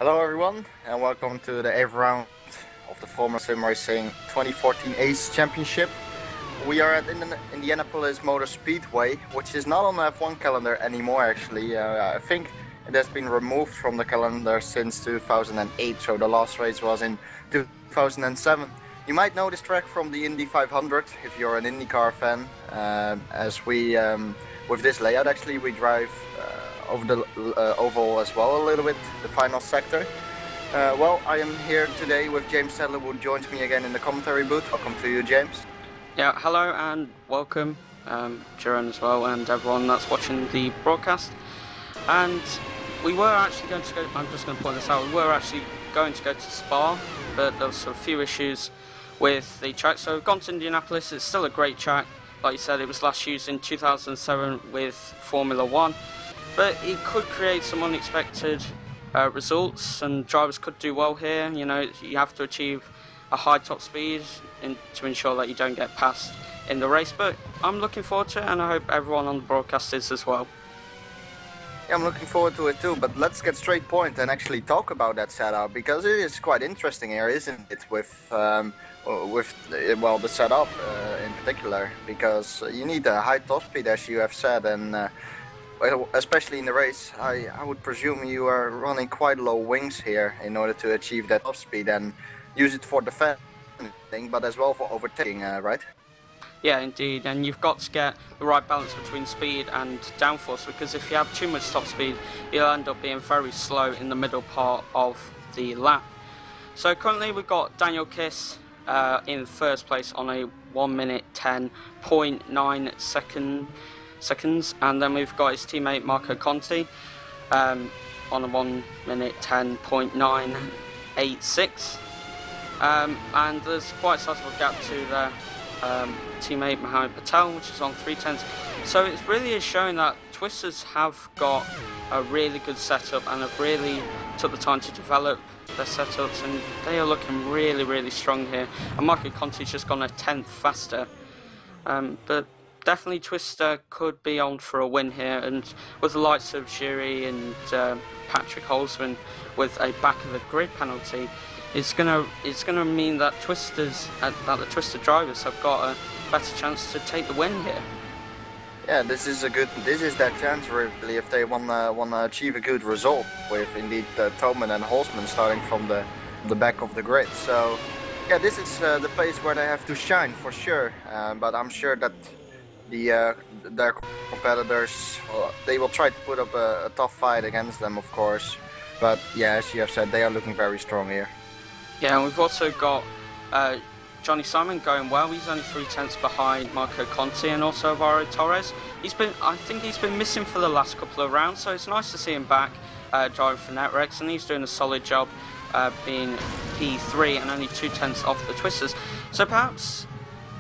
Hello everyone, and welcome to the 8th round of the former SimRacing 2014 ACE Championship. We are at Indianapolis Motor Speedway, which is not on the F1 calendar anymore actually. I think it has been removed from the calendar since 2008, so the last race was in 2007. You might know this track from the Indy 500 if you're an IndyCar fan, as we, with this layout actually, we drive over the oval as well a little bit, the final sector. Well, I am here today with James Sadler, who joins me again in the commentary booth. Welcome to you, James. Yeah, hello and welcome, Jeroen as well, and everyone that's watching the broadcast. And we were actually going to go, I'm just going to point this out, we were actually going to go to Spa, but there was a few issues with the track, so we've gone to Indianapolis. It's still a great track. Like you said, it was last used in 2007 with Formula 1. But it could create some unexpected results, and drivers could do well here. You know, you have to achieve a high top speed to ensure that you don't get passed in the race. But I'm looking forward to it, and I hope everyone on the broadcast is as well. Yeah, I'm looking forward to it too, but let's get straight point and actually talk about that setup, because it is quite interesting here, isn't it, with the setup in particular, because you need a high top speed, as you have said, and especially in the race, I would presume you are running quite low wings here in order to achieve that top speed and use it for defending, but as well for overtaking, right? Yeah, indeed, and you've got to get the right balance between speed and downforce, because if you have too much top speed, you'll end up being very slow in the middle part of the lap. So currently we've got Daniel Kiss in first place on a 1 minute 10.9 seconds, and then we've got his teammate Marco Conti on a 1 minute 10.986, and there's quite a sizable gap to their teammate Mohammed Patel, which is on 3/10. So it really is showing that Twisters have got a really good setup and have really took the time to develop their setups, and they are looking really strong here. And Marco Conti's just gone a 10th faster, but definitely Twister could be on for a win here, and with the likes of Jury and Patrick Holzman with a back of the grid penalty, it's gonna mean that the Twister drivers have got a better chance to take the win here. Yeah, this is that chance really, if they wanna achieve a good result with indeed Thoman and Holzman starting from the back of the grid. So yeah, this is the place where they have to shine for sure, but I'm sure that their competitors, they will try to put up a tough fight against them, of course. But yeah, as you have said, they are looking very strong here. Yeah, and we've also got Johnny Simon going well. He's only 3/10 behind Marco Conti, and also Alvaro Torres. I think he's been missing for the last couple of rounds, so it's nice to see him back driving for Netrex, and he's doing a solid job being P3 and only 2/10 off the Twisters. So perhaps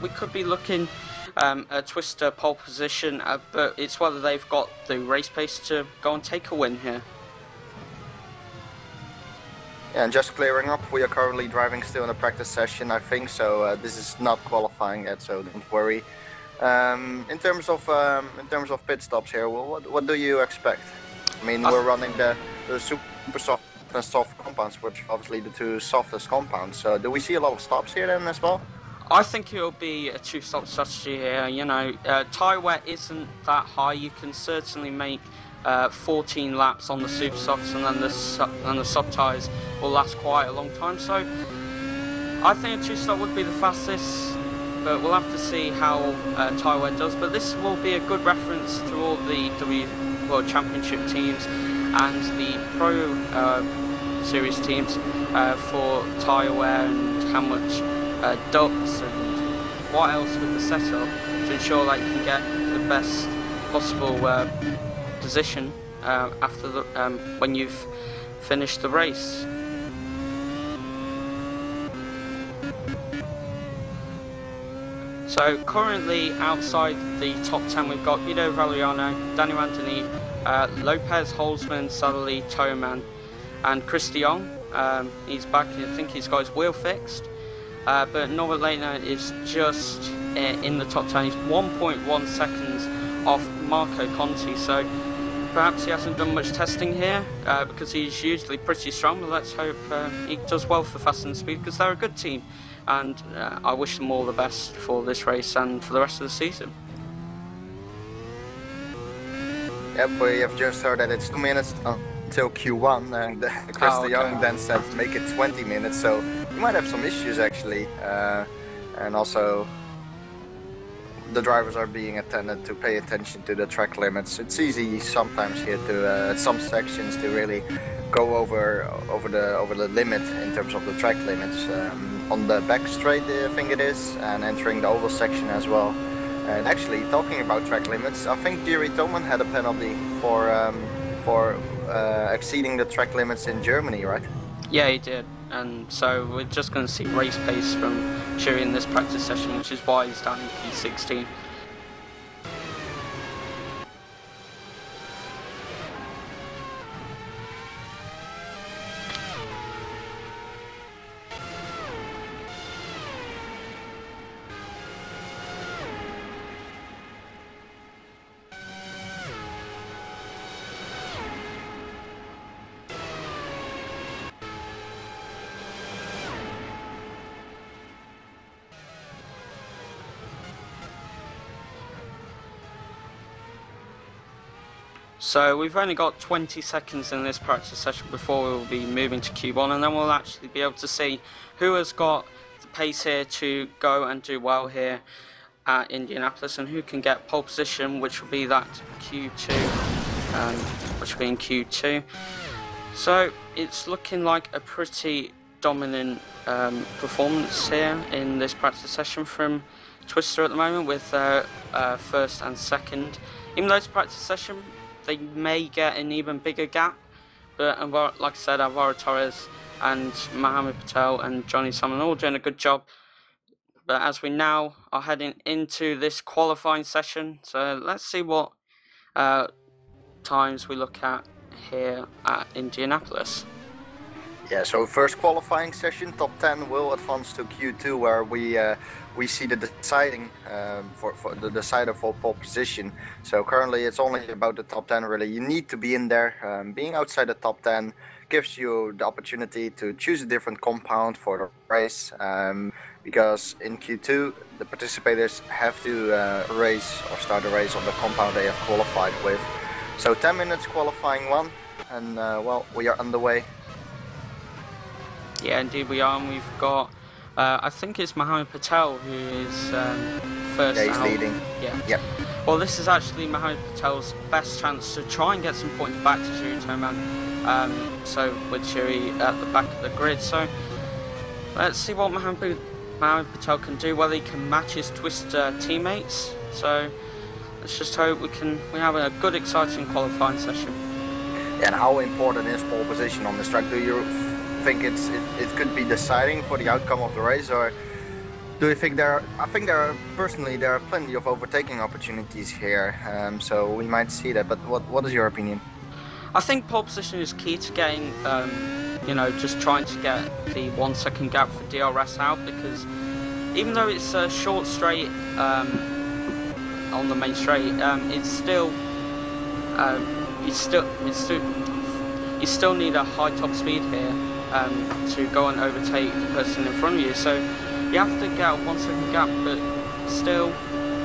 we could be looking a Twister pole position, but it's whether they've got the race pace to go and take a win here. Yeah, and just clearing up, we are currently driving still in a practice session, I think, so this is not qualifying yet, so don't worry. In terms of pit stops here, what do you expect? I mean, we're running the super soft and soft compounds, which are obviously the two softest compounds. So do we see a lot of stops here then as well? I think it'll be a two-stop strategy here. You know, tyre wear isn't that high. You can certainly make 14 laps on the super softs, and then the soft tyres will last quite a long time. So I think a two-stop would be the fastest, but we'll have to see how tyre wear does. But this will be a good reference to all the World Championship teams and the Pro Series teams for tyre wear and how much ducts and what else with the setup to ensure that you can get the best possible position after when you've finished the race. So currently outside the top 10 we've got Guido Valeriano, Daniel Anthony, Lopez, Holzman, Sadler, Thoman, and Chris de Jong. He's back. I think he's got his wheel fixed. But Norbert Leitner is just in the top 10. He's 1.1 seconds off Marco Conti, so perhaps he hasn't done much testing here because he's usually pretty strong, but let's hope he does well for Fast and Speed because they're a good team, and I wish them all the best for this race and for the rest of the season. Yep, we have just heard that it's 2 minutes until Q1, and Chris de Jong then said make it 20 minutes, so you might have some issues actually, and also the drivers are being attended to pay attention to the track limits. It's easy sometimes here to at some sections to really go over the limit in terms of the track limits. On the back straight, I think it is, and entering the oval section as well. And actually, talking about track limits, I think Jeroen had a penalty for exceeding the track limits in Germany, right? Yeah, he did. And so we're just going to see race pace from Jeroen in this practice session, which is why he's down in P16. So we've only got 20 seconds in this practice session before we'll be moving to Q1, and then we'll actually be able to see who has got the pace here to go and do well here at Indianapolis, and who can get pole position, which will be that Q2, which will be in Q2. So it's looking like a pretty dominant performance here in this practice session from Twister at the moment, with first and second. Even though it's a practice session, they may get an even bigger gap, but like I said, Alvaro Torres and Mohamed Patel and Johnny Salmon all doing a good job. But as we now are heading into this qualifying session, so let's see what times we look at here at Indianapolis. Yeah, so first qualifying session, top 10 will advance to Q2, where we see the deciding for the decider for pole position. So currently it's only about the top 10 really. You need to be in there. Being outside the top 10 gives you the opportunity to choose a different compound for the race, because in Q2 the participators have to race or start a race on the compound they have qualified with. So 10 minutes qualifying one, and well, we are underway. Yeah, indeed we are, and we've got, I think it's Mohamed Patel who is first. Yeah, he's out. leading. Yeah. Yep. Well, this is actually Mohamed Patel's best chance to try and get some points back to Jeroen. So with Jeroen at the back of the grid. So let's see what Mohamed Patel can do, whether he can match his Twister teammates. So let's just hope we have a good, exciting qualifying session. And how important is pole position on this track? Do you think it could be deciding for the outcome of the race, or do you think I think there are plenty of overtaking opportunities here, so we might see that, but what is your opinion? I think pole position is key to getting, you know, just trying to get the 1 second gap for DRS out, because even though it's a short straight on the main straight, you still need a high top speed here to go and overtake the person in front of you. So you have to get a 1 second gap, but still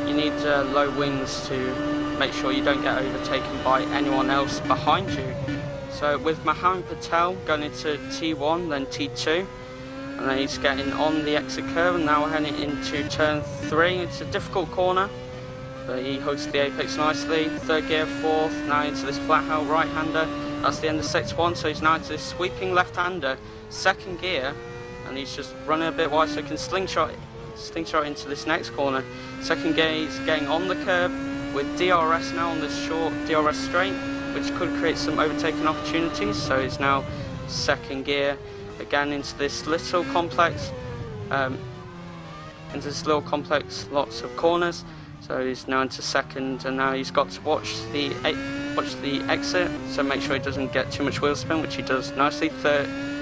you need low wings to make sure you don't get overtaken by anyone else behind you. So with Mohamed Patel going into T1, then T2, and then he's getting on the exit curve, and now we're heading into turn 3. It's a difficult corner, but he holds the apex nicely. Third gear, fourth, now into this flat-out right-hander. That's the end of sector 1, so he's now into this sweeping left-hander, second gear, and he's just running a bit wide so he can slingshot into this next corner. Second gear, he's getting on the curb with DRS now on this short DRS straight, which could create some overtaking opportunities. So he's now second gear, again into this little complex, lots of corners. So he's now into second, and now he's got to watch the exit, so make sure he doesn't get too much wheel spin, which he does nicely.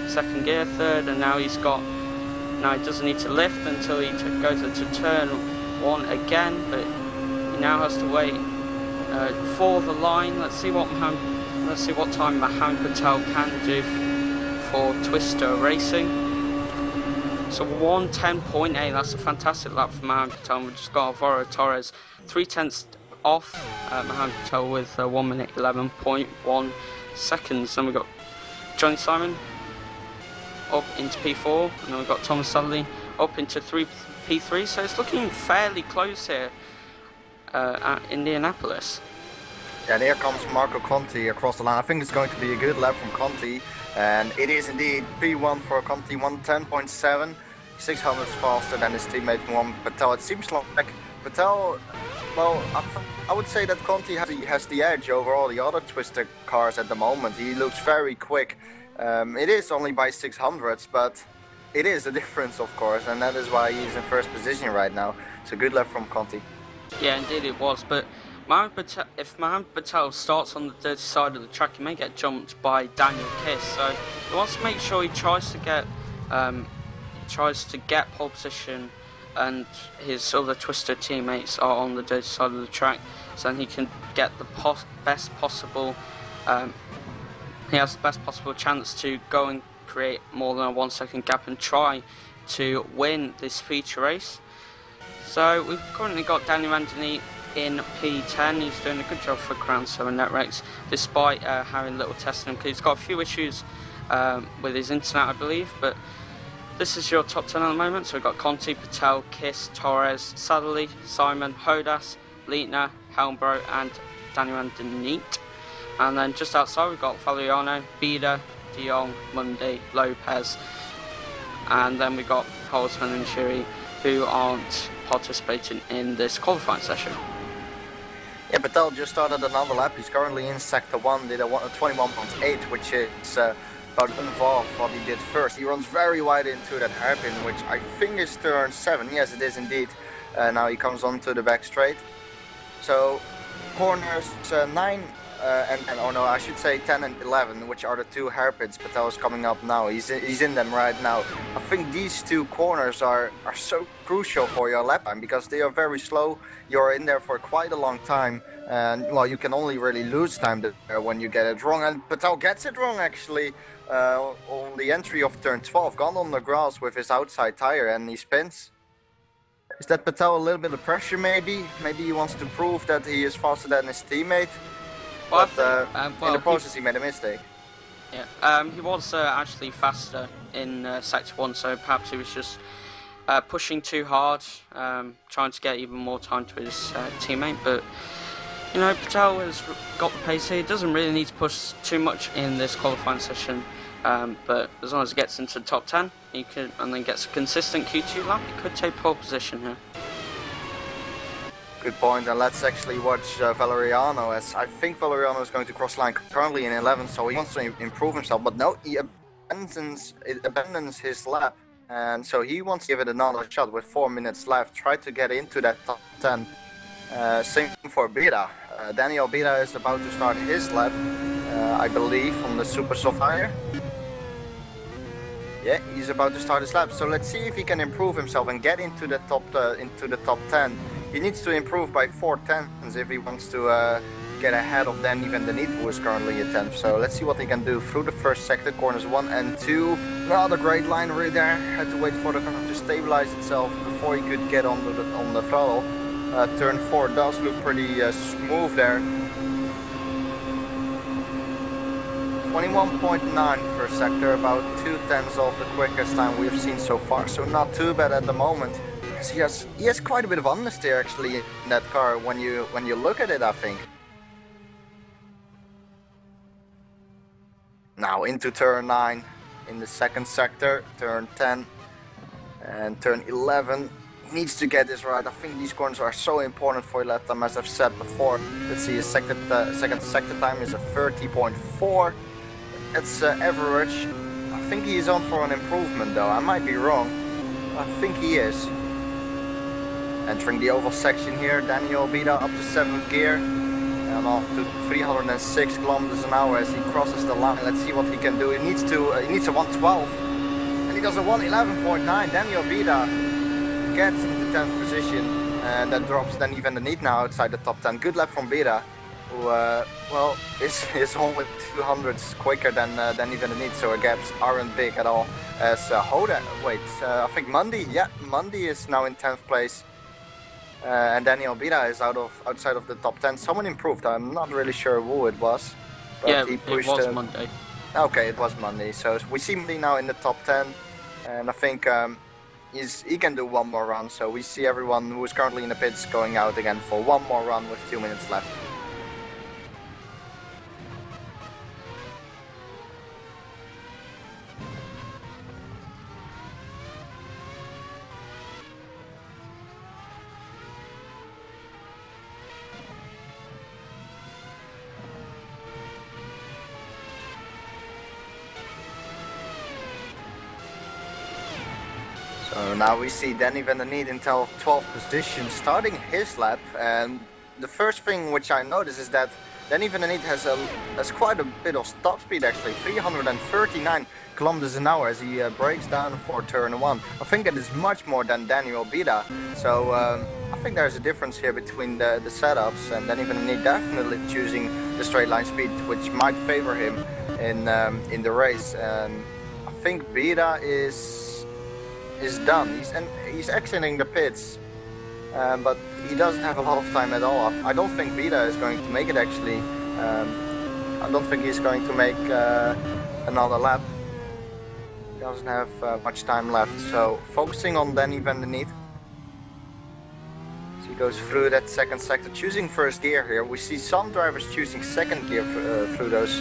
Second gear, third, and now he doesn't need to lift until he goes into turn 1 again, but he now has to wait for the line. Let's see what time Mohammed Patel can do for Twister Racing. So 1:10.8, that's a fantastic lap for Mohammed Patel. We just got Alvaro Torres 0.3 off Mohammed Patel with 1 minute 11.1 seconds. Then we got Johnny Simon up into P4, and then we've got Thomas Sadler up into P3. So it's looking fairly close here at Indianapolis. Yeah, and here comes Marco Conti across the line. I think it's going to be a good lap from Conti, and it is indeed P1 for Conti, 1:10.7, 600 faster than his teammate Mohammed Patel. It seems like Patel, well, I would say that Conti has the edge over all the other Twister cars at the moment. He looks very quick. It is only by 600s, but it is a difference, of course, and that is why he's in first position right now. It's a good lap from Conti. Yeah, indeed it was, but if Mohammed Patel starts on the dirty side of the track, he may get jumped by Daniel Kiss. So he wants to make sure he tries to get pole position, and his other Twister teammates are on the dirty side of the track, so then he can get the best possible. He has the best possible chance to go and create more than a 1 second gap and try to win this feature race. So we've currently got Daniel Anthony in P10. He's doing a good job for Ground 7 Netrex, despite having little testing, because he's got a few issues with his internet, I believe. But this is your top 10 at the moment. So we've got Conti, Patel, Kiss, Torres, Sadler, Simon, Hodas, Leitner, Helmbro, and Daniel Anthony. And then just outside we've got Valeriano, Bida, De Jong, Mundy, Lopez, and then we've got Holzman and Shiri, who aren't participating in this qualifying session. Yeah, Patel just started another lap. He's currently in sector 1, did a 21.8, which is about involved what he did first. He runs very wide into that hairpin, which I think is turn 7. Yes, it is indeed. Now he comes onto the back straight. So corners 9 and oh no, I should say 10 and 11, which are the two hairpins Patel is coming up now. He's in them right now. I think these two corners are so crucial for your lap time, because they are very slow. You're in there for quite a long time, and well, you can only really lose time there when you get it wrong. And Patel gets it wrong actually on the entry of turn 12, gone on the grass with his outside tire, and he spins. Is that Patel a little bit of pressure maybe? Maybe he wants to prove that he is faster than his teammate. Well, but in the process he made a mistake. Yeah, he was actually faster in sector 1, so perhaps he was just pushing too hard, trying to get even more time to his teammate. But you know, Patel has got the pace here. He doesn't really need to push too much in this qualifying session, but as long as he gets into the top 10, he could, and then gets a consistent Q2 lap, he could take pole position here. Good point, and let's actually watch Valeriano, as I think Valeriano is going to cross line currently in 11, so he wants to improve himself, but no, he abandons his lap, and so he wants to give it another shot with 4 minutes left, try to get into that top 10. Same for Bida. Daniel Bida is about to start his lap, I believe, on the super soft tire. Yeah, he's about to start his lap, so let's see if he can improve himself and get into the top 10. He needs to improve by 4 tenths if he wants to get ahead of Dan Van Den Niet, who is currently a 10th. So let's see what he can do through the first sector, corners 1 and 2. Rather great line right there. Had to wait for the car to stabilize itself before he could get on the throttle. Turn 4 does look pretty smooth there. 21.9 per sector, about 2 tenths of the quickest time we've seen so far. So not too bad at the moment. He has quite a bit of understeer actually in that car when you look at it, I think. Now into turn 9 in the second sector, turn 10 and turn 11. Needs to get this right. I think these corners are so important for your lap time, as I've said before. Let's see, his second sector time is a 30.4. That's average. I think he's on for an improvement though. I might be wrong. I think he is. Entering the oval section here, Daniel Bida up to 7th gear and off to 306 kilometers an hour as he crosses the line. Let's see what he can do. He needs a 112 and he does a 111.9. Daniel Bida gets into 10th position, and that drops then even the need now outside the top 10. Good lap from Bida. who well is on with 200s quicker than even the need, so our gaps aren't big at all. As Hoda, wait, I think Mundy, yeah, Mundy is now in 10th place. And Daniel Bida is outside of the top 10. Someone improved. I'm not really sure who it was, but Yeah, he pushed. It was Monday. Okay, it was Monday. So we see Monday now in the top 10, and I think he can do one more run. So we see everyone who is currently in the pits going out again for one more run with 2 minutes left. So now we see Danny van der Niet in 12th position starting his lap, and the first thing which I notice is that Danny van der Niet has quite a bit of top speed actually, 339 kilometers an hour as he breaks down for turn 1. I think that is much more than Daniel Bida, so I think there's a difference here between the setups, and Danny van der Niet definitely choosing the straight line speed, which might favor him in the race. And I think Bida is done. He's exiting the pits, but he doesn't have a lot of time at all. I don't think Bida is going to make it actually. I don't think he's going to make another lap. He doesn't have much time left, so focusing on Danny van der Niet. So he goes through that second sector, choosing first gear here. We see some drivers choosing second gear through those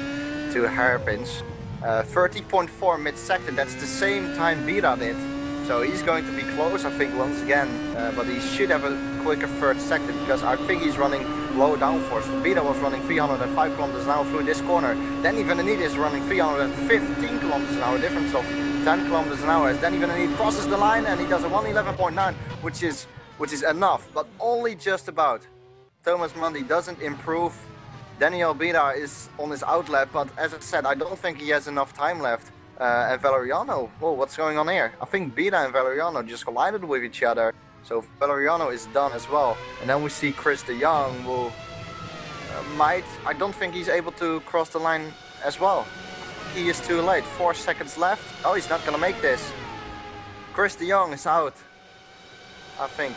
two hairpins. 30.4 mid-sector, that's the same time Bida did. So he's going to be close, I think, once again, but he should have a quicker third sector because I think he's running low downforce. Bida was running 305 kilometers an hour through this corner. Danny van der Niet is running 315 kilometers an hour, difference of 10 kilometers an hour. As Danny van der Niet crosses the line and he does a 111.9, which is enough, but only just about. Thomas Mundy doesn't improve. Daniel Bida is on his outlap, but as I said, I don't think he has enough time left. And Valeriano, whoa, what's going on here? I think Bida and Valeriano just collided with each other, so Valeriano is done as well. And then we see Chris de Jong, who I don't think he's able to cross the line as well. He is too late, 4 seconds left. Oh, he's not gonna make this. Chris de Jong is out, I think.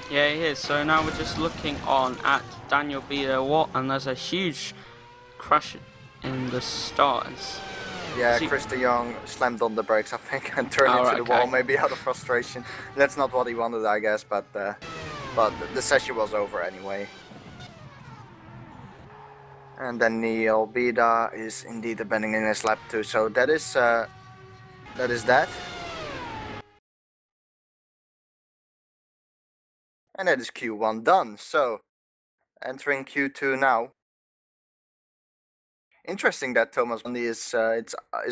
Yeah, he is. So now we're just looking on at Daniel Bida, and there's a huge crash in the stars. Yeah, Chris de Jong slammed on the brakes, I think, and turned into the wall, maybe out of frustration. That's not what he wanted, I guess, but the session was over anyway. And then Daniel Bida is indeed abandoning his lap too, so that is that. And that is Q1 done. So entering Q2 now. Interesting that Thomas Mundy is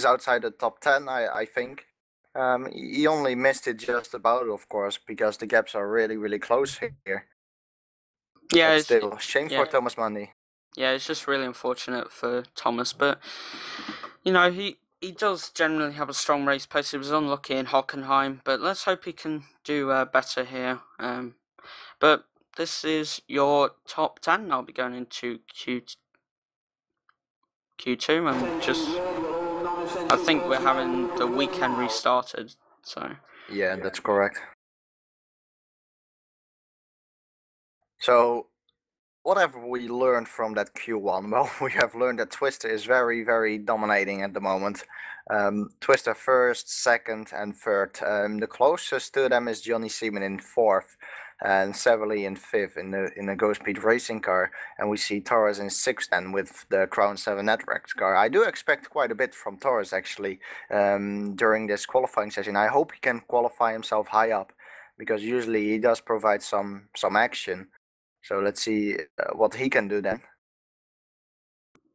outside the top 10, I think. He only missed it just about, of course, because the gaps are really close here. Yeah, it's still a shame for Thomas Mundy. Yeah, it's just really unfortunate for Thomas, but you know, he does generally have a strong race pace. He was unlucky in Hockenheim, but let's hope he can do better here. But this is your top 10. I'll be going into Q2 and just I think we're having the weekend restarted, so yeah, that's correct. So what have we learned from that Q1? Well, we have learned that Twister is very dominating at the moment. Twister first, second and third. The closest to them is Johnny Seaman in 4th. And Severly in 5th in the Go Speed racing car, and we see Torres in 6th then with the Crown 7 Networks car. I do expect quite a bit from Torres actually during this qualifying session. I hope he can qualify himself high up, because usually he does provide some action. So let's see what he can do then.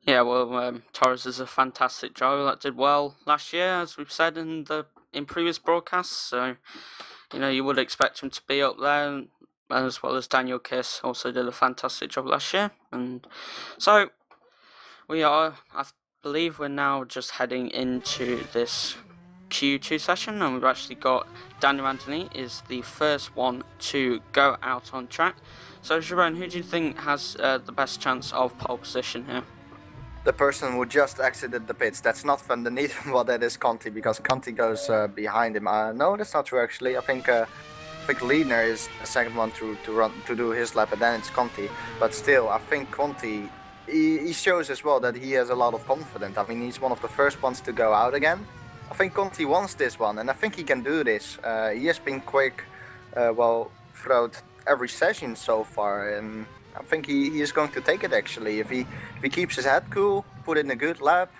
Yeah, well, Torres is a fantastic driver that did well last year, as we've said in previous broadcasts. So you know, you would expect him to be up there, as well as Daniel Kiss also did a fantastic job last year. And so I believe we're now just heading into this Q2 session, and we've actually got Daniel Anthony is the first one to go out on track. So Jeroen, who do you think has the best chance of pole position here? The person who just exited the pits. That's not Van der Niet, well, that is Conti, because Conti goes behind him. No, that's not true actually. I think Liedner is the second one to do his lap, and then it's Conti. But still, I think Conti, he shows as well that he has a lot of confidence. I mean, he's one of the first ones to go out again. I think Conti wants this one, and I think he can do this. He has been quick, well, throughout every session so far, and I think he is going to take it actually. If he keeps his head cool, put in a good lap,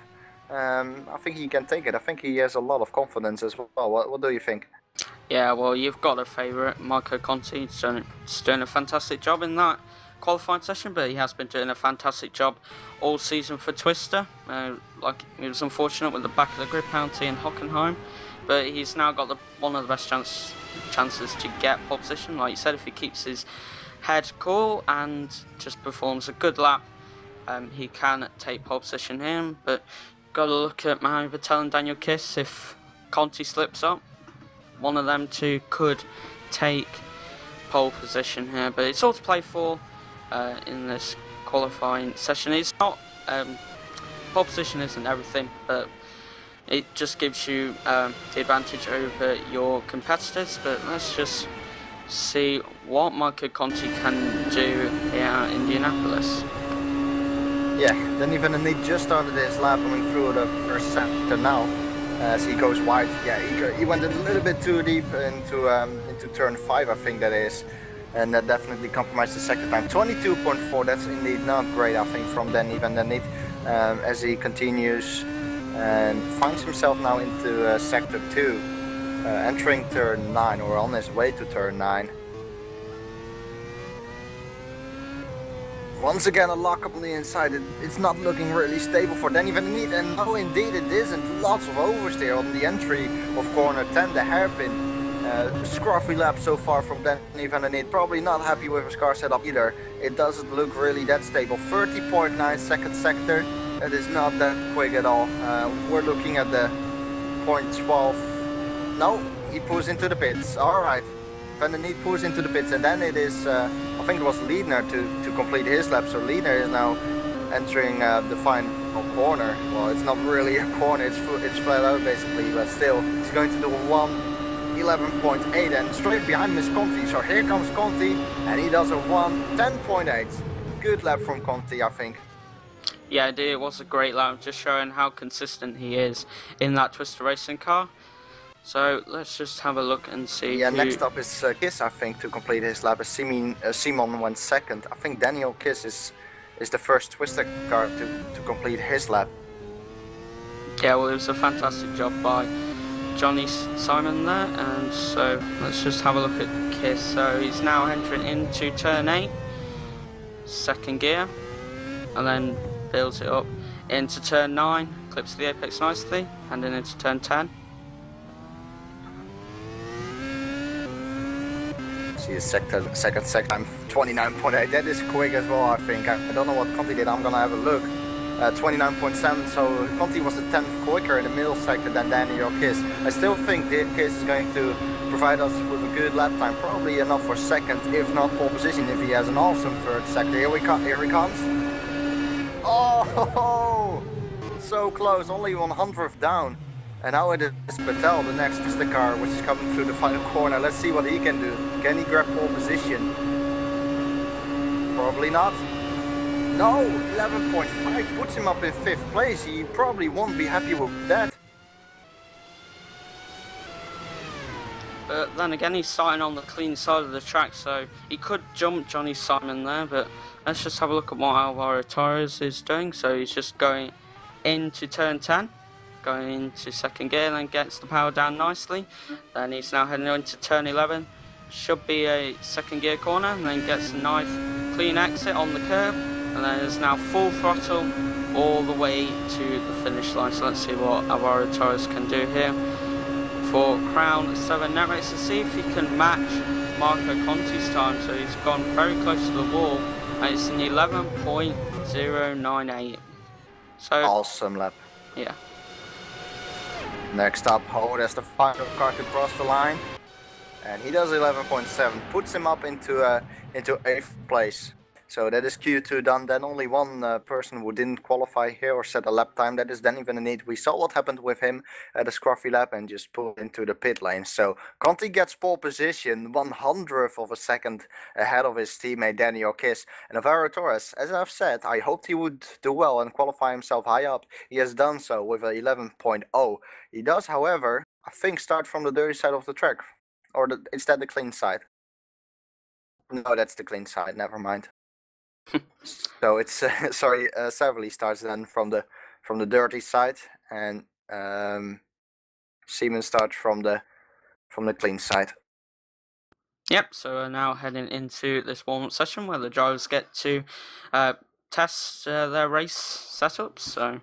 I think he can take it. I think he has a lot of confidence as well. What do you think? Yeah, well, you've got a favourite, Marco Conti. He's doing a fantastic job in that qualifying session, but he has been doing a fantastic job all season for Twister. Like, he was unfortunate with the back of the grid penalty in Hockenheim, but he's now got one of the best chances to get pole position. Like you said, if he keeps his head cool and just performs a good lap, he can take pole position here. But got to look at Mohamed Patel and Daniel Kiss. If Conti slips up, one of them two could take pole position here. But it's all to play for in this qualifying session. It's not pole position isn't everything, but it just gives you the advantage over your competitors. But let's just see what Marco Conti can do here at Indianapolis. Yeah, Danny Van der Niet just started his lap coming through the first sector now. As he goes wide, yeah, he went a little bit too deep into turn 5, I think that is. And that definitely compromised the second time. 22.4, that's indeed not great, I think, from Danny Van der Niet. As he continues and finds himself now into sector 2. Entering turn 9, or on his way to turn 9. Once again a lock up on the inside. It's not looking really stable for Danny Van der Niet, and no indeed it isn't. Lots of oversteer on the entry of corner 10, the hairpin. Scruffy lap so far from Danny Van der Niet. Probably not happy with his car setup either. It doesn't look really that stable. 30.9 second sector. That is not that quick at all. We're looking at the 0.12. No, he pulls into the pits. Alright, Van der Niet pulls into the pits, and then it is, I think it was Liedner to complete his lap. So Liedner is now entering the final corner. Well, it's not really a corner, it's flat out basically, but still, he's going to do 1:11.8, and straight behind him is Conti. So here comes Conti, and he does a 1:10.8. Good lap from Conti, I think. Yeah, it was a great lap, just showing how consistent he is in that Twister Racing car. So let's just have a look and see. Yeah, next up is Kiss, I think, to complete his lap. Simon went second. I think Daniel Kiss is the first Twister car to complete his lap. Yeah, well, it was a fantastic job by Johnny Simon there. And so let's just have a look at Kiss. So he's now entering into turn 8, second gear, and then builds it up into turn 9, clips the apex nicely, and then into turn 10. See his second sector time, 29.8. That is quick as well, I think. I don't know what Conti did. I'm gonna have a look. 29.7. So Conti was the 10th quicker in the middle sector than Daniel Kiss. I still think Kiss is going to provide us with a good lap time, probably enough for second, if not pole position, if he has an awesome third sector. Here he comes. Oh, so close, only 100th down. And now it is Patel, the next Twister car, which is coming through the final corner. Let's see what he can do. Can he grab pole position? Probably not. No, 11.5 puts him up in 5th place. He probably won't be happy with that. But then again, he's starting on the clean side of the track, so he could jump Johnny Simon there. But let's just have a look at what Alvaro Torres is doing. So he's just going into turn 10. Going into second gear, then gets the power down nicely. Then he's now heading into turn 11. Should be a second gear corner, and then gets a nice clean exit on the curb, and then is now full throttle all the way to the finish line. So let's see what Alvaro Torres can do here for Crown 7 net race, to see if he can match Marco Conti's time. So he's gone very close to the wall, and it's an 11.098. So awesome lap. Yeah. Next up, Ho, that's the final car to cross the line. And he does 11.7, puts him up into 8th place. So that is Q2 done. Then only one person who didn't qualify here or set a lap time. That is Danny Van den Niet. We saw what happened with him at a scruffy lap and just pulled into the pit lane. So Conti gets pole position, 100th of a second ahead of his teammate Daniel Kiss. And Navarro Torres, as I've said, I hoped he would do well and qualify himself high up. He has done so with a 11.0. He does, however, I think start from the dirty side of the track. Or is that the clean side? No, that's the clean side. Never mind. So it's Saverly starts then from the dirty side, and Siemens starts from the clean side. Yep. So we're now heading into this warm-up session where the drivers get to test their race setups. So.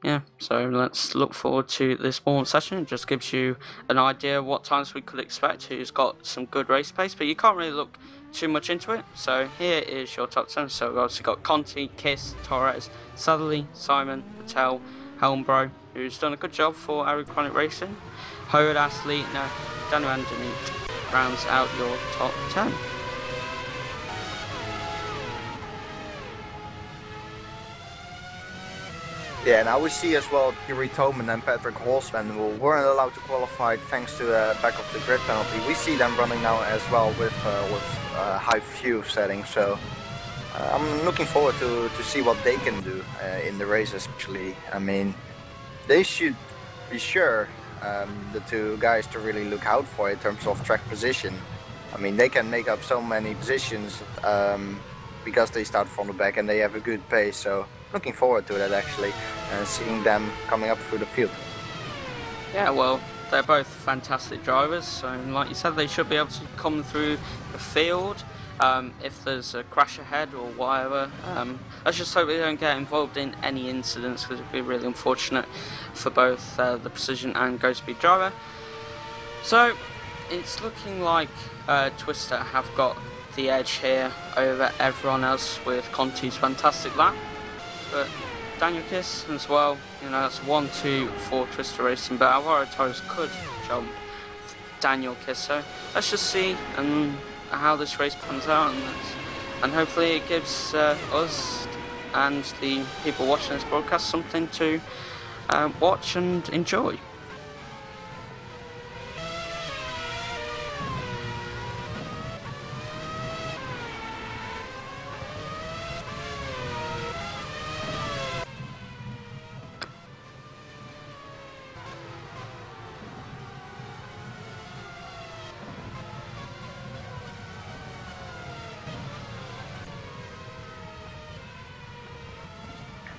Yeah, so let's look forward to this warm session. It just gives you an idea of what times we could expect, who's got some good race pace, but you can't really look too much into it. So here is your top 10. So we've obviously got Conti, Kiss, Torres, Sadler, Simon, Patel, Helmbro, who's done a good job for Aerochronik Racing, Hodas, Leitner, Danny Van den Niet rounds out your top 10. Yeah, now we see as well Jeroen Toman and Patrick Holzman, who weren't allowed to qualify thanks to the back of the grid penalty. We see them running now as well with high fuel settings. So I'm looking forward to see what they can do in the race, especially. I mean, they should be sure, the two guys, to really look out for in terms of track position. I mean, they can make up so many positions because they start from the back and they have a good pace. So looking forward to that actually, and seeing them coming up through the field. Yeah, well, they're both fantastic drivers, so like you said, they should be able to come through the field if there's a crash ahead or whatever. Let's just hope they don't get involved in any incidents, because it would be really unfortunate for both the Precision and Go Speed driver. So it's looking like Twister have got the edge here over everyone else with Conti's fantastic lap. But Daniel Kiss as well, you know, that's 1-2 for Twister Racing, but Alvaro Torres could jump Daniel Kiss. So let's just see how this race pans out, and hopefully it gives us and the people watching this broadcast something to watch and enjoy.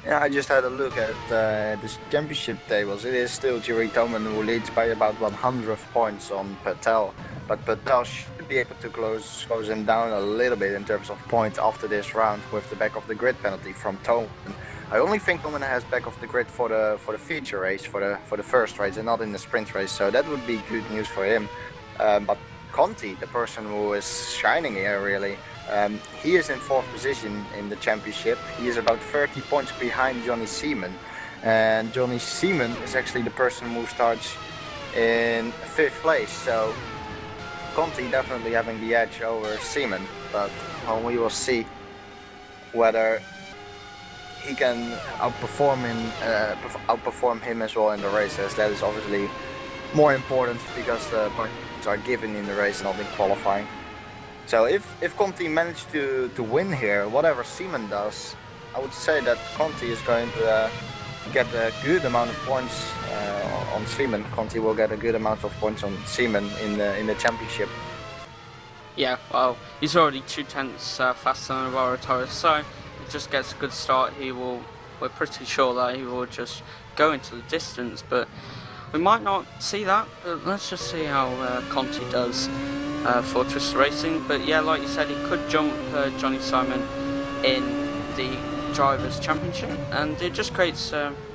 Yeah, I just had a look at the championship tables. It is still Jeroen Toman who leads by about 100 points on Patel, but Patel should be able to close him down a little bit in terms of points after this round with the back of the grid penalty from Toman. I only think Toman has back of the grid for the feature race, for the first race, and not in the sprint race. So that would be good news for him. But Conti, the person who is shining here really, he is in 4th position in the championship. He is about 30 points behind Johnny Seaman, and Johnny Seaman is actually the person who starts in 5th place. So Conti definitely having the edge over Seaman, but we will see whether he can outperform him as well in the races. That is obviously more important because the points are given in the race, not in qualifying. So if Conti managed to win here, whatever Seaman does, I would say that Conti is going to get a good amount of points on Seaman. Conti will get a good amount of points on Seaman in the championship. Yeah, well, he's already 0.2 faster than Navarro Torres, so if he just gets a good start, we're pretty sure that he will just go into the distance, but we might not see that. But let's just see how Conti does for Twister Racing. But yeah, like you said, he could jump Johnny Simon in the Drivers' Championship, and it just creates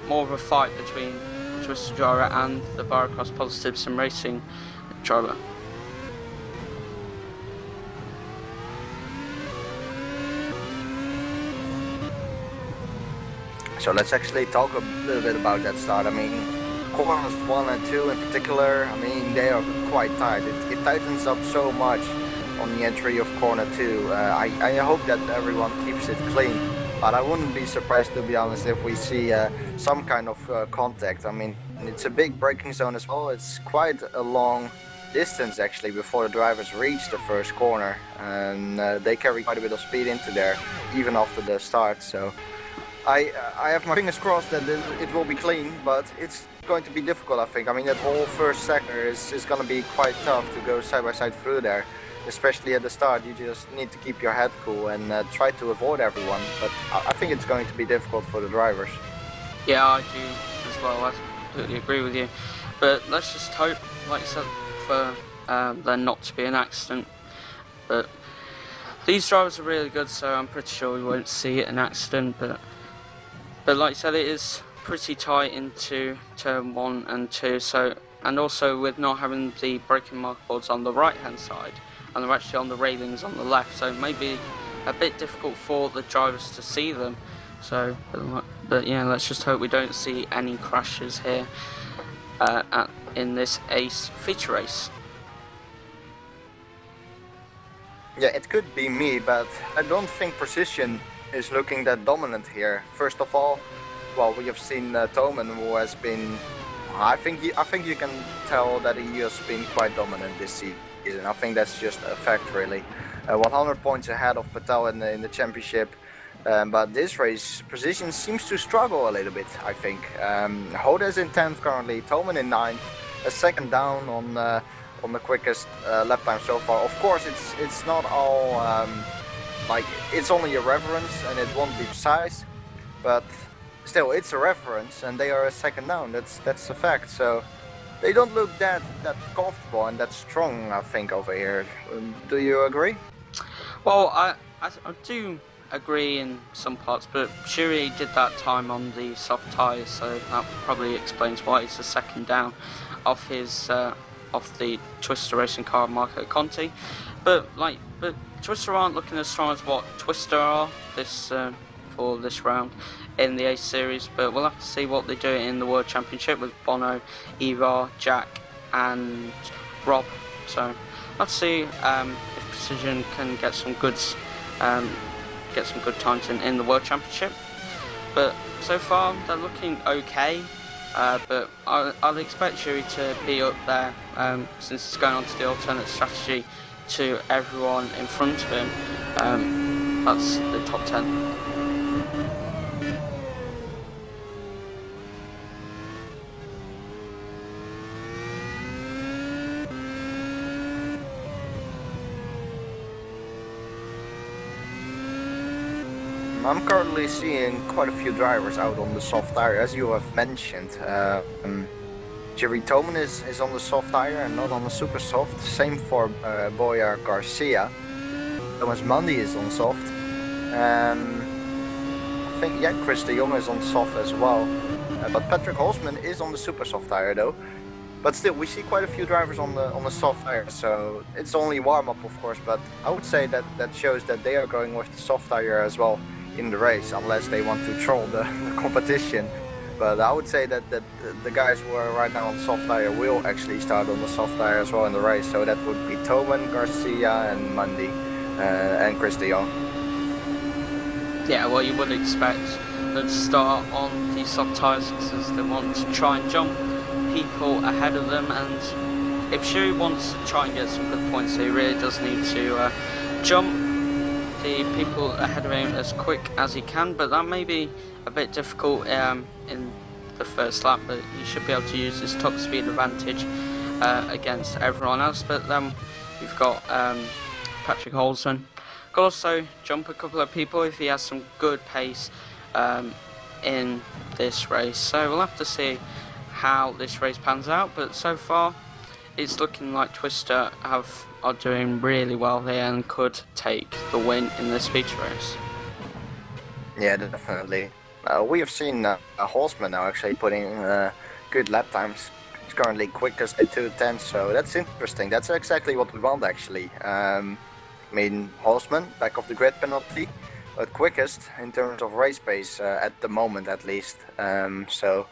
more of a fight between the Twister driver and the Barracross Positive SimRacing driver. So let's actually talk a little bit about that start. I mean, corners 1 and 2 in particular, I mean, they are quite tight. It tightens up so much on the entry of corner 2. I hope that everyone keeps it clean, but I wouldn't be surprised, to be honest, if we see some kind of contact. I mean, it's a big braking zone as well. It's quite a long distance actually before the drivers reach the first corner, and they carry quite a bit of speed into there even after the start. So I have my fingers crossed that it will be clean, but it's going to be difficult, I think. I mean, that whole first sector is going to be quite tough to go side by side through there, especially at the start. You just need to keep your head cool and try to avoid everyone, but I think it's going to be difficult for the drivers. Yeah, I do as well. I completely agree with you, but let's just hope, like I said, for there not to be an accident. But these drivers are really good, so I'm pretty sure we won't see an accident. But like I said, it is pretty tight into turn 1 and 2. So, and also with not having the braking marker boards on the right hand side, and they're actually on the railings on the left, so maybe a bit difficult for the drivers to see them. So, but yeah, let's just hope we don't see any crashes here in this Ace feature race. Yeah, it could be me, but I don't think precision is looking that dominant here. First of all, well, we have seen Toman, who has been, I think you can tell that he has been quite dominant this season. I think that's just a fact, really. 100 points ahead of Patel in the championship. But this race, precision seems to struggle a little bit, I think. Hoda's in 10th currently, Toman in 9th, a second down on the quickest lap time so far. Of course, it's not all like, it's only a reference and it won't be precise, but still, it's a reference and they are a second down. That's a fact. So they don't look that comfortable and that strong, I think, over here. Do you agree? Well, I do agree in some parts, but Shuri did that time on the soft tyres, so that probably explains why it's a second down off his off the Twister racing car Marco Conti. But Twister aren't looking as strong as what Twister are this for this round in the Ace series, but we'll have to see what they do in the World Championship with Bono, Eva, Jack and Rob. So let's see if Precision can get some goods get some good times in the World Championship. But so far they're looking okay, but I'll expect Shuri to be up there since it's going on to the alternate strategy to everyone in front of him. That's the top 10. I'm currently seeing quite a few drivers out on the soft tire, as you have mentioned. Jerry Toman is on the soft tire and not on the super soft. Same for Boya Garcia. Thomas Mundy is on soft. I think, yeah, Chris de Jong is on soft as well. But Patrick Holzman is on the super soft tire though. But still, we see quite a few drivers on the soft tire, so it's only warm-up, of course. But I would say that shows that they are going with the soft tire as well in the race, unless they want to troll the competition. But I would say that the guys who are right now on soft tire will actually start on the soft tire as well in the race. So that would be Toman, Garcia and Mundy and Chris de Jong. Yeah, well, you would expect them to start on the soft tyres because they want to try and jump people ahead of them, and if Shuri wants to try and get some good points, he really does need to jump the people ahead of him as quick as he can. But that may be a bit difficult in the first lap, but he should be able to use his top speed advantage against everyone else. But then you've got Patrick Holzman could also jump a couple of people if he has some good pace in this race. So we'll have to see how this race pans out, but so far it's looking like Twister are doing really well here and could take the win in this feature race. Yeah, definitely. We have seen Holzman now actually putting good lap times. He's currently quickest at 2:10, so that's interesting. That's exactly what we want actually. I mean, Holzman, back of the grid penalty, but quickest in terms of race pace at the moment at least. So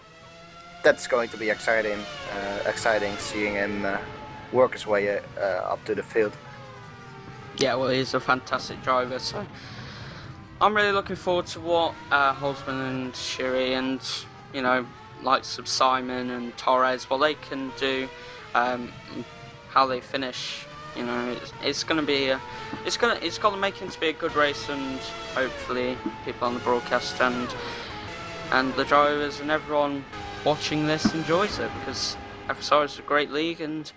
that's going to be exciting. Exciting seeing him work his way up to the field. Yeah, well, he's a fantastic driver, so I'm really looking forward to what Holzman and Shiri and, you know, likes of Simon and Torres, what they can do, how they finish. You know, it's going to be it's going to make it to be a good race, and hopefully people on the broadcast and the drivers and everyone watching this enjoys it, because FSR is a great league, and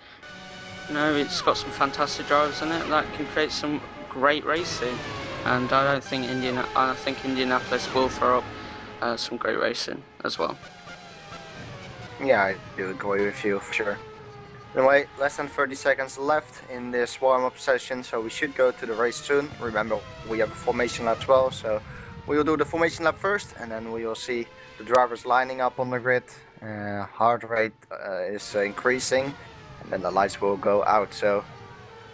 you know, it's got some fantastic drivers in it that can create some great racing. And I think Indianapolis will throw up some great racing as well. Yeah, I do agree with you for sure. Anyway, less than 30 seconds left in this warm-up session, so we should go to the race soon. Remember, we have a formation lap 12, so we will do the formation lap first, and then we will see the drivers lining up on the grid. Heart rate is increasing, and then the lights will go out. So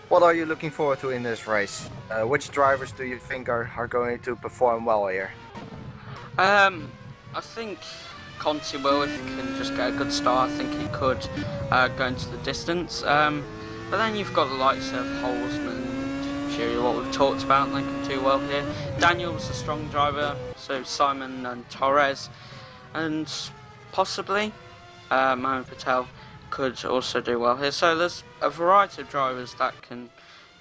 what are you looking forward to in this race? Which drivers do you think are going to perform well here? I think Conti will, if he can just get a good start. I think he could go into the distance. But then you've got the likes of Holzman and Shiri, what we've talked about, they can do well here. Daniel's a strong driver, so Simon and Torres, and possibly Mohamed Patel could also do well here. So there's a variety of drivers that can,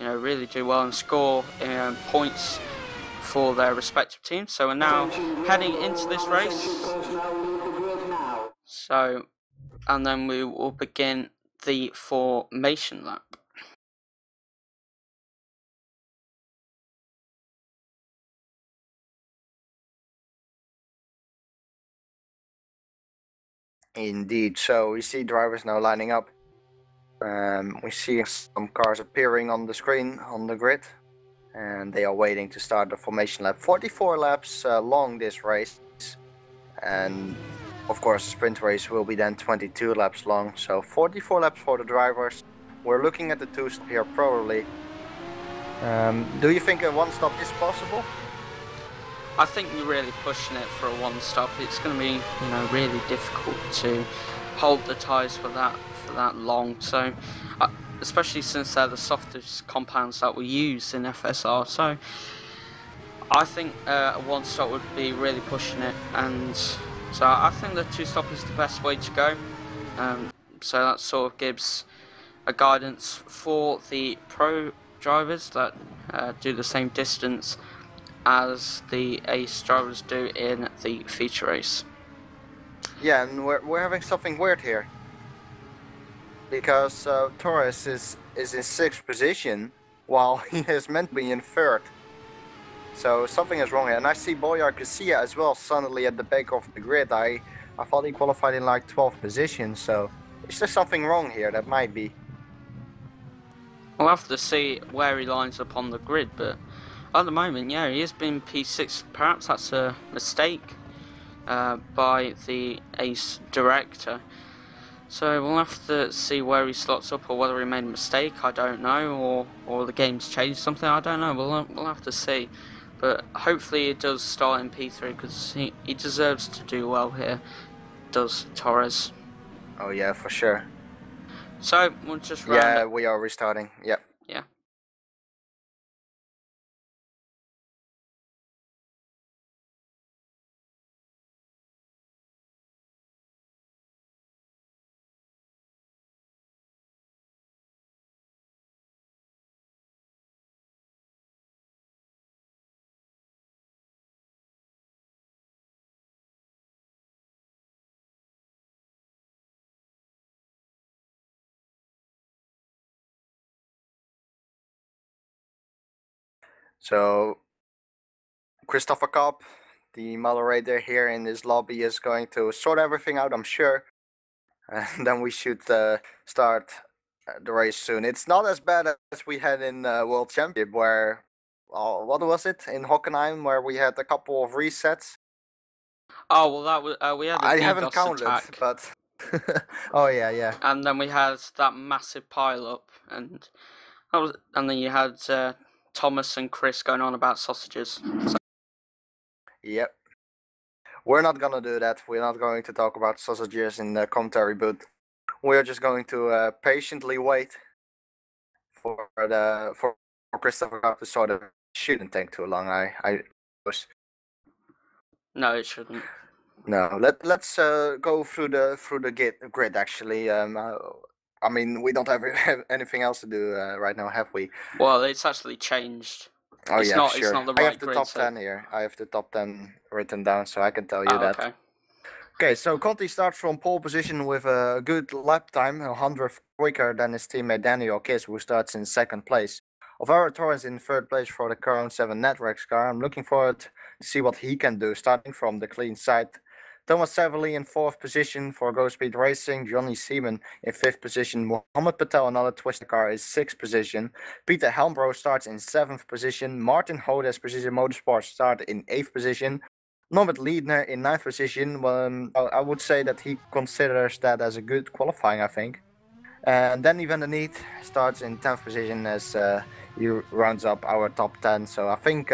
you know, really do well and score points for their respective teams. So we're now heading into this race. So, and then we will begin the formation lap. Indeed, so we see drivers now lining up. We see some cars appearing on the screen on the grid, and they are waiting to start the formation lap. 44 laps long this race, and of course the sprint race will be then 22 laps long, so 44 laps for the drivers. We're looking at the two-stop here probably. Do you think a one-stop is possible? I think you're really pushing it for a one-stop. It's going to be, you know, really difficult to hold the tyres for that long. So, especially since they're the softest compounds that we use in FSR. So, I think a one-stop would be really pushing it, and so I think the two-stop is the best way to go. So that sort of gives a guidance for the pro drivers that do the same distance as the ace drivers do in the feature race. Yeah, and we're having something weird here, because Torres is in 6th position while he is meant to be in 3rd. So something is wrong here, and I see Boyar Garcia as well suddenly at the back of the grid. I thought he qualified in like 12th position, so is there something wrong here? That might be. We'll have to see where he lines up on the grid, but at the moment, yeah, he has been P6. Perhaps that's a mistake by the ace director. So we'll have to see where he slots up, or whether he made a mistake, I don't know, or the game's changed something, I don't know. We'll have to see. But hopefully it does start in P3, because he deserves to do well here, does Torres. Oh yeah, for sure. So we'll just round Yeah, up. we are restarting, yeah. Yeah. So Christopher Kopp, the moderator here in this lobby, is going to sort everything out, I'm sure. And then we should start the race soon. It's not as bad as we had in World Championship, where, what was it, in Hockenheim, where we had a couple of resets. Oh well, that was we had a I DDoS haven't counted, attack, but oh yeah. and then we had that massive pile up, and then you had Thomas and Chris going on about sausages. So. Yep. we're not gonna do that. We're not going to talk about sausages in the commentary booth. We're just going to patiently wait for Christopher Cup to sort of. Shouldn't take too long. I No, it shouldn't. No, let's go through the grid actually. I mean, we don't have anything else to do right now, have we? Well, it's actually changed. Oh it's yeah, not, sure. It's not the right I have the grid, top so... 10 here. I have the top 10 written down, so I can tell you that. Okay. Okay, so Conti starts from pole position with a good lap time, 100th quicker than his teammate Daniel Kiss, who starts in second place. Alvaro Torres in third place for the Crown 7 Networks car. I'm looking forward to see what he can do, starting from the clean side. Thomas Savelli in fourth position for Go Speed Racing. Johnny Seaman in fifth position. Mohamed Patel, another Twister car, is sixth position. Peter Helmbro starts in seventh position. Martin Hodes, Precision Motorsports, start in eighth position. Norbert Liedner in ninth position. I would say that he considers that as a good qualifying, I think. And then Ivan de Niet starts in 10th position as he rounds up our top 10. So I think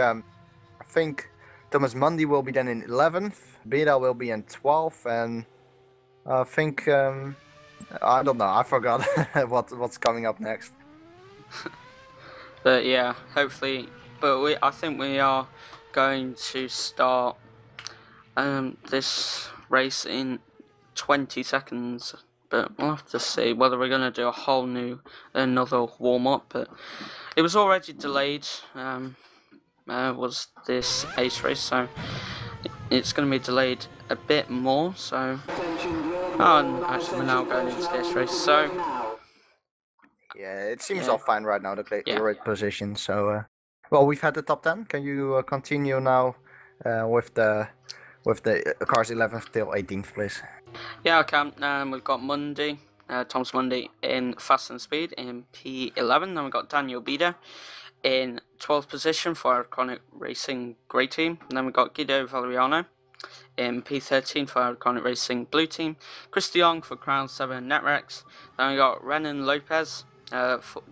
Thomas Mundy will be then in 11th. Beda will be in 12th, and I think I don't know. I forgot what's coming up next. But yeah, hopefully. But I think we are going to start this race in 20 seconds. But we'll have to see whether we're going to do another warm-up. But it was already delayed, was this ace race, so it's going to be delayed a bit more. So, and actually we're now going into this race. So, yeah, it seems all fine right now, the grid position. So, well, we've had the top 10. Can you continue now with the cars 11th till 18th, please? Yeah, I can. We've got Mundy, Thomas Mundy in Fast and Speed in P11. Then we've got Daniel Beda in 12th position for our Iconic Racing Grey Team. And then we've got Guido Valeriano in P13 for our Iconic Racing Blue Team. Chris de Jong for Crown 7 Netrex. Then we got Renan Lopez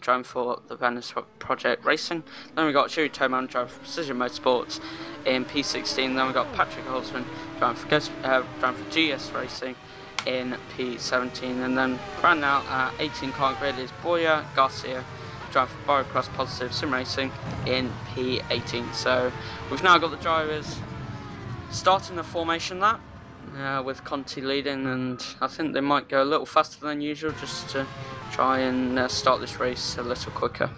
driving for the Venice Project Racing. Then we got Sherry Toman driving for Precision Motorsports in P16. Then we got Patrick Holzman driving for GS Racing in P17. And then rounding out at 18 car grid is Boya Garcia driving for Borrowcross Positive Sim Racing in P18. So we've now got the drivers starting the formation lap with Conti leading, and I think they might go a little faster than usual just to try and start this race a little quicker.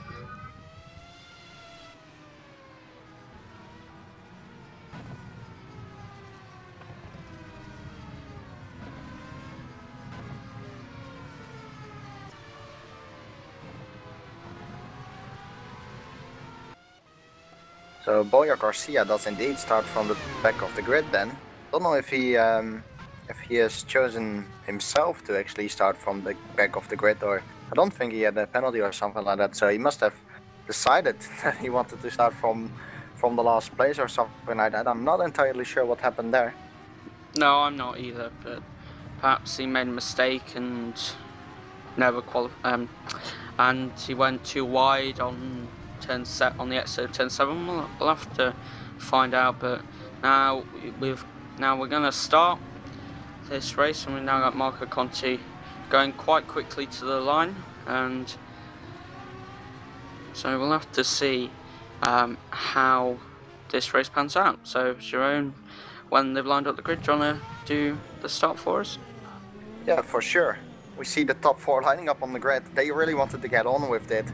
So Boya Garcia does indeed start from the back of the grid then. Don't know if he has chosen himself to actually start from the back of the grid, or I don't think he had a penalty or something like that, so he must have decided that he wanted to start from the last place or something like that. I'm not entirely sure what happened there. No, I'm not either, but perhaps he made a mistake and never qualified, and he went too wide on the exit of turn 7. We'll have to find out, but now we're going to start this race, and we've now got Marco Conti going quite quickly to the line, and so we'll have to see how this race pans out. So Jeroen, when they've lined up the grid, do you want to do the start for us? Yeah, for sure. We see the top 4 lining up on the grid. They really wanted to get on with it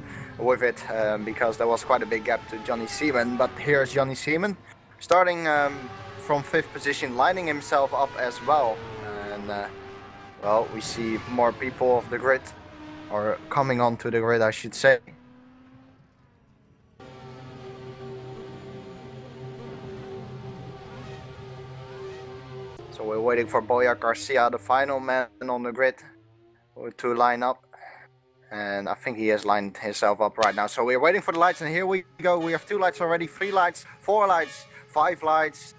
because there was quite a big gap to Johnny Seaman, but here's Johnny Seaman starting from 5th position, lining himself up as well. And well, we see more people off the grid, or coming onto the grid, I should say. So we're waiting for Boya Garcia, the final man on the grid, to line up. And I think he has lined himself up right now. So we're waiting for the lights, and here we go. We have 2 lights already, 3 lights, 4 lights, 5 lights.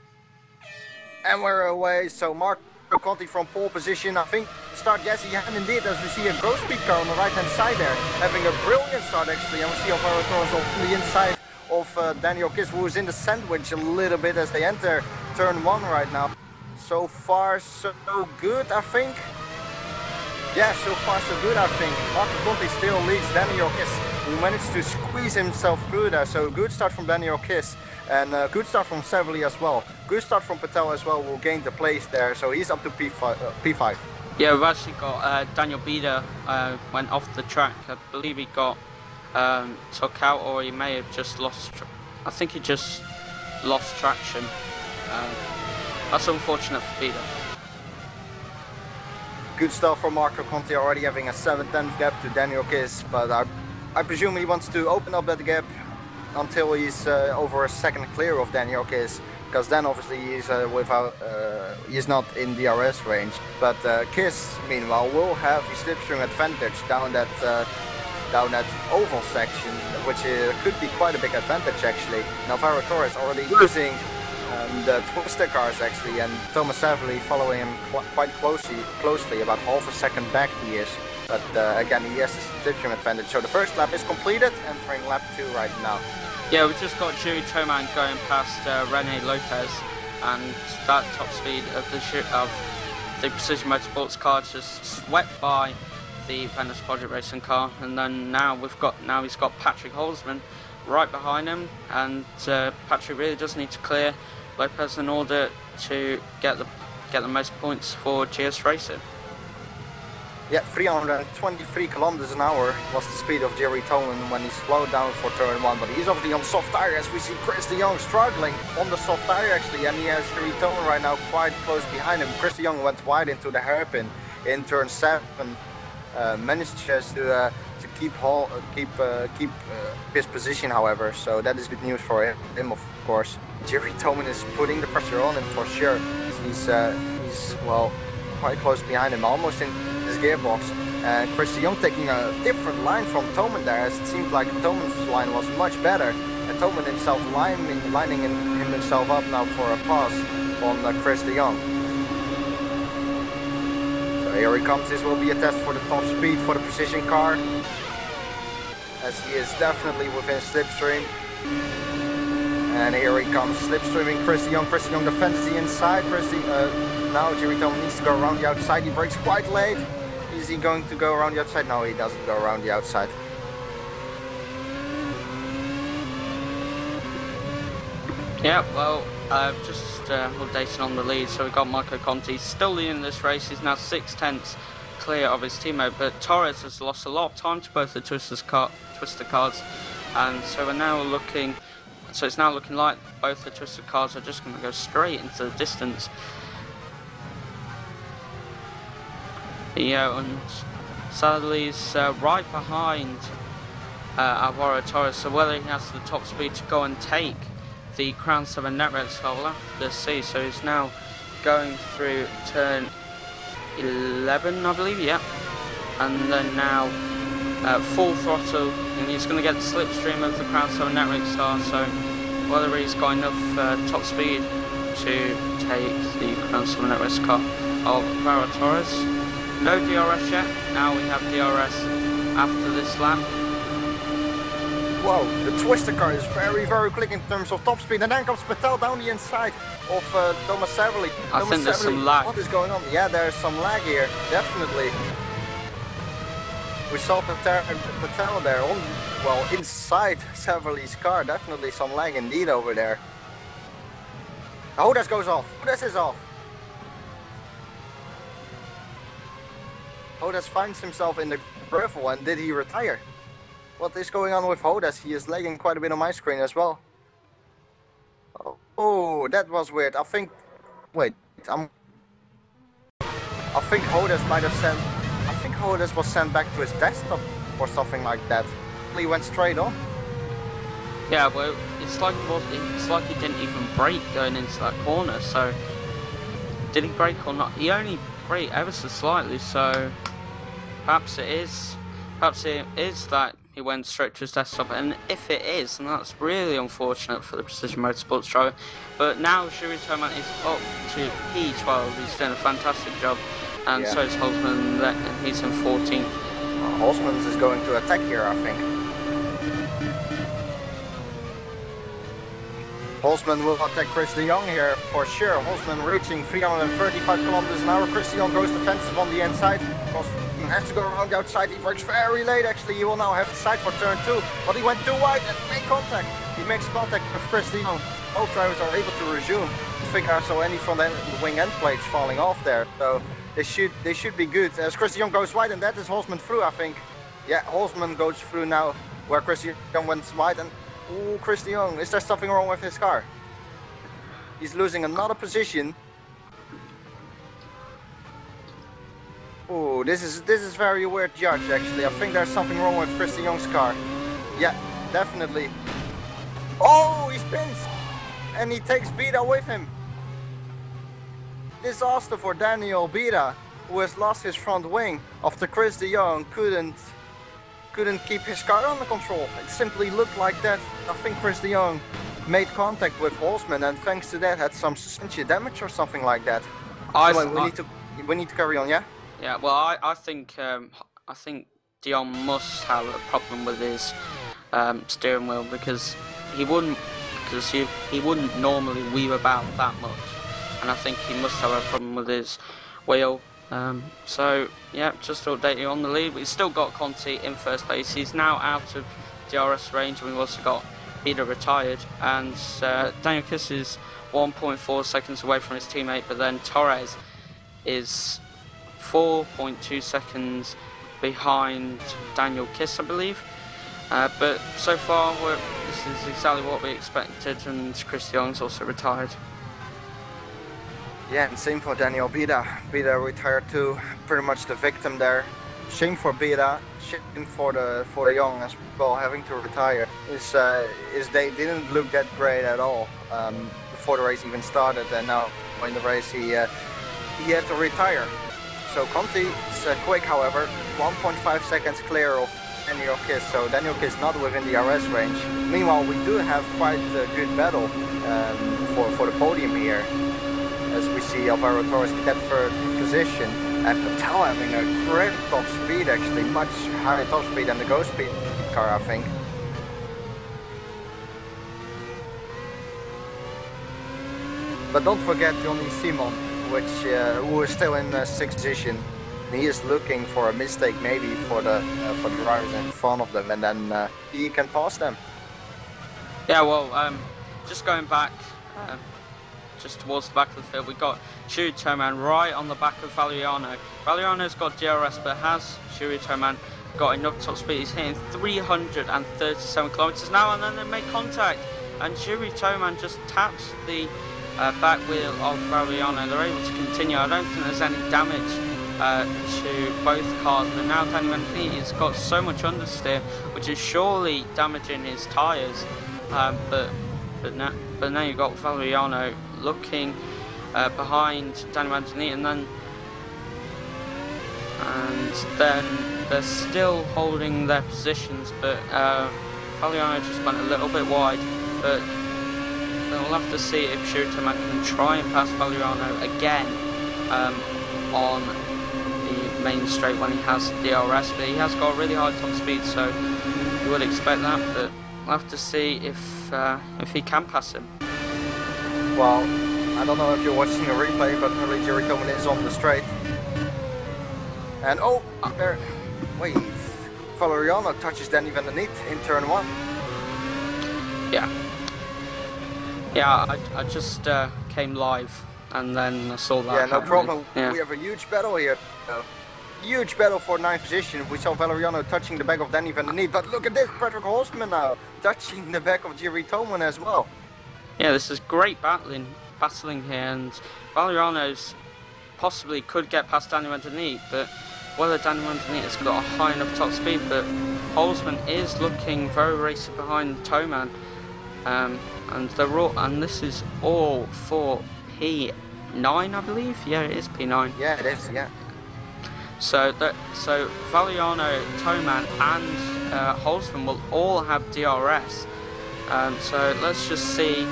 And we're away. So Marco Conti from pole position. I think start yes he had indeed, as we see a Go Speed car on the right hand side there, having a brilliant start actually. And we see Alvaro Torres on the inside of Daniel Kiss, who is in the sandwich a little bit as they enter turn 1 right now. So far, so good, I think. Yeah, so far, so good, I think. Marco Conti still leads Daniel Kiss, who managed to squeeze himself through there. So good start from Daniel Kiss, and good start from Savely as well. Good start from Patel as well, who gained the place there. So he's up to P5. Yeah, we've actually got Daniel Bieder went off the track. I believe he got took out, or he may have just lost. I think he just lost traction. That's unfortunate for Bieder. Good stuff from Marco Conti, already having a 7/10 gap to Daniel Kiss, but I presume he wants to open up that gap until he's over a second clear of Daniel Kiss, because then obviously he's not in DRS range. But Kiss, meanwhile, will have the slipstream advantage down that oval section, which could be quite a big advantage actually. Navarro Torres already losing the twister cars actually, and Thomas Savely following him quite closely, about half a second back he is. But again, he has the slipstream advantage. So the first lap is completed, entering lap 2 right now. Yeah, we've just got Jeroen going past Rene Lopez, and that top speed of the Precision Motorsports car just swept by the Venice Project Racing car, and then now he's got Patrick Holzman right behind him, and Patrick really does need to clear Lopez in order to get the most points for GS Racing. Yeah, 323 kilometers an hour was the speed of Jerry Tolan when he slowed down for turn 1, but he's obviously on soft tire, as we see Chris de Jong struggling on the soft tire actually, and he has Jerry Tolan right now quite close behind him. Chris de Jong went wide into the hairpin in turn 7, managed just to keep his position, however, so that is good news for him of course. Jerry Toman is putting the pressure on him for sure. He's well, quite close behind him, almost in his gearbox. And Chris de Jong taking a different line from Toman there, as it seemed like Toman's line was much better. And Toman himself lining himself up now for a pass on Chris de Jong. So here he comes. This will be a test for the top speed for the precision car, as he is definitely within slipstream. And here he comes, slipstreaming Chris de Jong. Chris de Jong defends the inside. Now Jerry Toman needs to go around the outside. He brakes quite late. Is he going to go around the outside? No, he doesn't go around the outside. Yeah, well, just updating on the lead. So we've got Marco Conti still leading this race. He's now 6/10 clear of his teammate, but Torres has lost a lot of time to both the twister cars, and so we're now looking. So it's now looking like both the twisted cars are just going to go straight into the distance. Yeah, and Sadler's right behind Alvaro Torres, so whether he has the top speed to go and take the Crown 7 Netreds, we'll have to see. So he's now going through turn 11, I believe, yeah. And then now full throttle, and he's going to get the slipstream of the Crown 7 Netreds car, so whether he's got enough top speed to take the Crown 7 Netreds car of Alvaro Torres. No DRS yet, now we have DRS after this lap. Whoa, the twister car is very, very quick in terms of top speed, and then comes Patel down the inside of Thomas Savely. I think there's some lag. What is going on? Yeah, there's some lag here, definitely. We saw Patel there, inside Savely's car, definitely some lag indeed over there. Hodas goes off, Hodas is off. Hodas finds himself in the gravel, and did he retire? What is going on with Hodas? He is lagging quite a bit on my screen as well. Oh, that was weird. I think Hodas might have sent. I think Hodas was sent back to his desktop or something like that. He went straight on. Yeah, well, it's like he didn't even brake going into that corner. So, did he brake or not? He only braked ever so slightly. So, perhaps it is that he went straight to his desktop, and if it is, then that's really unfortunate for the Precision Motorsports driver. But now Jeroen is up to P12. He's doing a fantastic job, and so is Holzman, and he's in 14th. Holzman is going to attack here, I think. Holzman will attack Chris de Jong here for sure. Holzman reaching 335 kilometers an hour. Chris de Jong goes defensive on the inside. Holzman has to go around the outside. He brakes very late actually. He will now have the side for turn 2. But he went too wide and made contact. He makes contact with Chris de Jong. Both drivers are able to resume. I think I saw any front end wing end plates falling off there. So they should be good. As Chris de Jong goes wide, and that is Holzman through, I think. Yeah, Holzman goes through now where Chris de Jong went wide. And ooh, Chris de Jong, is there something wrong with his car? He's losing another position. Oh, this is very weird judge actually. I think there's something wrong with Chris de Jong's car. Yeah, definitely. Oh, he spins! And he takes Bida with him. Disaster for Daniel Bida, who has lost his front wing after Chris de Jong couldn't keep his car under control. It simply looked like that. I think Chris de Jong made contact with Holzman and thanks to that had some suspension damage or something like that. We need to carry on, yeah? Yeah, well, I think de Jong must have a problem with his steering wheel because he wouldn't normally weave about that much, and I think he must have a problem with his wheel. So yeah, just to update you on the lead, we've still got Conti in first place. He's now out of DRS range, and we've also got Bida retired, and Daniel Kiss is 1.4 seconds away from his teammate, but then Torres is 4.2 seconds behind Daniel Kiss, I believe. But so far, this is exactly what we expected, and Chris de Jong's also retired. Yeah, and same for Daniel Bida. Bida retired too, pretty much the victim there. Shame for Bida, shame for de Jong as well, having to retire. They didn't look that great at all before the race even started, and now in the race he had to retire. So Conti is quick, however, 1.5 seconds clear of Daniel Kiss, so Daniel Kiss not within the RS range. Meanwhile, we do have quite a good battle for the podium here, as we see Alvaro Torres in that third position, and Patel having a great top speed actually, much higher top speed than the Ghost Speed car, I think. But don't forget Johnny Simon, who is still in 6th position. He is looking for a mistake maybe for the drivers in front of them, and then he can pass them. Yeah, well, just going back, just towards the back of the field, we got Shuri Toman right on the back of Valeriano. Valeriano's got DRS, but has Shuri Toman got enough top speed? He's hitting 337 kilometers now, and then they make contact, and Shuri Toman just taps the back wheel of Valeriano. They're able to continue. I don't think there's any damage to both cars, but now Danny Van has got so much understeer, which is surely damaging his tyres. But now you've got Valeriano looking behind Danny Van and then they're still holding their positions, but Valeriano just went a little bit wide. But we'll have to see if Shuritaman can try and pass Valeriano again on the main straight when he has DRS, but he has got a really high top speed, so you would expect that, but we'll have to see if he can pass him. Well, I don't know if you're watching the replay, but really Jeroen is on the straight. And oh, there, wait, Valeriano touches Danny Van der Niet in turn 1. Yeah, I just came live and then I saw that. Yeah, no problem. Yeah. We have a huge battle here. Huge battle for 9th position. We saw Valeriano touching the back of Danny Van der Niet, but look at this, Patrick Holzman now touching the back of Jeroen as well. Yeah, this is great battling here, and Valeriano's possibly could get past Danny Van der Niet, but whether Danny Van der Niet has got a high enough top speed, but Holzman is looking very racy behind Toman. And this is all for P9, I believe. Yeah, it is P9. Yeah, it is. Yeah. So Valeriano, Toman, and Holzman will all have DRS. So let's just see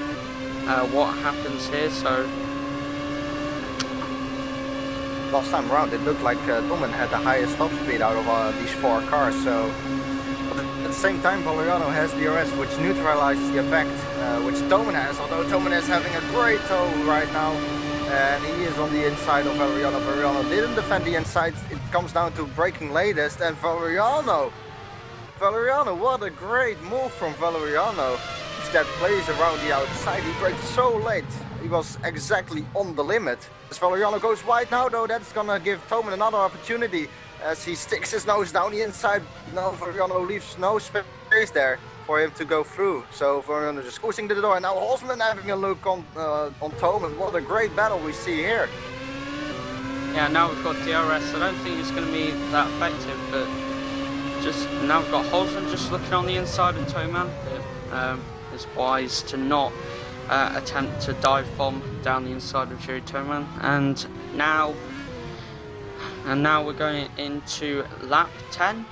what happens here. So last time around, it looked like Toman had the highest top speed out of these 4 cars. So let's same time, Valeriano has DRS, which neutralizes the effect, which Toman has, although Toman is having a great tow right now. And he is on the inside of Valeriano. Valeriano didn't defend the inside. It comes down to braking latest, and Valeriano, what a great move from Valeriano. That plays around the outside. He braked so late. He was exactly on the limit. As Valeriano goes wide now, though, that's gonna give Toman another opportunity as he sticks his nose down the inside. Now Valeriano leaves no space there for him to go through. So Valeriano just closing the door, and now Holzman having a look on Toman. What a great battle we see here. Yeah, now we've got DRS. I don't think it's going to be that effective, but just now we've got Holzman just looking on the inside of Toman. It's wise to not attempt to dive bomb down the inside of Toman. And now we're going into lap 10.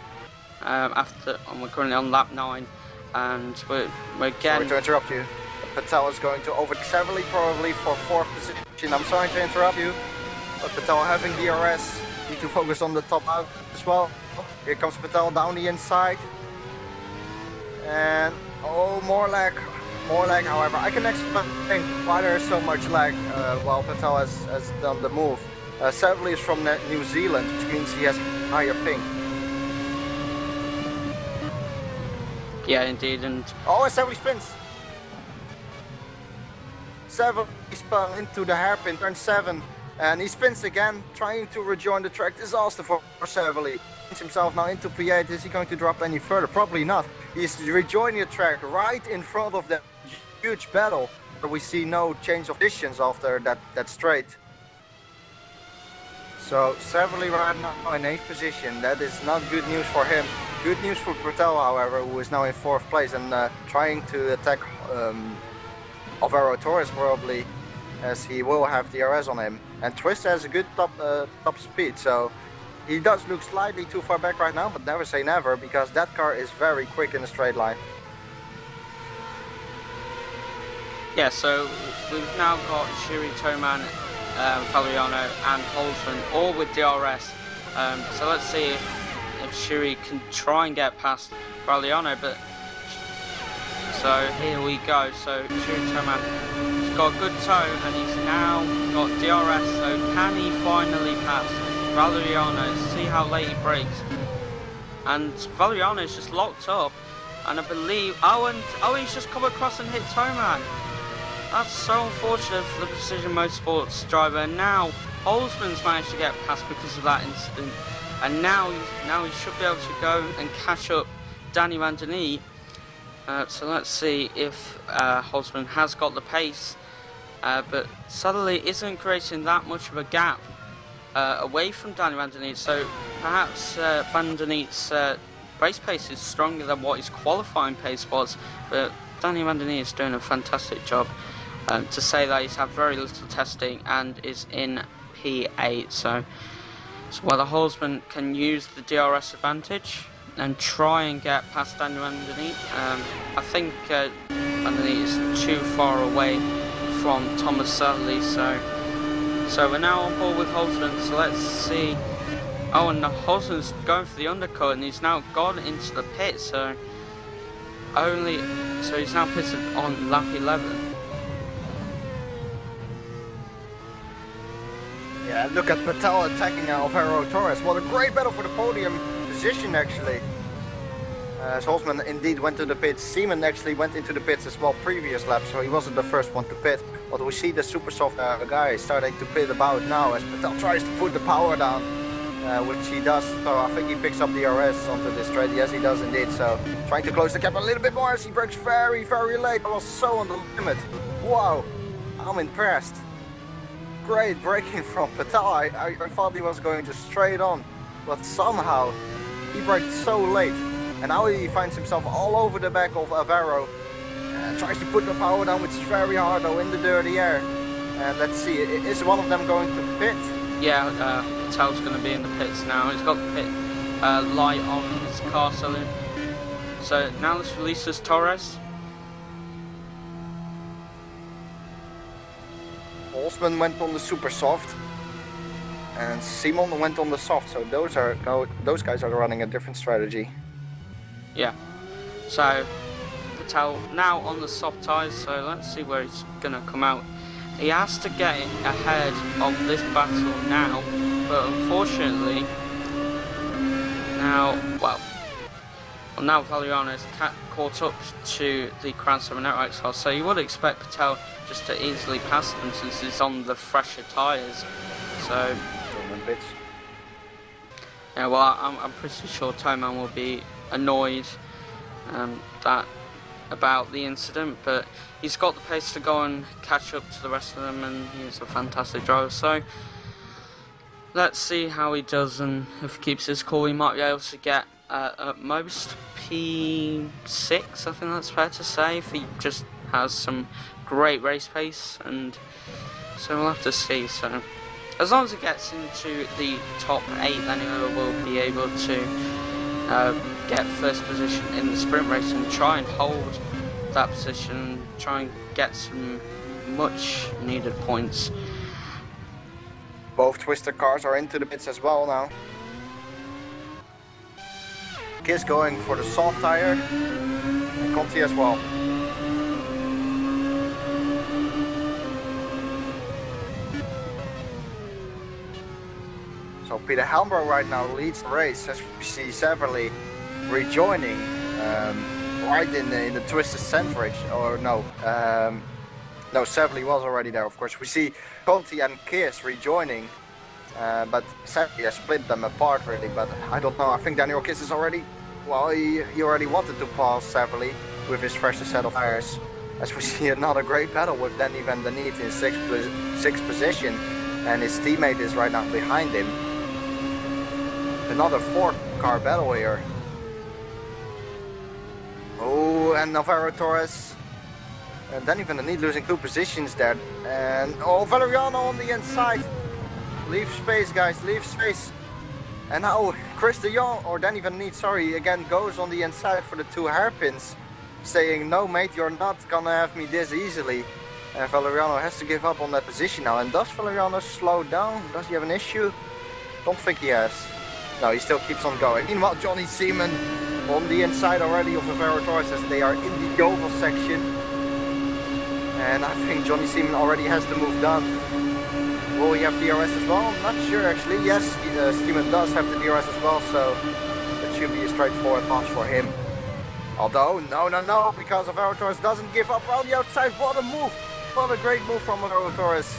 We're currently on lap 9, and we're again. Sorry to interrupt you. Patel is going to overtake Sadler probably for 4th position. I'm sorry to interrupt you, but Patel having DRS, need to focus on the top out as well. Here comes Patel down the inside, and oh, more lag. However, I can explain why there is so much lag while Patel has done the move. Sadler is from New Zealand, which means he has higher ping. Yeah, indeed, and oh, Sadler spins. Sadler spun into the hairpin, turn 7, and he spins again, trying to rejoin the track. Disaster for Sadler. He finds himself now into P8. Is he going to drop any further? Probably not. He's rejoining the track right in front of that huge battle, but we see no change of positions after that straight. So Sadler right now in 8th position. That is not good news for him. Good news for Patel, however, who is now in 4th place and trying to attack Alvaro Torres probably, as he will have DRS on him. And Twist has a good top speed, so he does look slightly too far back right now, but never say never, because that car is very quick in a straight line. yeah, so we've now got Shuri, Toman, Valeriano and Holzman all with DRS. So let's see if Shuri can try and get past Valeriano, but so here we go. So Shuri Toman has got a good toe and he's now got DRS, so can he finally pass Valeriano? See how late he brakes. And Valeriano is just locked up, and I believe he's just come across and hit Toman. That's so unfortunate for the Precision Motorsports driver. And now Holzman's managed to get past because of that incident, and now he should be able to go and catch up Danny Vandeny. So let's see if Holzman has got the pace, but Sadler isn't creating that much of a gap away from Danny Vandeny. So perhaps Vandeny's race pace is stronger than what his qualifying pace was, but Danny Vandeny is doing a fantastic job. To say that he's had very little testing and is in P8, so whether Holzman can use the DRS advantage and try and get past Danny Vandeny. I think Vandeny is too far away from Thomas Sadler, so we're now on board with Holzman. So let's see. Oh, and Holzman's going for the undercut, and he's now gone into the pit. So he's now pitted on lap 11. Yeah, look at Patel attacking Alvaro Torres. What a great battle for the podium position, actually. As Holzman indeed went to the pits. Seaman actually went into the pits as well previous lap, so he wasn't the first one to pit. But we see the super soft guy starting to pit about now as Patel tries to put the power down, which he does. So I think he picks up the RS onto this straight. Yes, he does indeed. So trying to close the gap a little bit more as he brakes very, very late. I was so on the limit. Wow, I'm impressed. Great braking from Patel. I thought he was going just straight on, but somehow he braked so late, and now he finds himself all over the back of Alvaro. Tries to put the power down, which is very hard though, in the dirty air. And let's see, is one of them going to pit? Yeah, Patel's going to be in the pits now. He's got the pit light on his car, so now let's release this Torres. Holzman went on the super soft, and Simon went on the soft. So those guys are running a different strategy. Yeah. So Patel now on the soft tyres, so let's see where he's going to come out. He has to get ahead of this battle now, but unfortunately, now Valeriano is caught up to the Crown 7 Network car, so you would expect Patel just to easily pass them since he's on the fresher tyres. So, yeah, well, I'm pretty sure Toman will be annoyed about the incident, but he's got the pace to go and catch up to the rest of them, and he's a fantastic driver. So let's see how he does, and if he keeps his cool, he might be able to get at most P6. I think that's fair to say, if he just has some great race pace, and so we'll have to see. So as long as he gets into the top 8, then he will be able to get first position in the sprint race and try and hold that position, try and get some much needed points. Both Twister cars are into the pits as well now. Kiss going for the soft tire, and Conti as well. So Peter Helmbro right now leads the race, as we see Sadler rejoining right in the twisted centric, or no, Sadler was already there, of course. We see Conti and Kiss rejoining, but Sadler has split them apart really, but I don't know, I think Daniel Kiss is already, well, he already wanted to pass Sadler with his freshest set of tires, as we see another great battle with Danny Van Der Niet in sixth position, and his teammate is right now behind him. Another 4-car battle here. Oh, and Navarro Torres. And Danny Van Der Niet losing 2 positions there. And oh, Valeriano on the inside. Leave space, guys, leave space. And now Chris de Jong, or Danny Van Der Niet, sorry, again goes on the inside for the 2 hairpins, saying, no mate, you're not gonna have me this easily. And Valeriano has to give up on that position now. And does Valeriano slow down? Does he have an issue? Don't think he has. No, he still keeps on going. Meanwhile, Johnny Seaman on the inside already of the Navarro Torres as they are in the oval section. And I think Johnny Seaman already has the move done. Will he have DRS as well? I'm not sure actually. Yes, Seaman does have the DRS as well, so that should be a straightforward pass for him. Although, no, because Navarro Torres doesn't give up around the outside. What a move! What a great move from Navarro Torres.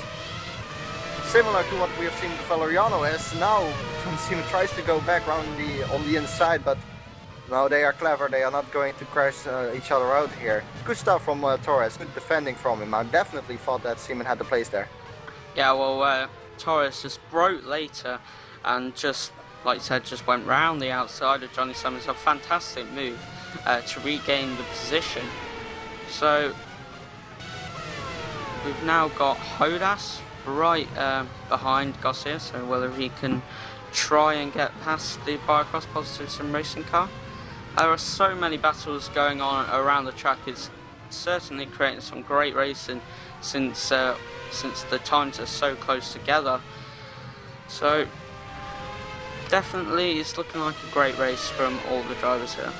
Similar to what we have seen Valeriano as now. Johnny Seaman tries to go back around on the inside, but no, they are clever. They are not going to crash each other out here. Good stuff from Torres. Good defending from him. I definitely thought that Seaman had the place there. Yeah, well, Torres just broke later and just, like I said, just went round the outside of Johnny Seaman. It's a fantastic move to regain the position. So we've now got Hodas right behind Garcia, so whether he can try and get past the Biocross Positive SimRacing car. There are so many battles going on around the track. It's certainly creating some great racing since the times are so close together. So definitely it's looking like a great race from all the drivers here.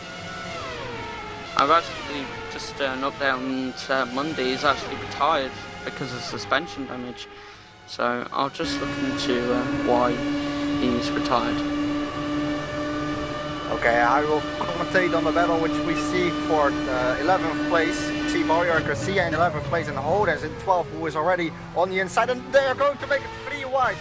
I've actually just an update on Monday. He's actually retired because of suspension damage. So I'll just look into why he's retired. Okay, I will commentate on the battle which we see for 11th place. We see Boyer Garcia in 11th place and Hodes in 12th, who is already on the inside, and they are going to make it 3 wide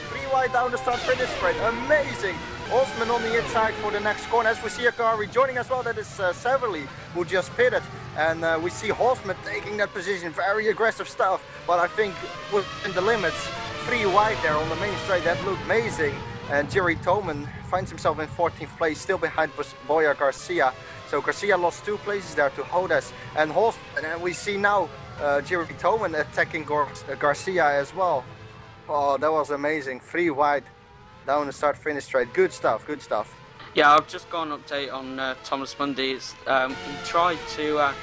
down the start finish straight. Amazing! Osman on the inside for the next corner, as we see a car rejoining as well. That is Severly, who just pitted, and we see Hosman taking that position. Very aggressive stuff, but I think within the limits. 3 wide there on the main straight. That looked amazing. And Jerry Toman finds himself in 14th place, still behind Boyer Garcia. So Garcia lost 2 places there to Hodes and Hosman. And we see now Jerry Toman attacking Garcia as well. Oh, that was amazing. 3 wide down the start finish straight. Good stuff, good stuff. Yeah, I've just got an update on Thomas Mundy. He tried to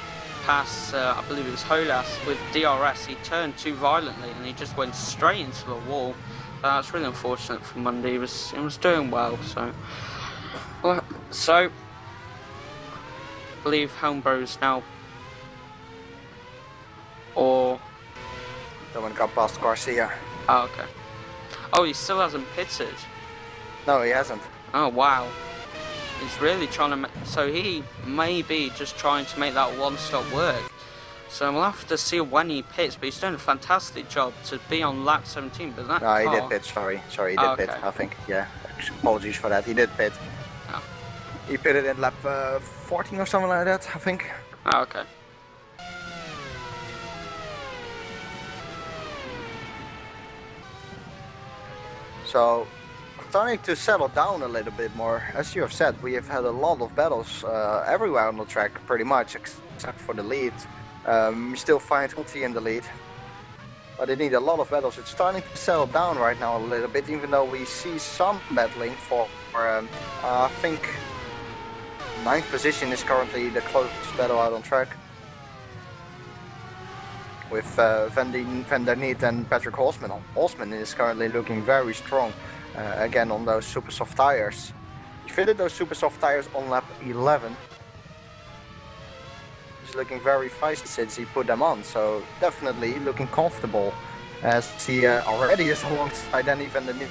pass, I believe it was Hodas with DRS. He turned too violently and he just went straight into the wall. That's really unfortunate for Mundy. He was doing well, so believe Helmbro's now, or The one got past Garcia. oh, okay. Oh, he still hasn't pitted. No, he hasn't. Oh wow, he's really trying to. So he may be just trying to make that one-stop work. So we'll have to see when he pits, but he's doing a fantastic job to be on lap 17. But that No, he car... did pit. Sorry, he did pit. I think. Yeah, apologies for that. He did pit. Oh. He pitted in lap 14 or something like that, I think. Oh, okay. So, starting to settle down a little bit more. As you have said, we have had a lot of battles everywhere on the track, pretty much, except for the lead. We still find Ulti in the lead, but they need a lot of battles. It's starting to settle down right now a little bit, even though we see some battling for I think 9th position is currently the closest battle out on track. With Van der Niet and Patrick Holzman. Holzman is currently looking very strong again on those super soft tires. He fitted those super soft tires on lap 11. He's looking very feisty since he put them on, so definitely looking comfortable as he already is alongside Danny Van der Niet.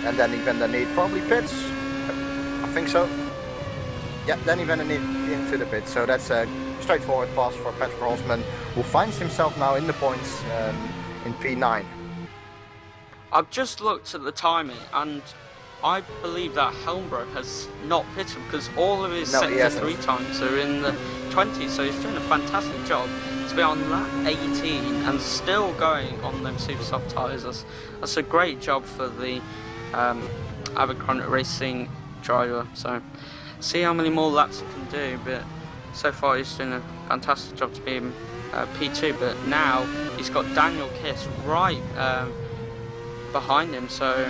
And Danny Van der Niet probably pits. I think so. Yeah, Danny Van der Niet into the pit, so that's a straightforward pass for Patrick Holzman, who finds himself now in the points in P9. I've just looked at the timing, and I believe that Helmbro has not pitted because all of his sector 3 times are in the 20s, so he's doing a fantastic job to be on lap 18 and still going on them super soft tyres. That's a great job for the Abercrombie Racing driver. So see how many more laps he can do, but so far he's doing a fantastic job to be in P2, but now he's got Daniel Kiss right behind him, so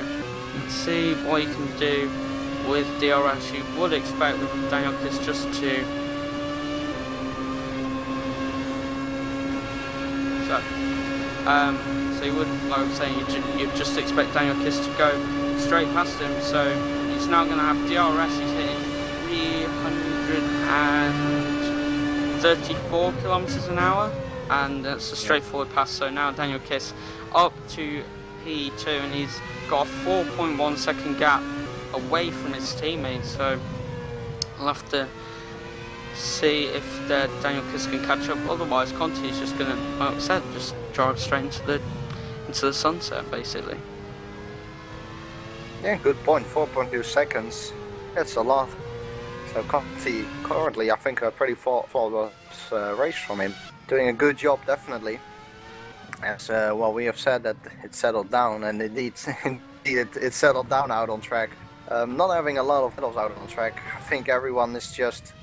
let's see what he can do with DRS. You would expect with Daniel Kiss just to... So you would, like I was saying, you'd just expect Daniel Kiss to go straight past him, so he's now going to have DRS. He's hitting 334 kilometers an hour, and that's a straightforward pass. So now Daniel Kiss up to P2, and he's got a 4.1 second gap away from his teammates. So I'll have to see if Daniel Kiss can catch up. Otherwise, Conti's just going to, like I said, just drive straight into the sunset, basically. Yeah, good point. 4.2 seconds. That's a lot. So Conti currently, I think, a pretty flawless race from him. Doing a good job, definitely. As well, we have said that it settled down, and indeed, it settled down out on track. Not having a lot of battles out on track. I think everyone is just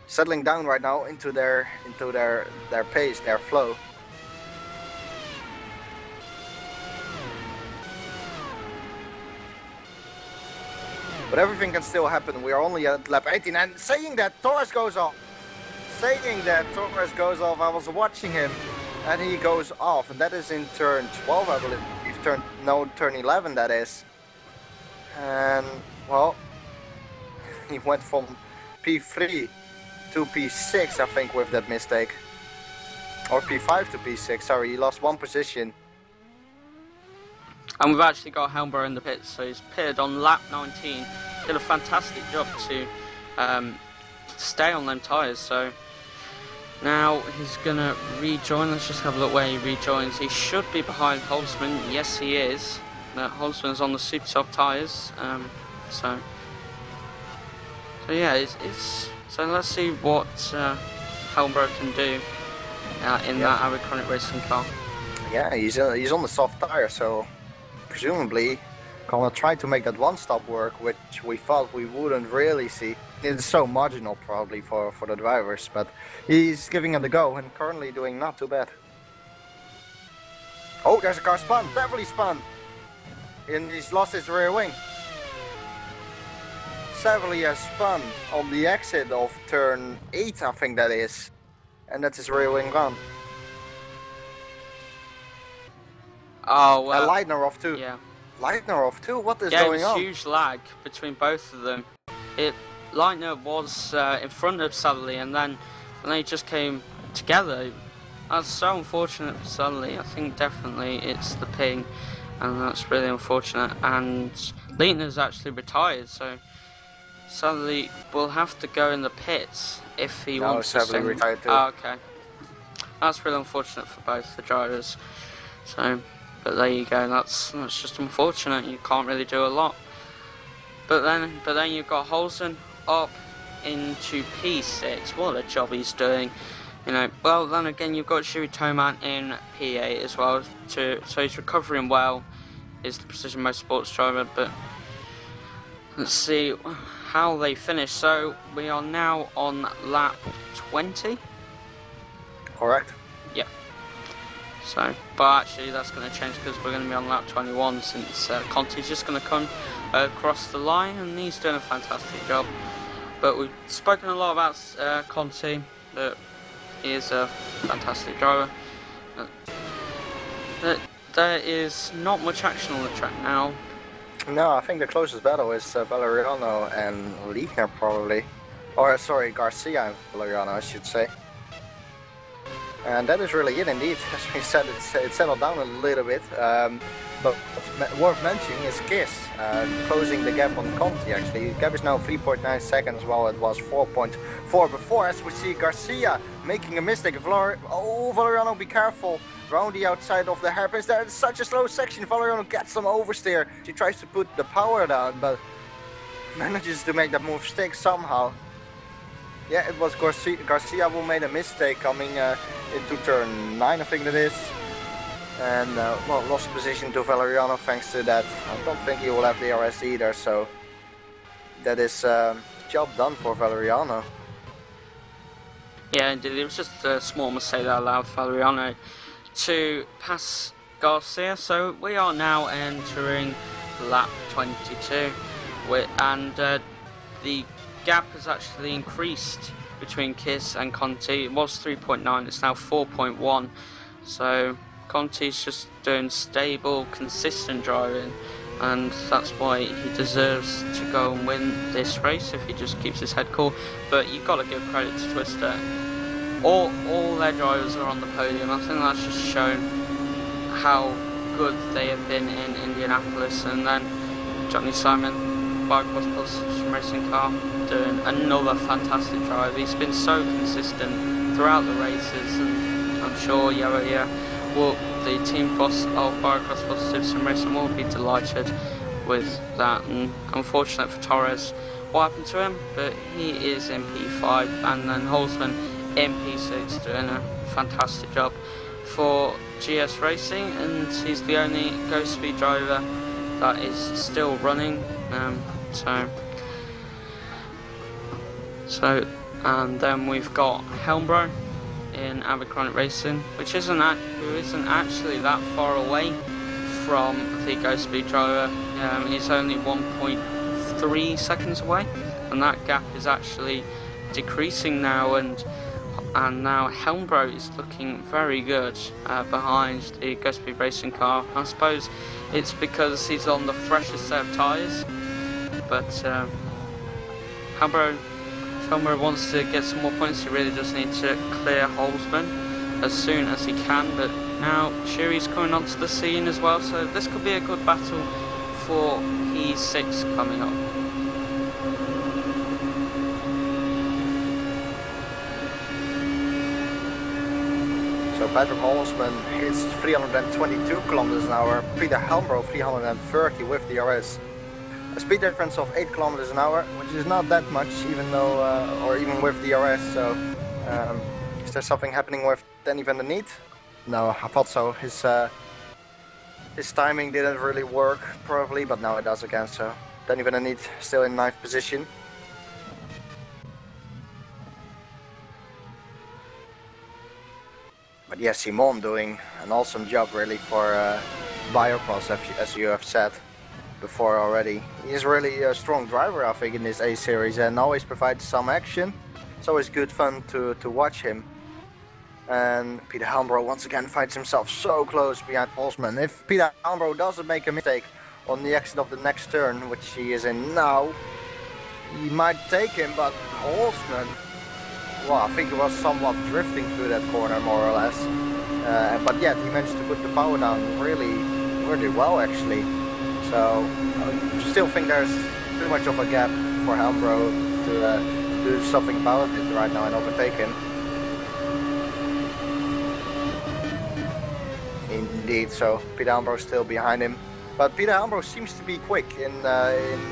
settling down right now into their pace, their flow. But everything can still happen. We are only at lap 18, and saying that Torres goes off. I was watching him, and he goes off, and that is in turn 12, I believe. Turn 11, that is. And well, he went from P3 to P6, I think, with that mistake, or P5 to P6. Sorry, he lost 1 position. And we've actually got Helmbro in the pits, so he's pitted on lap 19. Did a fantastic job to stay on them tyres. So now he's going to rejoin. Let's just have a look where he rejoins. He should be behind Holzman. Yes, he is. Holzman's on the super soft tyres. So yeah, so let's see what Helmbro can do in that Abercrombie Racing car. Yeah, he's on the soft tyre, so presumably gonna try to make that one-stop work, which we thought we wouldn't really see. It's so marginal probably for the drivers, but he's giving it a go and currently doing not too bad. Oh, there's a car spun, Beverly spun, and he's lost his rear wing. Beverly has spun on the exit of turn 8, I think that is, and that's his rear wing gone. Oh, well. Leitner off too. Yeah. Leitner off too? What is going on? Yeah, huge lag between both of them. Leitner was in front of Sadler, and then they just came together. That's so unfortunate for Sadler. I think definitely it's the ping, and that's really unfortunate. And Leitner's actually retired, so Sadler will have to go in the pits if he wants to stay. Retired too. Oh, okay. That's really unfortunate for both the drivers. So, but there you go. That's just unfortunate. You can't really do a lot. But then you've got Holzen up into P6. What a job he's doing. You know. Well, then again, you've got Shiri Toman in P8 as well. So he's recovering well. Is the Precision Motorsports driver. But let's see how they finish. So we are now on lap 20. Correct. Yeah. So, but actually that's going to change because we're going to be on lap 21 since Conti's just going to come across the line, and he's doing a fantastic job. But we've spoken a lot about Conti, but he is a fantastic driver. There is not much action on the track now. No, I think the closest battle is Valeriano and Leitner probably. Or sorry, Garcia and Valeriano, I should say. And that is really it indeed. As we said, it settled down a little bit. But what's worth mentioning is Kiss closing the gap on Conti actually. The gap is now 3.9 seconds while it was 4.4 before. As we see Garcia making a mistake. Valeriano, be careful. Around the outside of the hairpins. There is such a slow section. Valeriano gets some oversteer. She tries to put the power down, but manages to make that move stick somehow. Yeah, it was Garcia who made a mistake coming into turn 9, I think that is. And well, lost position to Valeriano thanks to that. I don't think he will have the DRS either, so that is job done for Valeriano. Yeah, indeed. It was just a small mistake that allowed Valeriano to pass Garcia. So we are now entering lap 22, and the gap has actually increased between Kiss and Conti. It was 3.9, it's now 4.1. So Conti's just doing stable, consistent driving, and that's why he deserves to go and win this race if he just keeps his head cool. But you've got to give credit to Twister. All their drivers are on the podium. I think that's just shown how good they have been in Indianapolis. And then Johnny Simon, Bikecross Plus SimRacing car, doing another fantastic drive. He's been so consistent throughout the races, and I'm sure the team boss of Bikecross Plus SimRacing will be delighted with that. And unfortunate for Torres what happened to him, but he is in P5, and then Holzman in P6 doing a fantastic job for GS Racing, and he's the only Ghost Speed driver that is still running. And then we've got Helmbro in Abercrombie Racing, who isn't actually that far away from the Ghost Speed driver. He's only 1.3 seconds away, and that gap is actually decreasing now, and now Helmbro is looking very good behind the Ghost Speed Racing car. I suppose it's because he's on the freshest set of tyres, but Helmbro wants to get some more points. He really does need to clear Holzman as soon as he can, but now Shiri's coming onto the scene as well, so this could be a good battle for P6 coming up. So Patrick Holzman hits 322 kilometers an hour, Peter Helmbro 330 with DRS. A speed difference of 8 kilometers an hour, which is not that much, even though, or even with DRS. So, is there something happening with Danny van der Niet? No, I thought so. His timing didn't really work, probably, but now it does again. So, Danny van der Niet still in 9th position. But yes, Simon doing an awesome job really for Bikecross, as you have said before already. He's really a strong driver, I think, in this A series, and always provides some action. It's always good fun to watch him. And Peter Helmbro once again finds himself so close behind Holzman. If Peter Helmbro doesn't make a mistake on the exit of the next turn, which he is in now, he might take him, but Holzman, well, I think he was somewhat drifting through that corner more or less. But yet he managed to put the power down really well actually. So I still think there's too much of a gap for Helmbro to do something about it right now and overtake him. Indeed, so Peter Helmbro still behind him. But Peter Helmbro seems to be quick in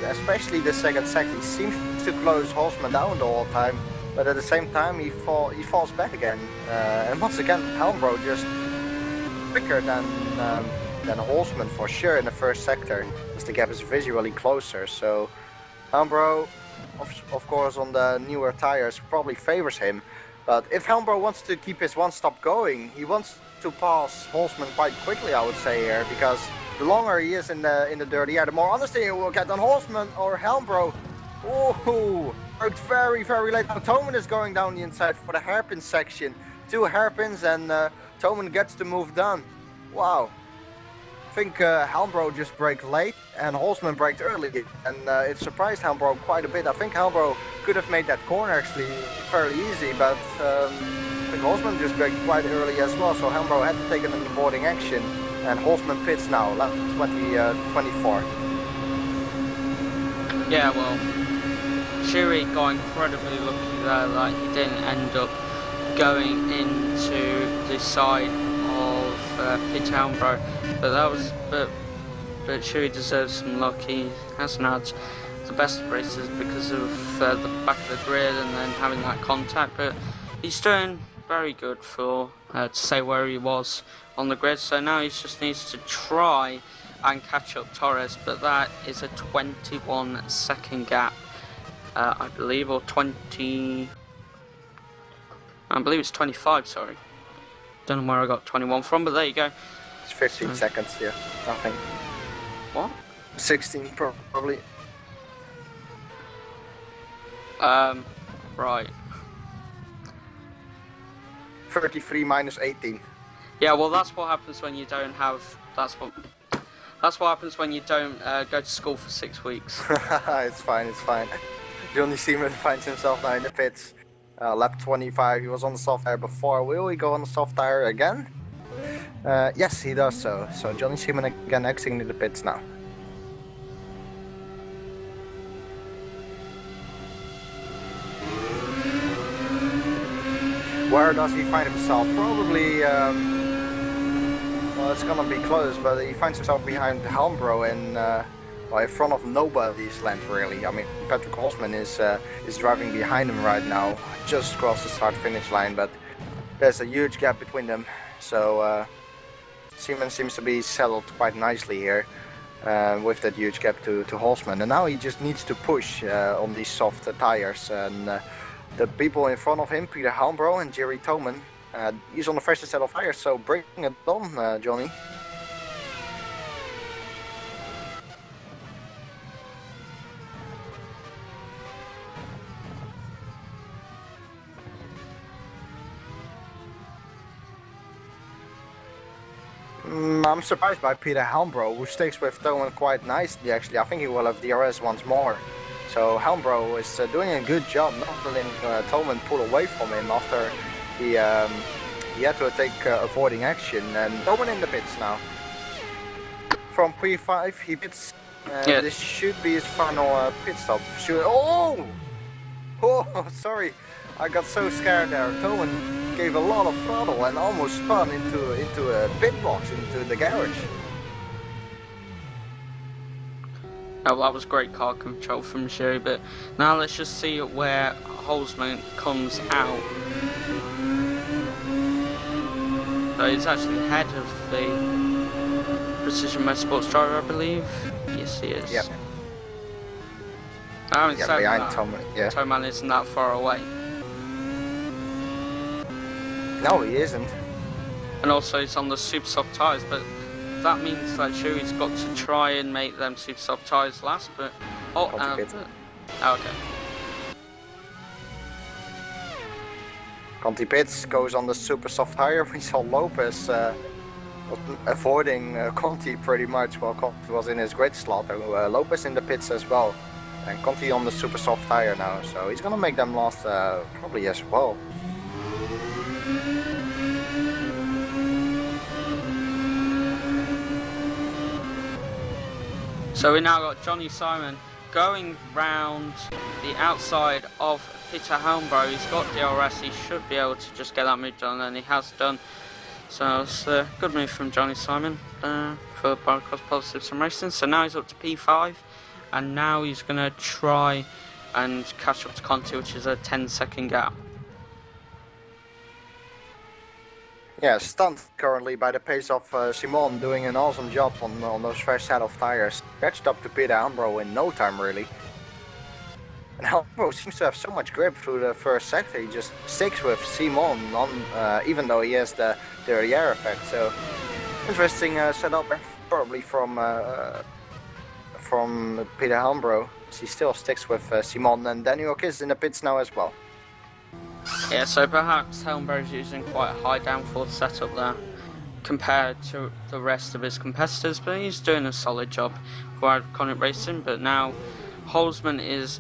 especially the second sector. He seems to close Holzman down the whole time, but at the same time he falls back again. And once again, Helmbro just quicker than Holzman for sure in the first sector, as the gap is visually closer. So Helmbro, of course, on the newer tires probably favors him. But if Helmbro wants to keep his one stop going, he wants to pass Holzman quite quickly, I would say here, because the longer he is in the dirty air, the more understeer he will get on Holzman or Helmbro. Oh, worked very late. Now Toman is going down the inside for the hairpin section. 2 hairpins and Toman gets the move done. Wow. I think Helmbro just braked late and Holzman braked early, and it surprised Helmbro quite a bit. I think Helmbro could have made that corner actually fairly easy, but I think Holzman just braked quite early as well, so Helmbro had to take it in the boarding action, and Holzman pits now, lap 24. Yeah, well, Shuri got incredibly lucky there that he didn't end up going into the side of Peter Helmbro, but that was but Shuri deserves some luck. He hasn't had the best of races because of the back of the grid and then having that contact, but he's doing very good for to say where he was on the grid. So now he just needs to try and catch up Torres, but that is a 21-second gap, I believe, or 20. I believe it's 25. Sorry, don't know where I got 21 from, but there you go. It's 15 seconds, yeah, nothing. What? 16 probably. Right. 33 minus 18. Yeah, well, that's what happens when you don't have. That's what happens when you don't go to school for 6 weeks. It's fine. Johnny Seaman finds himself now in the pits. Lap 25. He was on the soft tire before. Will he go on the soft tire again? Yes, he does so. So Johnny Seaman again exiting the pits now. Where does he find himself? Probably, well, it's gonna be close, but he finds himself behind Helmbro and well, in front of nobody's land really. I mean, Patrick Holzman is driving behind him right now, just across the start-finish line, but there's a huge gap between them. So Seaman seems to be settled quite nicely here with that huge gap to Holzman, and now he just needs to push on these soft tires. And the people in front of him, Peter Helmbro and Jerry Toman, he's on the freshest set of tires, so bring it on, Johnny. I'm surprised by Peter Helmbro, who sticks with Toman quite nicely actually. I think he will have DRS once more. So Helmbro is doing a good job not letting Toman pull away from him after he had to take avoiding action. And Toman in the pits now. From P5 he pits. Yeah. This should be his final pit stop. Oh, sorry, I got so scared there. Toman gave a lot of throttle and almost spun into a pit box, into the garage. Oh, that was great car control from Sherry, but now let's just see where Holzman comes out. So he's actually ahead of the Precision Motorsports driver, I believe. Yes, he is. Yep. I haven't said behind that. Toman, yeah. Toman isn't that far away. No, he isn't. And also he's on the super soft tyres, but that means that Chewy's got to try and make them super soft tyres last, but... Oh, okay. Conti Pits goes on the super soft tire. We saw Lopez avoiding Conti pretty much while Conti was in his grid slot. Lopez in the pits as well. And Conti on the super soft tire now, so he's gonna make them last probably as well. So we now got Johnny Simon going round the outside of Peter Helmbro. He's got DRS, he should be able to just get that move done, and he has done. So it's a good move from Johnny Simon for Barcross Positive SimRacing. So now he's up to P5, and now he's going to try and catch up to Conti, which is a 10-second gap. Yeah, stunned currently by the pace of Simon, doing an awesome job on those fresh set of tires. Catched up to Peter Helmbro in no time really. And Helmbro seems to have so much grip through the first sector, he just sticks with Simon, even though he has the derriere effect. So interesting setup probably from Peter Helmbro. He still sticks with Simon, and Daniel is in the pits now as well. Yeah, so perhaps Helmbro's using quite a high downforce setup there compared to the rest of his competitors, but he's doing a solid job for Iconic Racing. But now Holzman is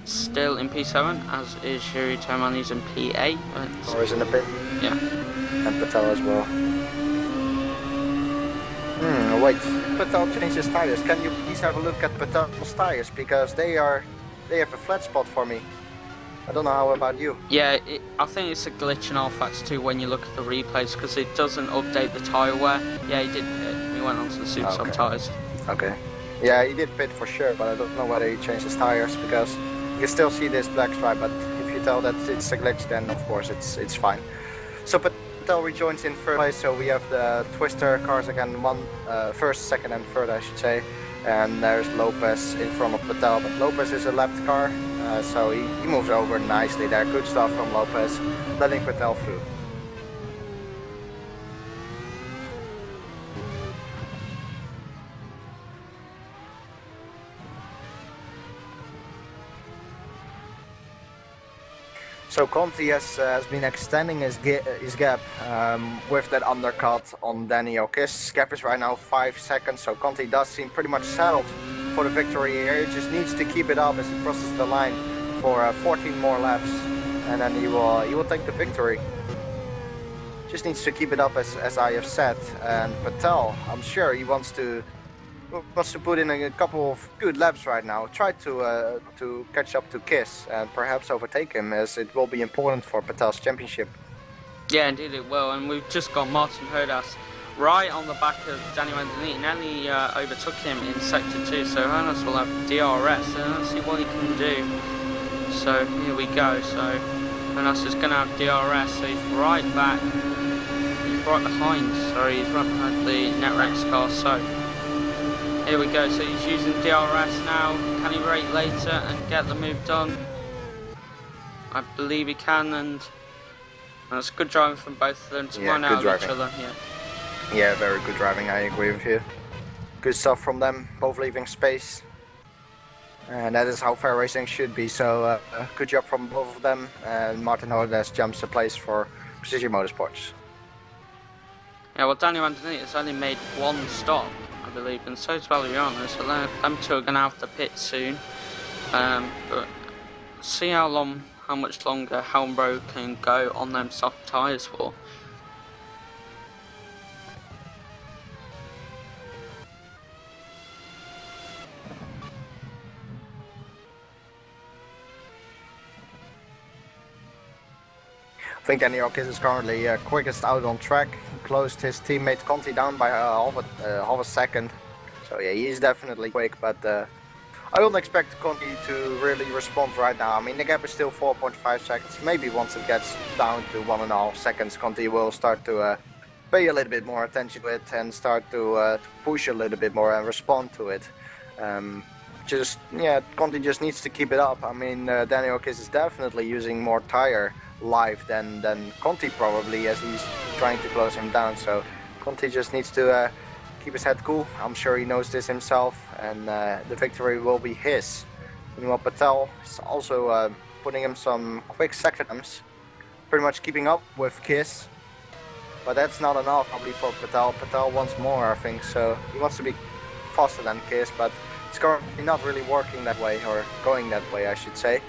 still in P7, as is Jeroen, he's in P8. Or is in the pit. Yeah. And Patel as well. Wait, Patel changed his tires. Can you please have a look at Patel's tires, because they have a flat spot for me. I don't know how about you. Yeah, I think it's a glitch in Alphax too when you look at the replays, because it doesn't update the tyre wear. Yeah, he did pit. He went onto the super soft tyres. Okay. Yeah, he did pit for sure, but I don't know whether he changed his tyres, because you can still see this black stripe, but if you tell that it's a glitch, then of course it's fine. So Patel rejoins in third place, so we have the Twister cars again, first, second and third I should say. And there's Lopez in front of Patel, but Lopez is a lapped car, so he moves over nicely there. Good stuff from Lopez, letting Patel through. So Conti has been extending his gap with that undercut on Daniel Kiss. His gap is right now 5 seconds, so Conti does seem pretty much settled for the victory here. He just needs to keep it up as he crosses the line for 14 more laps, and then he will take the victory. Just needs to keep it up as I have said. And Patel, I'm sure he wants to put in a couple of good laps right now. Try to catch up to Kiss and perhaps overtake him, as it will be important for Patel's championship. Yeah, indeed it will. And we've just got Martin Hodas right on the back of Daniel Andaniti. Nearly overtook him in sector 2, so Hodas will have DRS, and let's see what he can do. So here we go. So Hodas is going to have DRS, so he's right back. He's right behind. Sorry, he's right behind the NetRex car. So here we go, so he's using DRS now. Can he rate later and get the move done? I believe he can, and that's good driving from both of them to run out of each other. Yeah, very good driving, I agree with you. Good stuff from them, both leaving space. And that is how fair racing should be, so good job from both of them. And Martin Hodes jumps a place for Precision Motorsports. Yeah, well, Daniel Andaniti has only made one stop, I believe, and so is Valeriano, so them two are going to have to pit soon. But see how much longer Helmbro can go on them soft tyres for. I think Daniel Kiss is currently quickest out on track. He closed his teammate Conti down by half a second. So yeah, he's definitely quick, but I don't expect Conti to really respond right now. I mean, the gap is still 4.5 seconds. Maybe once it gets down to 1.5 seconds, Conti will start to pay a little bit more attention to it and start to push a little bit more and respond to it. Conti just needs to keep it up. I mean, Daniel Kiss is definitely using more tire life than Conti probably, as he's trying to close him down. So Conti just needs to keep his head cool. I'm sure he knows this himself, and the victory will be his. Meanwhile, Patel is also putting him some quick sector times, pretty much keeping up with Kiss. But that's not enough probably for Patel. Patel wants more, I think, so he wants to be faster than Kiss, but it's it's currently not really working that way, or going that way, I should say.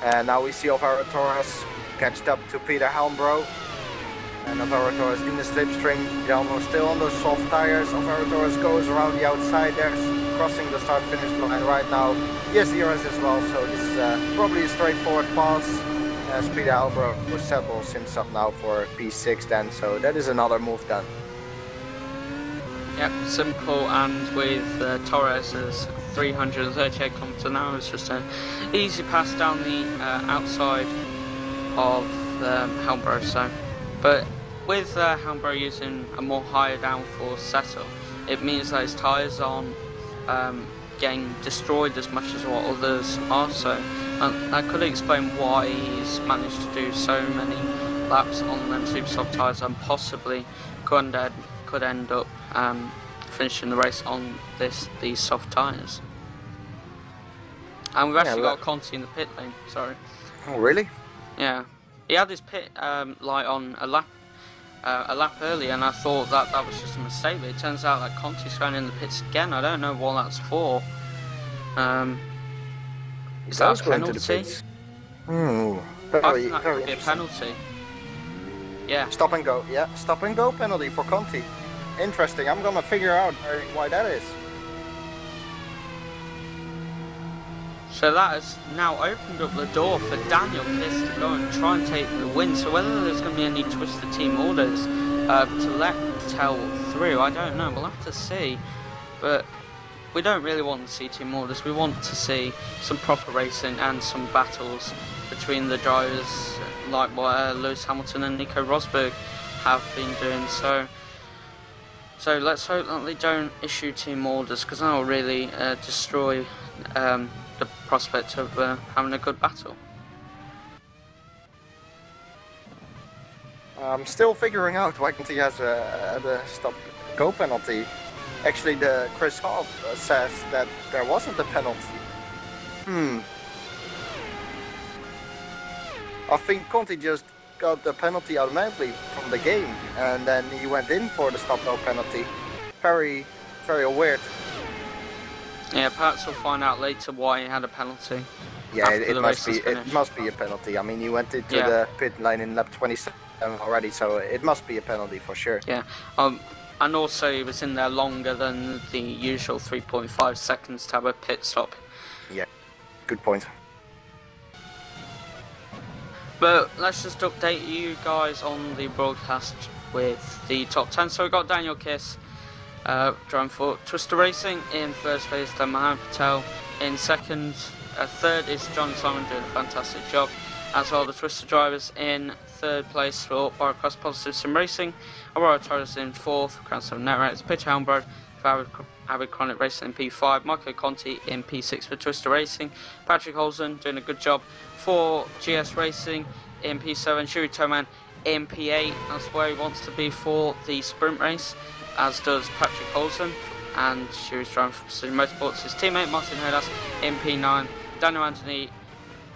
And now we see Alvaro Torres catched up to Peter Helmbro. And Alvaro Torres in the slipstream, Jelmo still on those soft tires. Alvaro Torres goes around the outside there, crossing the start-finish line right now. Yes, DRS as well, so this is probably a straightforward pass. As Peter Helmbro settles himself now for P6 then, so that is another move done. Yep, simple, and with Torres's 338 km an hour, it's just an easy pass down the outside of Helmbro. So, but with Helmbro using a more higher downforce setup, it means that his tyres aren't getting destroyed as much as what others are. So, that could explain why he's managed to do so many laps on them super soft tyres, and possibly could end up finishing the race on these soft tyres. And we've actually got Conti in the pit lane. Sorry. Oh really? Yeah, he had his pit light on a lap earlier, and I thought that was just a mistake. But it turns out that Conti's going in the pits again. I don't know what that's for. Is that a penalty? Very, I think that could be a penalty. Yeah. Stop and go. Yeah, stop and go penalty for Conti. Interesting. I'm gonna figure out why that is. So that has now opened up the door for Daniel Kiss to go and try and take the win. So whether there's going to be any twisted team orders to let Tell through, I don't know. We'll have to see. But we don't really want to see team orders. We want to see some proper racing and some battles between the drivers, like what Lewis Hamilton and Nico Rosberg have been doing. So let's hope that they don't issue team orders, because that will really destroy the prospect of having a good battle. I'm still figuring out why Conti has a stop-go penalty. Actually, the Chris Hobb says that there wasn't a penalty. I think Conti just got the penalty automatically from the game, and then he went in for the stop-go penalty. Very, very weird. Yeah, perhaps we'll find out later why he had a penalty. Yeah, it must be a penalty. I mean, he went into the pit lane in lap 27 already, so it must be a penalty for sure. Yeah, and also he was in there longer than the usual 3.5 seconds to have a pit stop. Yeah, good point. But let's just update you guys on the broadcast with the top 10. So we've got Daniel Kiss driving for Twister Racing in first place, then Mohammed Patel in second. Third is John Simon doing a fantastic job, as well the Twister drivers in third place for Barcross Positive Sim Racing. Aurora Torres in fourth, Crown 7 Netrex, Peter Helmbro for Avid Chronic Racing in P5, Michael Conti in P6 for Twister Racing, Patrick Holzen doing a good job for GS Racing in P7, Shuri Toman in P8, that's where he wants to be for the sprint race, as does Patrick Holzen, and Shuri's driving for Precision Motorsports. His teammate Martin Herdas in P9, Daniel Anthony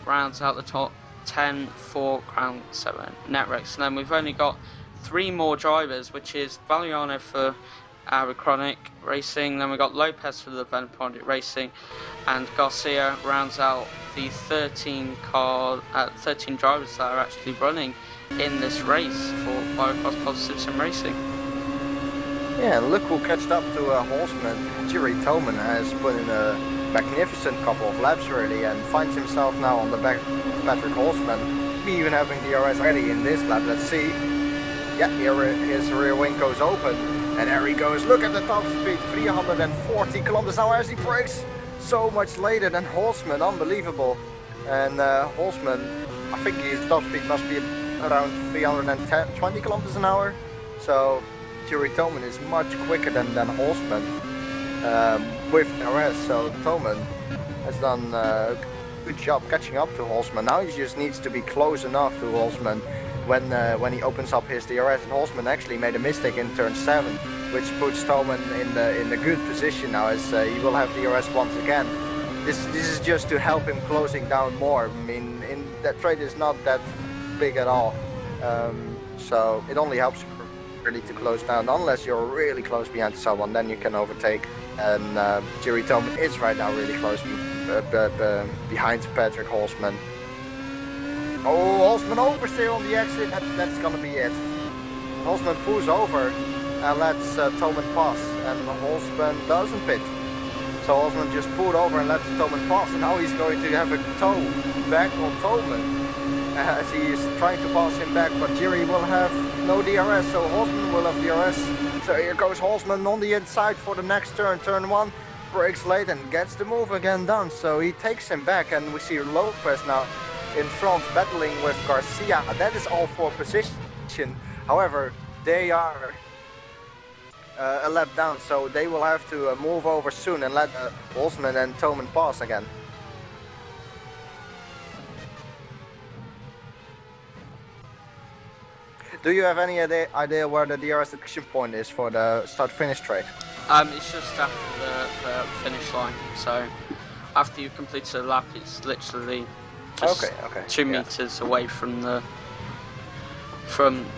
rounds out the top 10 for Crown 7 Netrex. And then we've only got 3 more drivers, which is Valiano for Aerochronic Racing, then we've got Lopez for the Venprodic Racing, and Garcia rounds out the 13 drivers that are actually running in this race for Barcross Positive Sim Racing. Yeah, and look who catched up to Holzman. Jeroen Toman has put in a magnificent couple of laps really, and finds himself now on the back of Patrick Holzman, even having the DRS ready in this lap. Let's see. Yeah, here his rear wing goes open, and there he goes. Look at the top speed, 340 kilometers an hour as he brakes. So much later than Holzman, unbelievable. And Holzman, I think his top speed must be around 320 kilometers an hour. So Jeroen Toman is much quicker than Holzman with DRS. So Toman has done a good job catching up to Holzman. Now he just needs to be close enough to Holzman when he opens up his DRS. And Holzman actually made a mistake in turn 7, which puts Toman in the good position now, as he will have DRS once again. This is just to help him closing down more. I mean, that trade is not that big at all, so it only helps you really to close down, unless you're really close behind someone, then you can overtake. Jeroen is right now really close behind Patrick Holzman. Oh, Holzman oversteer on the exit, that's gonna be it. Holzman pulls over and lets Toman pass, and Holzman doesn't pit. So Holzman just pulled over and lets Toman pass, and now he's going to have a toe back on Toman as he is trying to pass him back, but Jerry will have no DRS, so Holzman will have DRS. So here goes Holzman on the inside for the next turn, turn 1, brakes late and gets the move again done. So he takes him back, and we see Lopez now in front battling with Garcia. That is all for position. However, they are a lap down, so they will have to move over soon and let Holzman and Toman pass again. Do you have any idea where the DRS detection point is for the start-finish straight? It's just after the finish line, so after you've completed a lap, it's literally just 2 meters away from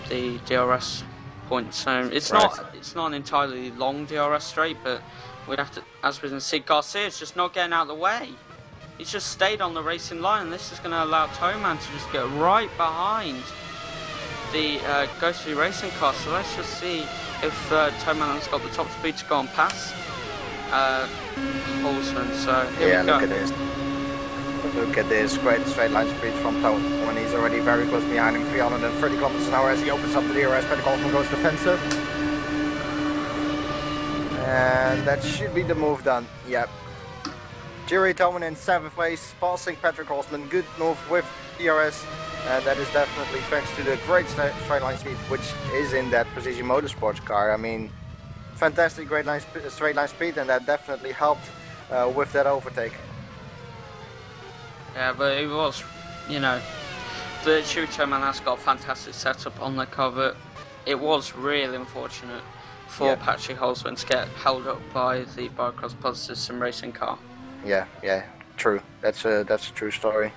the DRS point. So it's not an entirely long DRS straight, but we'd have to, as we can see, Garcia's just not getting out of the way. He's just stayed on the racing line, and this is going to allow Toman to just get right behind the ghostly racing car. So let's just see if Toman has got the top speed to go on past Holzman. So here we go. Look at this great straight line speed from Toman when he's already very close behind him, 330 kilometers an hour as he opens up the DRS. Patrick Holzman goes defensive, and that should be the move done. Yep. Jeroen Toman in 7th place, passing Patrick Holzman. Good move with DRS, and that is definitely thanks to the great straight line speed, which is in that Precision Motorsports car. I mean, fantastic straight line speed, and that definitely helped with that overtake. Yeah, but it was, you know, the Jeroen has got a fantastic setup on the cover. It was really unfortunate for Patrick Holzman to get held up by the Barcross Positive SimRacing car. Yeah, true. That's a true story.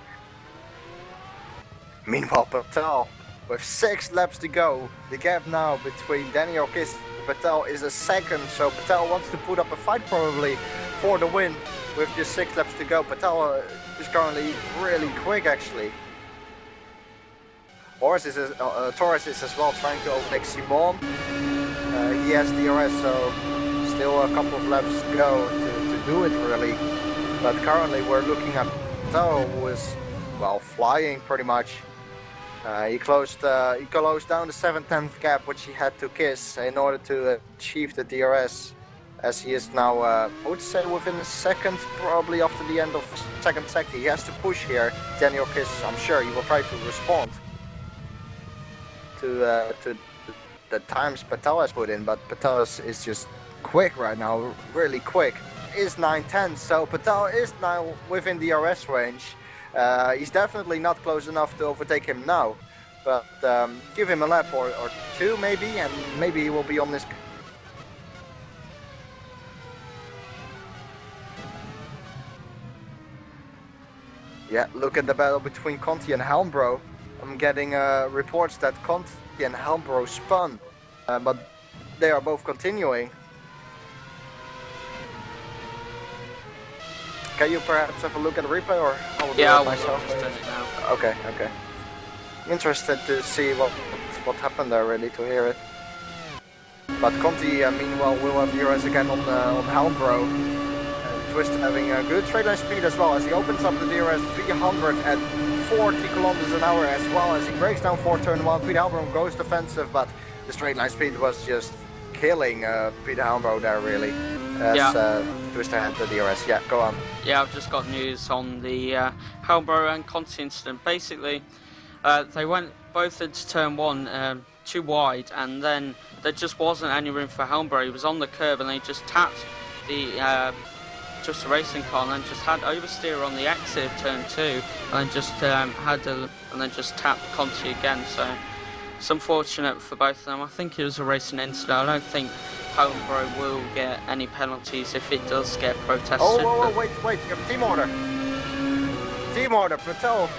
Meanwhile, Patel, with 6 laps to go, the gap now between Daniel Kiss and Patel is a second, so Patel wants to put up a fight probably for the win with just 6 laps to go. Patel is currently really quick actually. Torres is as well trying to overtake Simon. He has DRS, so still a couple of laps to go to do it really. But currently we're looking at Patel, who is, well, flying pretty much. He closed down the 7/10 gap which he had to Kiss in order to achieve the DRS, as he is now, I would say, within a second, probably after the end of second sector. He has to push here. Daniel Kiss, I'm sure he will try to respond to the times Patel has put in, but Patel is just quick right now, really quick. Is 9:10, so Patel is now within DRS range. He's definitely not close enough to overtake him now, but give him a lap or 2 maybe, and maybe he will be on this. Yeah, look at the battle between Conti and Helmbro. I'm getting reports that Conti and Helmbro spun, but they are both continuing. Can you perhaps have a look at the replay, or I will do it myself? Now. Okay. I'm interested to see what happened there, really, to hear it. But Conti, meanwhile, will have DRS again on Helmbro. Twist having a good straight line speed as well, as he opens up the DRS 340 kilometers an hour, as well as he breaks down for turn 1. Peter Helmbro goes defensive, but the straight line speed was just killing Peter Helmbro there, really. As Twister had the DRS. Yeah, go on. Yeah, I've just got news on the Helmbro and Conti incident. Basically, they went both into turn 1 too wide, and then there just wasn't any room for Helmbro. He was on the curb, and they just tapped the just a racing car, and then just had oversteer on the exit of turn 2, and then just just tapped Conti again. So it's unfortunate for both of them. I think it was a racing incident. I don't think Helmbro will get any penalties if it does get protested. Oh, wait, you have a team order. Team order, Patel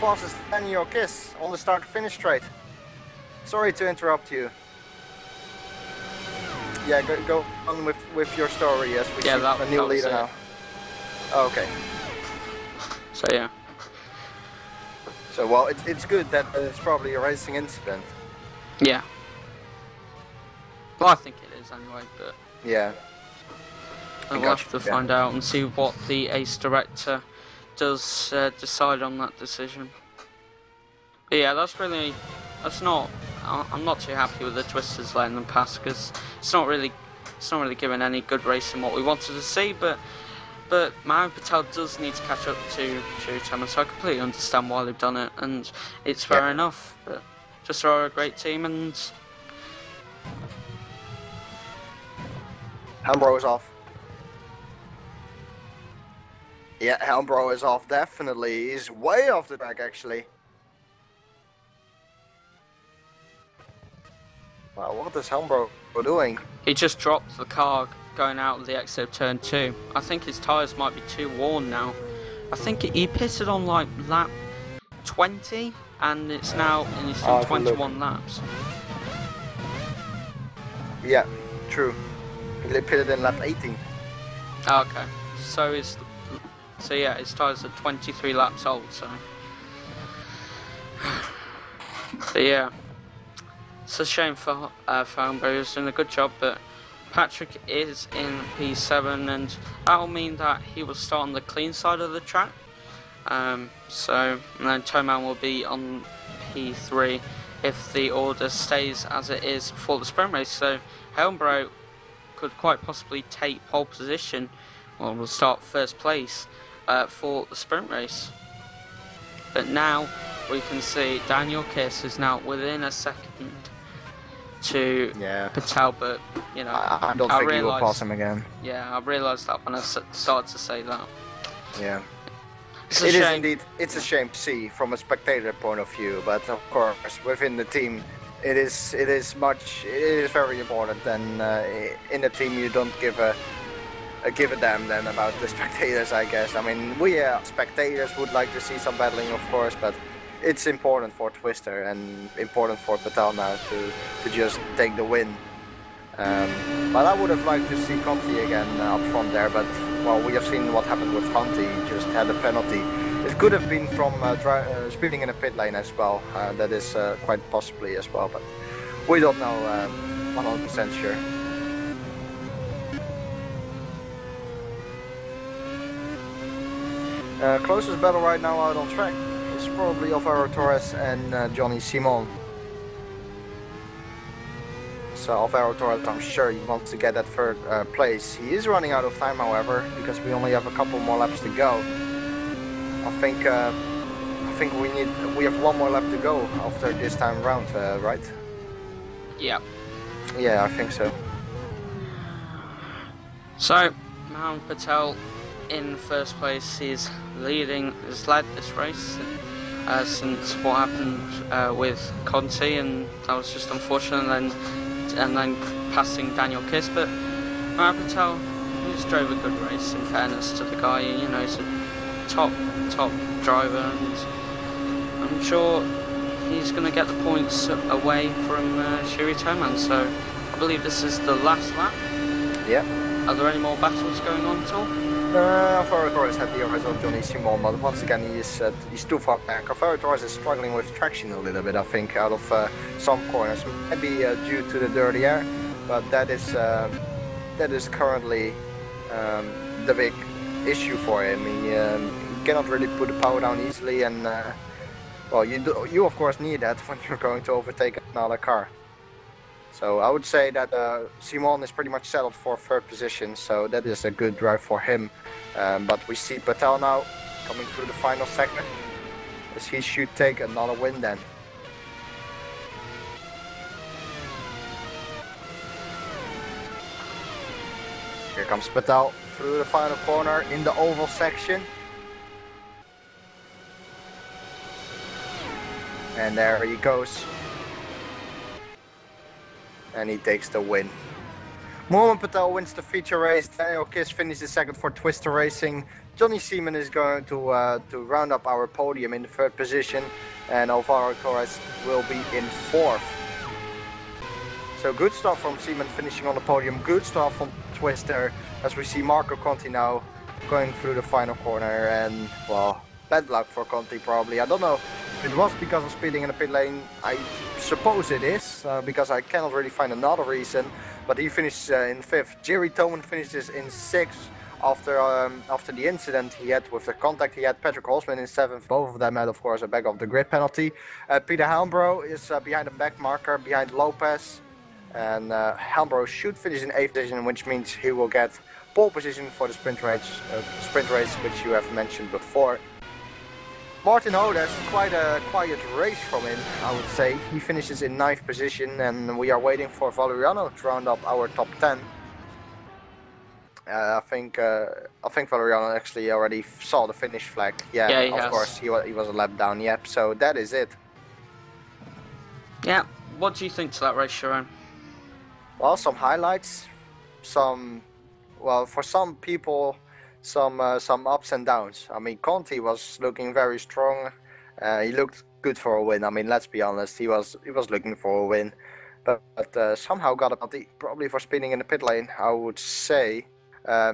passes Daniel Kiss on the start-finish straight. Sorry to interrupt you. Yeah, go on with your story as we see a new leader now. Oh, okay. So yeah. So well, it's good that it's probably a racing incident. Yeah. Well, I think it is anyway, but yeah. We'll have to find out and see what the ACE director does decide on that decision. But yeah, I'm not too happy with the Twisters letting them pass because it's not really giving any good racing what we wanted to see. But Mohammed Patel does need to catch up to Jeroen, so I completely understand why they've done it, and it's fair enough. But just are a great team, and Helmbro is off. Yeah, Helmbro is off, definitely. He's way off the track, actually. Wow, what is Helmbro doing? He just dropped the car going out of the exit of turn 2. I think his tyres might be too worn now. I think he pitted on like lap 20, and it's now in 21 laps. Yeah, true. He pitted in lap 18. Oh, okay, so yeah, his tyres are 23 laps old, so yeah, it's a shame for Helmbro. He was doing a good job, but Patrick is in P7, and that'll mean that he will start on the clean side of the track. And then Toman will be on P3 if the order stays as it is for the sprint race. So Helmbro could quite possibly take pole position, or will start first place for the sprint race. But now we can see Daniel Kiss is now within a second to Patel, but you know, I don't think he will pass him again. Yeah, I realised that when I started to say that. Yeah. It is indeed, it's a shame to see from a spectator point of view, but of course within the team it is very important, and in the team you don't give a damn then about the spectators, I guess. I mean, we spectators would like to see some battling, of course, but it's important for Twister and important for Patel now to just take the win. But I would have liked to see Conti again up front there, but well, we have seen what happened with Conti. He just had a penalty. It could have been from speeding in a pit lane as well. That is quite possibly as well, but we don't know 100% sure. Closest battle right now out on track is probably Alvaro Torres and Johnny Simon. So Alvaro Torres, I'm sure he wants to get that third place. He is running out of time, however, because we only have a couple more laps to go. I think we have one more lap to go after this time round, right? Yeah. Yeah, I think so. So Mohammed Patel in first place. He's led this race since what happened with Conti, and that was just unfortunate. And then passing Daniel Kiss, but Mohammed Patel, he just drove a good race. In fairness to the guy, you know, he's a top driver, and I'm sure he's going to get the points away from Jeroen. So I believe this is the last lap. Yeah. Are there any more battles going on at all? Alvaro Torres had the eyes on Johnny Simon, but once again he's too far back. Alvaro Torres is struggling with traction a little bit, I think, out of some corners. Maybe due to the dirty air, but that is currently the big issue for him. He cannot really put the power down easily, and well, you of course need that when you're going to overtake another car. So I would say that Simon is pretty much settled for third position, so that is a good drive for him. But we see Patel now coming through the final segment, as he should take another win then. Here comes Patel through the final corner in the oval section. And there he goes. And he takes the win. Mohammed Patel wins the feature race. Daniel Kiss finishes second for Twister Racing. Johnny Seaman is going to round up our podium in the third position, and Alvaro Torres will be in fourth. So good stuff from Seaman finishing on the podium. Good stuff from Twister as we see Marco Conti now going through the final corner. And well, bad luck for Conti probably. I don't know if it was because of speeding in the pit lane. I suppose it is because I cannot really find another reason. But he finished in 5th. Jerry Toman finishes in 6th. After the incident he had with the contact, he had Patrick Holzman in 7th. Both of them had, of course, a back of the grid penalty. Peter Helmbro is behind the back marker, behind Lopez. And Helmbro should finish in 8th position, which means he will get pole position for the sprint race, which you have mentioned before. Martin Hodes, quite a quiet race from him, I would say. He finishes in 9th position, and we are waiting for Valeriano to round up our top 10. I think Valeriano actually already saw the finish flag. Yeah, of course, he was a lap down. Yep. So that is it. Yeah. What do you think to that race, Jeroen? Well, some highlights, for some people, some ups and downs. I mean, Conti was looking very strong. He looked good for a win. I mean, let's be honest, he was looking for a win, but somehow got a penalty, probably for speeding in the pit lane, I would say.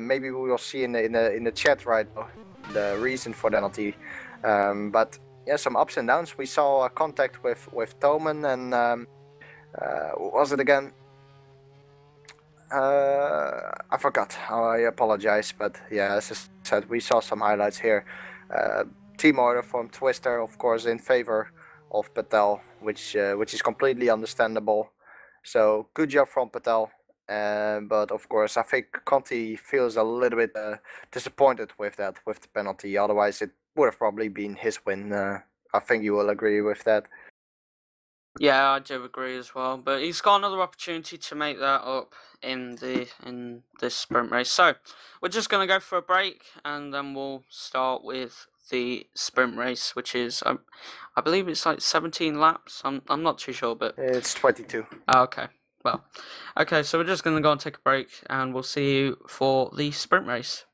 Maybe we will see in the chat right now the reason for the penalty. But yeah, some ups and downs. We saw contact with Toman and what was it again? I forgot. I apologize, but yeah, as I said, we saw some highlights here. Team order from Twister, of course, in favor of Patel, which is completely understandable. So good job from Patel. But of course, I think Conti feels a little bit disappointed with the penalty. Otherwise, it would have probably been his win. I think you will agree with that. Yeah, I do agree as well. But he's got another opportunity to make that up in this sprint race. So we're just gonna go for a break, and then we'll start with the sprint race, which is I believe it's like 17 laps. I'm not too sure, but it's 22. Okay. Well, okay. So we're just gonna go and take a break, and we'll see you for the sprint race.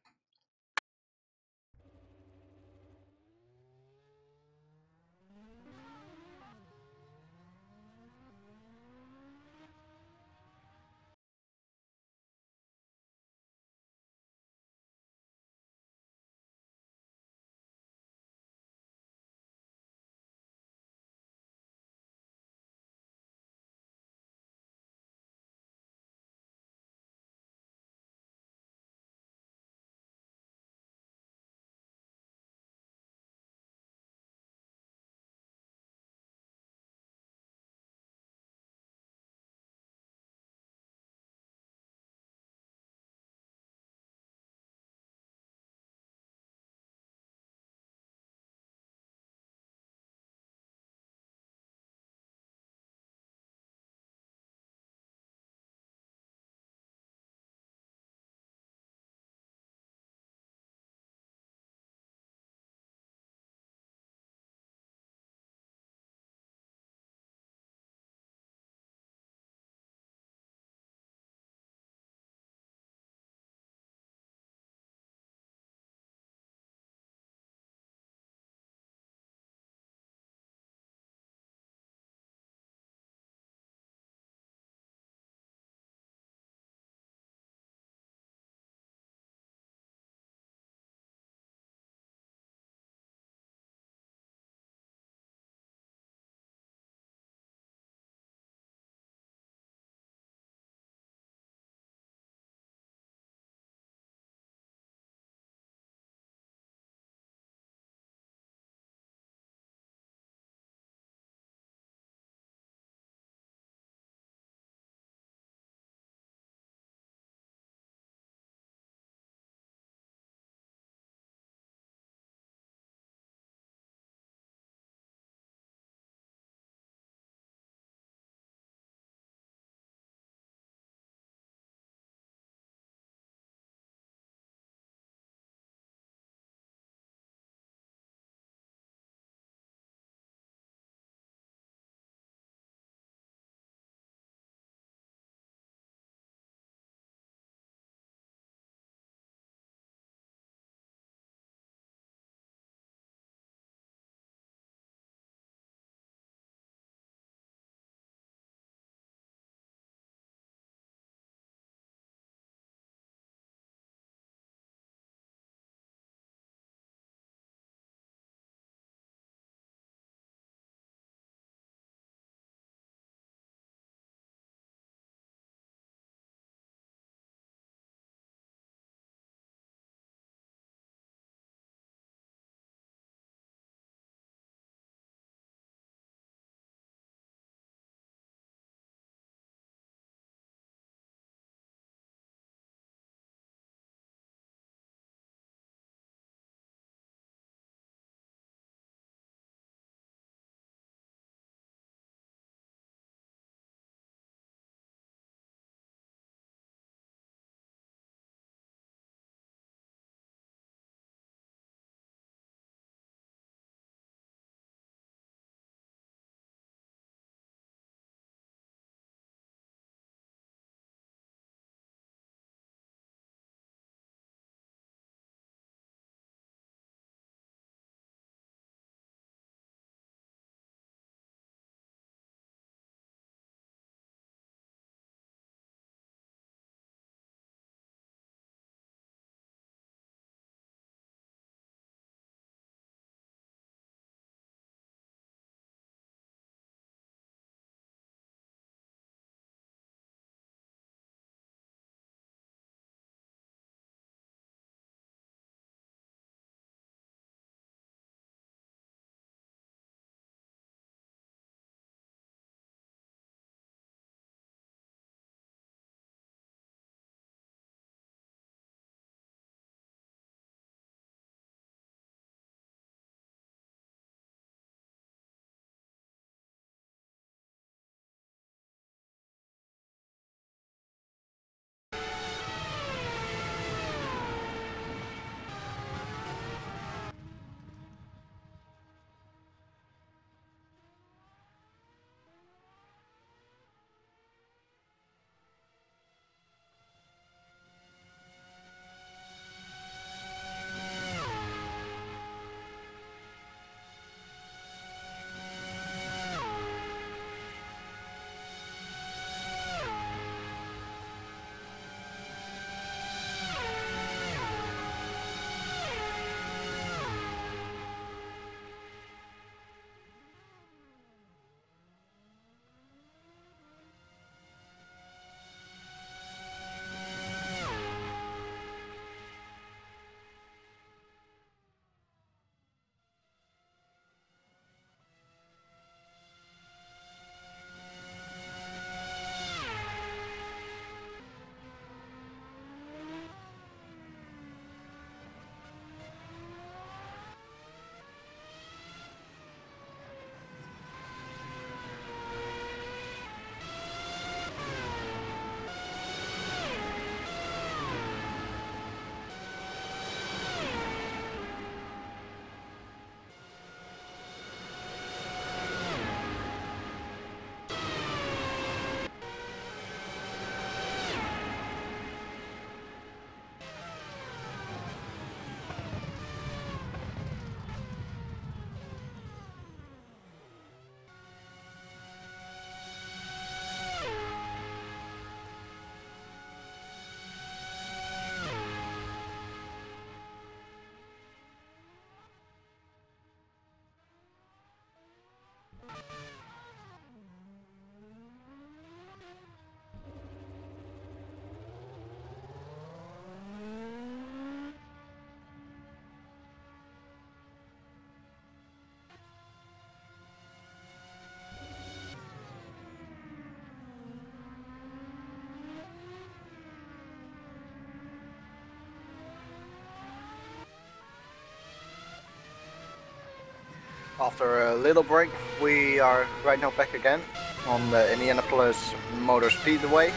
After a little break, we are right now back again on the Indianapolis Motor Speedway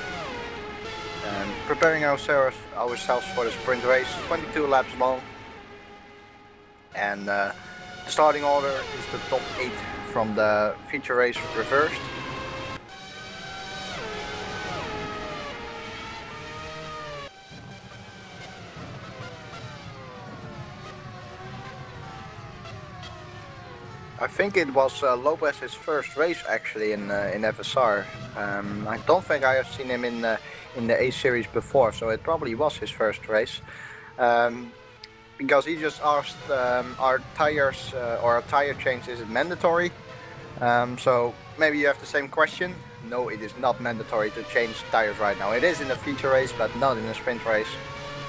and preparing ourselves for the sprint race, 22 laps long. And the starting order is the top 8 from the feature race reversed. I think it was Lopez's first race actually in FSR. I don't think I have seen him in the A series before, so it probably was his first race. Because he just asked, are tires or a tire change, is it mandatory? So maybe you have the same question. No, it is not mandatory to change tires right now. It is in a feature race, but not in a sprint race.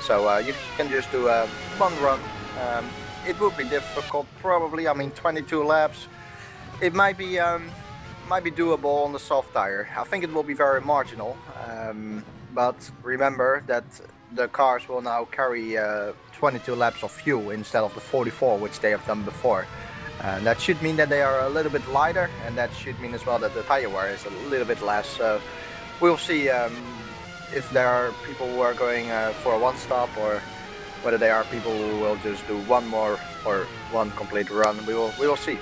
So you can just do one run. It would be difficult, probably. I mean, 22 laps. It might be doable on the soft tire. I think it will be very marginal. But remember that the cars will now carry 22 laps of fuel instead of the 44, which they have done before. And that should mean that they are a little bit lighter, and that should mean as well that the tire wear is a little bit less. So we'll see if there are people who are going for a one stop, or whether there are people who will just do one more or one complete run. We will see.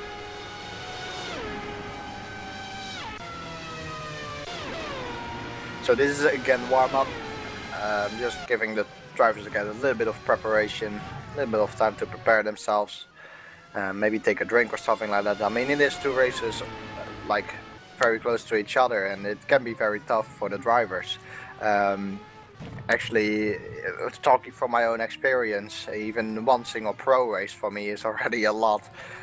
So this is again warm up, just giving the drivers again a little bit of preparation, a little bit of time to prepare themselves, maybe take a drink or something like that. I mean, it is two races like very close to each other, and it can be very tough for the drivers. Actually, talking from my own experience, even one single pro race for me is already a lot.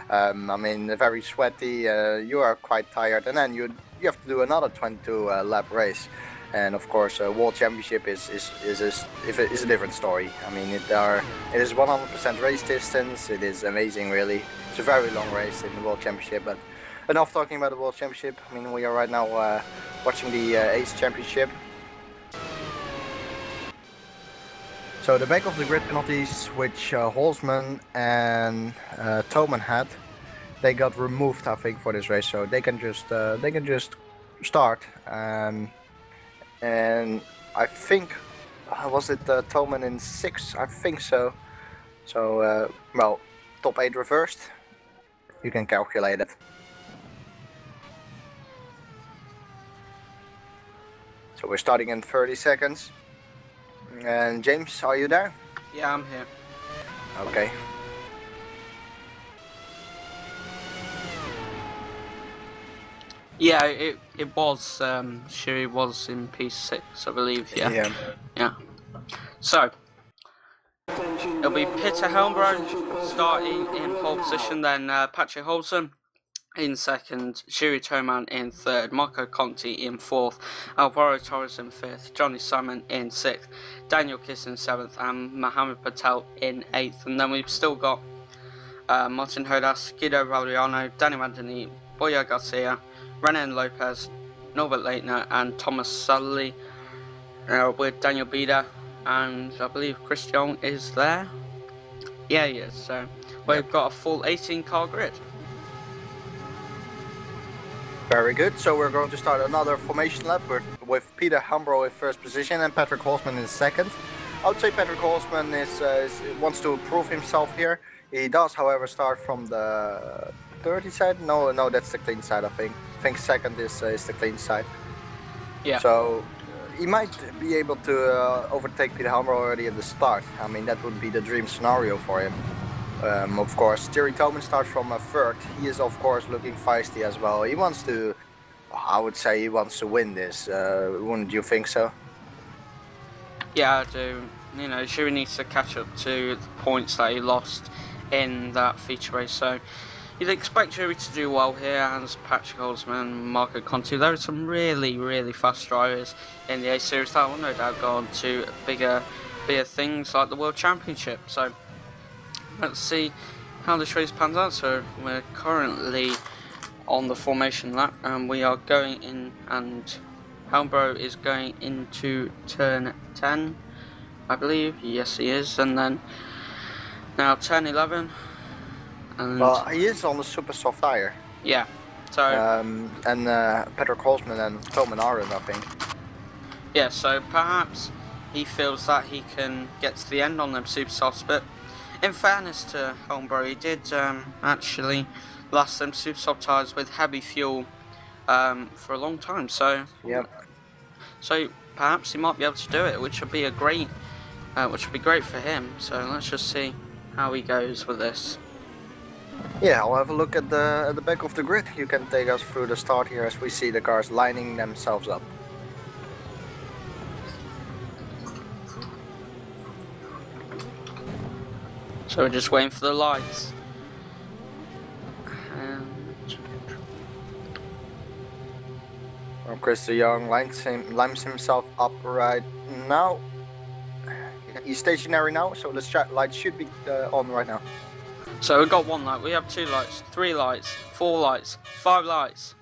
I mean, very sweaty, you are quite tired, and then you have to do another 22 lap race. And of course, World Championship is a different story. I mean, it is 100% race distance. It is amazing, really. It's a very long race in the World Championship. But enough talking about the World Championship. I mean, we are right now watching the Ace Championship. So the back of the grid penalties, which Holzman and Thoman had, they got removed, I think, for this race. So they can just start. And I think, was it Thoman in 6? I think so. So, well, top 8 reversed. You can calculate it. So we're starting in 30 seconds. And James, are you there? Yeah, I'm here. Okay. Yeah, it was, Sherry was in P6, I believe, yeah. Yeah. So, it'll be Peter Helmbro starting in pole position, then Patrick Holson in second, Sherry Toman in third, Marco Conti in fourth, Alvaro Torres in fifth, Johnny Simon in sixth, Daniel Kiss in seventh, and Mohamed Patel in eighth. And then we've still got Martin Hodas, Guido Valdiano, Danny Mandini, Boya Garcia, Renan Lopez, Norbert Leitner, and Thomas Sadler with Daniel Bida, and I believe Christian is there. Yeah, he is. So we've got a full 18 car grid. Very good. So we're going to start another formation lap with Peter Hambro in first position and Patrick Holzman in second. I would say Patrick Holzman wants to prove himself here. He does, however, start from the dirty side. No, that's the clean side. I think second is the clean side. Yeah. So he might be able to overtake Peter Hambro already at the start. I mean, that would be the dream scenario for him. Of course, Thierry Thoman starts from a third. He is, of course, looking feisty as well. He wants to, I would say, he wants to win this. Wouldn't you think so? Yeah, I do. You know, Thierry needs to catch up to the points that he lost in that feature race. So, you'd expect Jerry to do well here, as Patrick Holzman, Marco Conti. There are some really fast drivers in the A Series that will no doubt go on to bigger things like the World Championship. So let's see how this race pans out. So we're currently on the formation lap, and we are going in, and Helmbro is going into turn 10, I believe. Yes, he is. And then now turn 11. And well, he is on the super soft tire. Yeah. So and Patrick Holzman and Toman are in, I think. yeah. So perhaps he feels that he can get to the end on them super softs, but in fairness to Helmbro, he did actually last them super soft tires with heavy fuel for a long time. So yep. So perhaps he might be able to do it, which would be great for him. So let's just see how he goes with this. Yeah, I'll have a look at the back of the grid. You can take us through the start here as we see the cars lining themselves up. So we're just waiting for the lights. Well, Chris de Jong lines himself up right now. He's stationary now, so the light should be on right now. So we've got one light, we have 2 lights, 3 lights, 4 lights, 5 lights.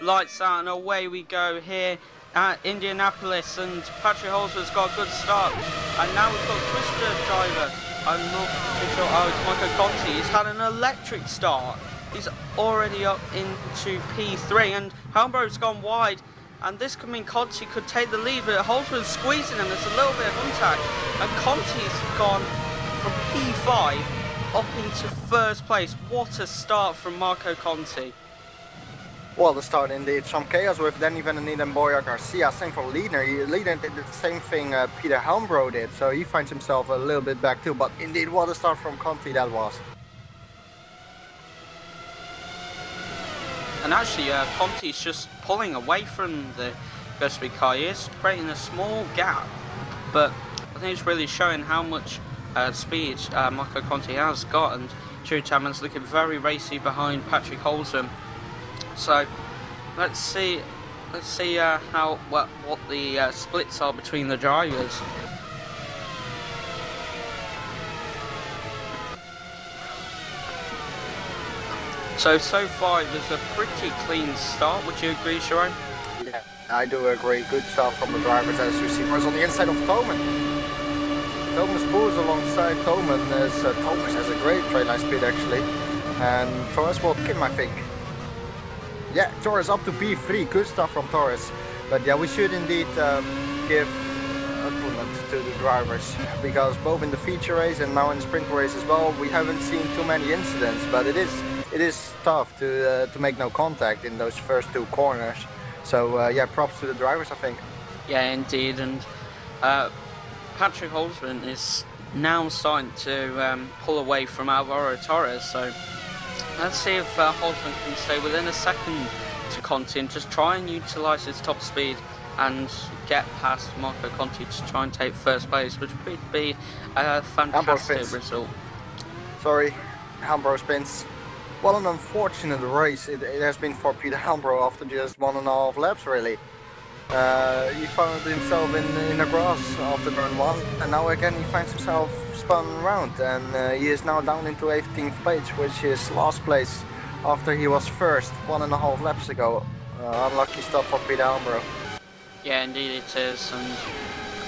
Lights out and away we go here at Indianapolis, and Patrick Holzman's got a good start. And now we've got Twister driver. I'm not too sure. Oh, it's Michael Conti. He's had an electric start. He's already up into P3, and Helmbro's gone wide. And this could mean Conti could take the lead, but Holzman's squeezing him. There's a little bit of contact, and Conti's gone from P5 up into first place. What a start from Marco Conti. Well, the start indeed. Some chaos with Danny Van den Niet and Boya Garcia. Same for Liedner. Liedner did the same thing Peter Helmbro did, so he finds himself a little bit back too. But indeed, what a start from Conti that was. And actually, Conti's just pulling away from the Gusby car. He is creating a small gap, but I think it's really showing how much speed Marco Conti has got, and Jeroen Tamman's looking very racy behind Patrick Holzman. So let's see what the splits are between the drivers. So far it was a pretty clean start. Would you agree, Jeroen? Yeah, I do agree. Good start from the drivers, as you see. Whereas on the inside of Toman, Thomas Boers alongside Toman. Thomas has a great straight line speed actually, and Torres will Kim, I think. Yeah, Torres up to P3. Good stuff from Torres. But yeah, we should indeed give compliment to the drivers, because both in the feature race and now in the sprint race as well, we haven't seen too many incidents. But it is tough to make no contact in those first 2 corners. So yeah, props to the drivers, I think. Yeah, indeed. And Patrick Holzman is now starting to pull away from Alvaro Torres. So let's see if Holzman can stay within a second to Conti and just try and utilise his top speed and get past Marco Conti to try and take first place, which would be a fantastic result. Sorry, Helmbro spins. What an unfortunate race it has been for Peter Helmbro after just 1.5 laps, really. He found himself in the grass after turn 1, and now again he finds himself spun around, and he is now down into 18th place, which is last place after he was first 1.5 laps ago. Unlucky stuff for Peter Helmbro. Yeah, indeed it is, and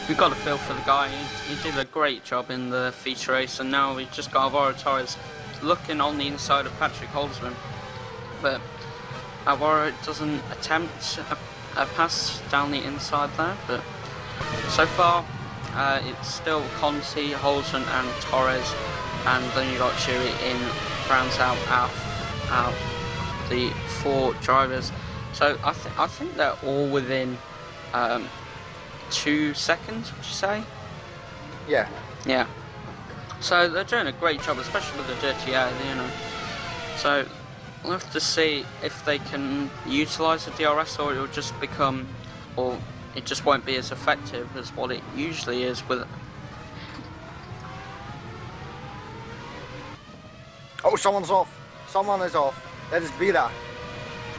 we've got a feel for the guy. He did a great job in the feature race, and now we've just got Alvaro Torres looking on the inside of Patrick Holzman. But Alvaro doesn't attempt a pass down the inside there, but so far it's still Conti, Holzman and Torres, and then you got Chewy in, rounds out the 4 drivers. So I think they're all within 2 seconds, would you say? Yeah. Yeah. So they're doing a great job, especially with the dirty air, you know. So we'll have to see if they can utilise the DRS, or it'll just become, or it just won't be as effective as what it usually is with it. Oh, someone's off. Someone is off. That is Bida.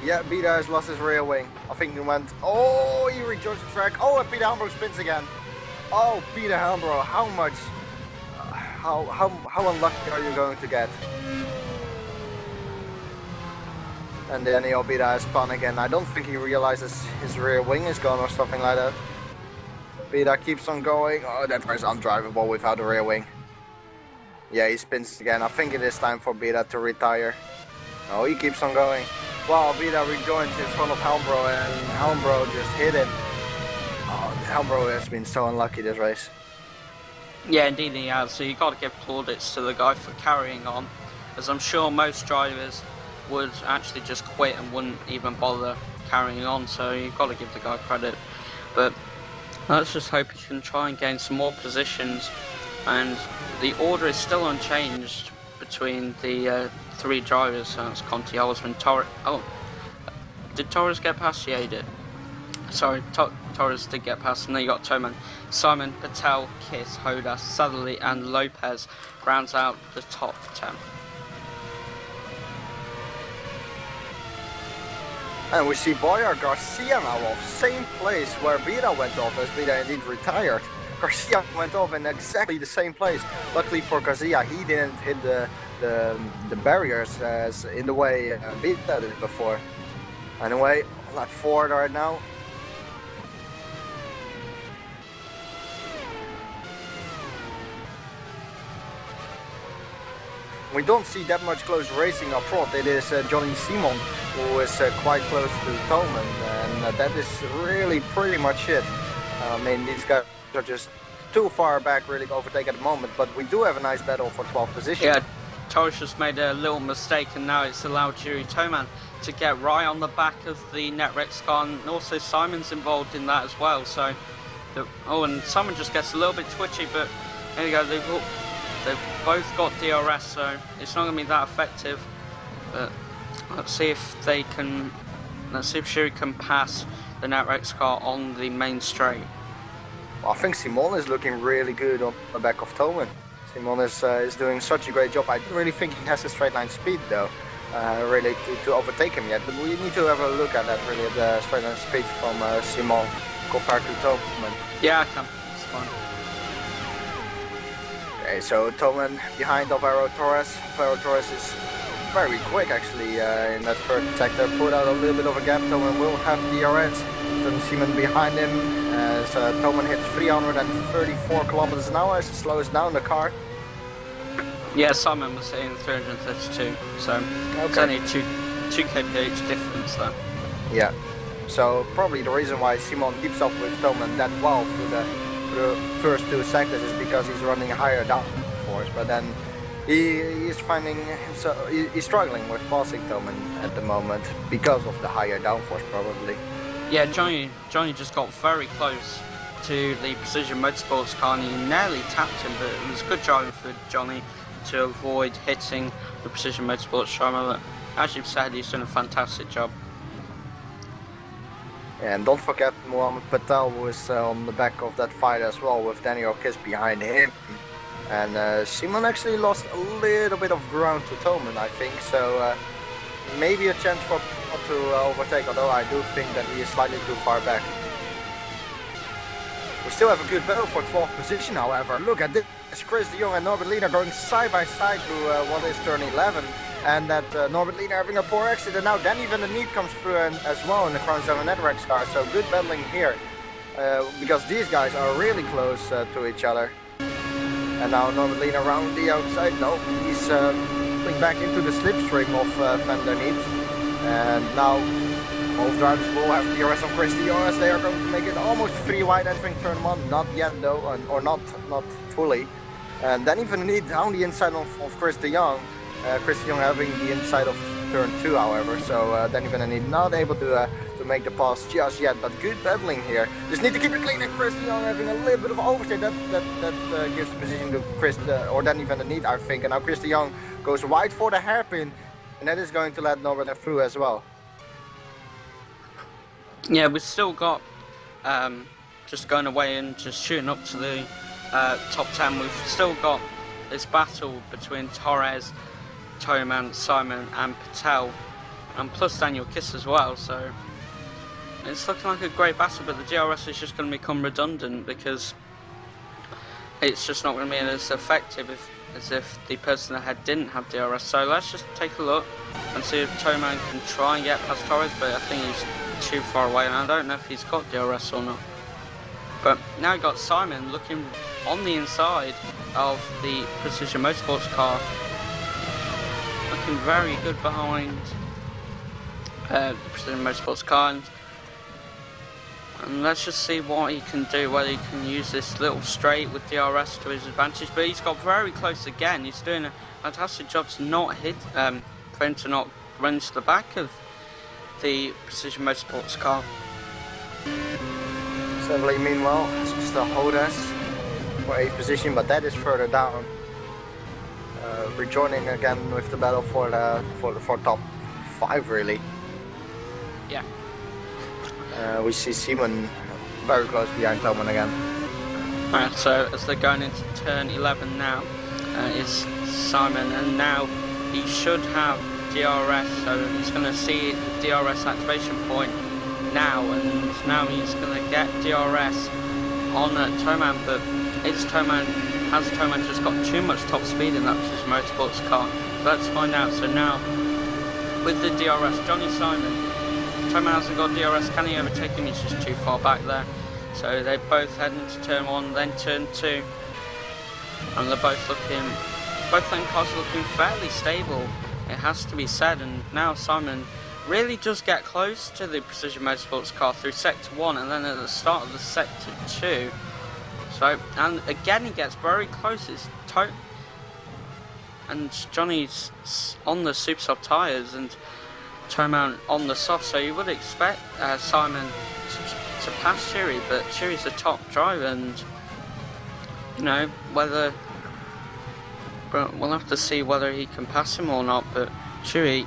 Yeah, Bida has lost his rear wing. I think he went. Oh, he rejoined the track. Oh, and Peter Hambro spins again. Oh, Peter Hambro, how much? How unlucky are you going to get? And then Bida has spun again. I don't think he realizes his rear wing is gone or something like that. Bida keeps on going. Oh, that was undrivable without a rear wing. Yeah, he spins again. I think it is time for Bida to retire. Oh, he keeps on going. Wow, Bida rejoins in front of Helmbro, and Helmbro just hit him. Oh, Helmbro has been so unlucky this race. Yeah, indeed he has. So you got to give plaudits to the guy for carrying on, as I'm sure most drivers would actually just quit and wouldn't even bother carrying on. So you've got to give the guy credit. But let's just hope he can try and gain some more positions. And the order is still unchanged between the three drivers. So it's Conti, Osman, Torres. Oh, did Torres get past? Yeah, he did. Sorry, Torres did get past, and then you got Toman, Simon, Patel, Kiss, Hoda, Sadler and Lopez rounds out the top 10. And we see Boyer Garcia now off, same place where Bida went off, as Bida indeed retired. Garcia went off in exactly the same place. Luckily for Garcia, he didn't hit the barriers as in the way Bida did before. Anyway, lap 4 right now. We don't see that much close racing up front. It is Johnny Simon who is quite close to Thoman, and that is really pretty much it. I mean, these guys are just too far back really to overtake at the moment, but we do have a nice battle for 12th position. Yeah, Torres just made a little mistake, and now it's allowed Jeroen Thoman to get right on the back of the Netrex car, and also Simon's involved in that as well. So, oh, and Simon just gets a little bit twitchy, but there you go, they've both got DRS, so it's not going to be that effective. But let's see if they can. Let's see if Jeroen can pass the Netrex car on the main straight. Well, I think Simon is looking really good on the back of Thoman. Simon is doing such a great job. I don't really think he has the straight line speed though, really to overtake him yet. But we need to have a look at that really, at the straight line speed from Simon compared to Thoman. Yeah, I can. It's fine. Okay, so Thoman behind Alvaro Torres. Alvaro Torres is very quick actually in that first sector. Put out a little bit of a gap. Thoman will have DRS. Then Simon behind him as Thoman hits 334 kilometers an hour as he slows down the car. Yeah, Simon was hitting 332, so okay. It's only 2 kph difference there. Yeah, so probably the reason why Simon keeps up with Thoman that well through the first 2 sectors is because he's running a higher downforce, but then he's finding himself, he's struggling with passing Thoman at the moment because of the higher downforce probably. Yeah, Johnny just got very close to the Precision Motorsports car and he nearly tapped him, but it was good driving for Johnny to avoid hitting the Precision Motorsports driver. As you've said, he's done a fantastic job. And don't forget Mohamed Patel was on the back of that fight as well, with Daniel Kiss behind him. And Simon actually lost a little bit of ground to Thoman, I think, so maybe a chance for to overtake, although I do think that he is slightly too far back. We still have a good battle for 12th position, however. Look at this, Chris de Jong and Norbert Liener going side by side through what is turn 11, and that Norbert Liener having a poor exit, and now Danny van der Niet comes through as well in the Crown 7 Netrex car, so good battling here, because these guys are really close to each other. And now Norbert Liener around the outside, no, he's pulling back into the slipstream of van der Niet. And now both drivers will have DRS on Chris de Jong as they are going to make it almost 3 wide entering turn 1, not yet though, or not fully. And then even need down the inside of Chris de Jong. Chris de Jong having the inside of turn 2, however, so then even need not able to make the pass just yet, but good battling here. Just need to keep it clean, and Chris de Jong having a little bit of overstay. That gives position to Chris, or then even need, I think. And now Chris de Jong goes wide for the hairpin. And that is going to let Norbert through as well. Yeah, we've still got just going away and just shooting up to the top 10. We've still got this battle between Torres, Toman, Simon and Patel, and plus Daniel Kiss as well, so it's looking like a great battle, but the DRS is just going to become redundant because it's just not going to be as effective as if the person ahead didn't have DRS. So let's just take a look and see if Toman can try and get past Torres, but I think he's too far away, and I don't know if he's got DRS or not. But now you've got Simon looking on the inside of the Precision Motorsports car, looking very good behind the Precision Motorsports car, and let's just see what he can do, whether he can use this little straight with DRS to his advantage. But he's got very close again. He's doing a fantastic job to not hit, for him to not run to the back of the Precision Motorsports car. Sadler, meanwhile, has still hold us for 8th position, but that is further down. Rejoining again with the battle for top 5, really. Yeah. We see Simon very close behind Toman again. Alright, so as they're going into turn 11 now, is Simon, and now he should have DRS, so he's going to see the DRS activation point now, and now he's going to get DRS on Toman, but has Toman just got too much top speed in that Precision Motorsports car? Let's find out. So now, with the DRS, Johnny Simon, Toman hasn't got DRS, can he overtake him? He's just too far back there. So they both head into turn 1, then turn 2, and they're both them cars are looking fairly stable, it has to be said. And now Simon really does get close to the Precision Motorsports car through sector 1, and then at the start of the sector 2. So, and again he gets very close, and Johnny's on the super soft tyres and Toman on the soft, so you would expect Simon to pass Chiri, but Chiri's the top driver, and you know, whether we'll have to see whether he can pass him or not, but Chiri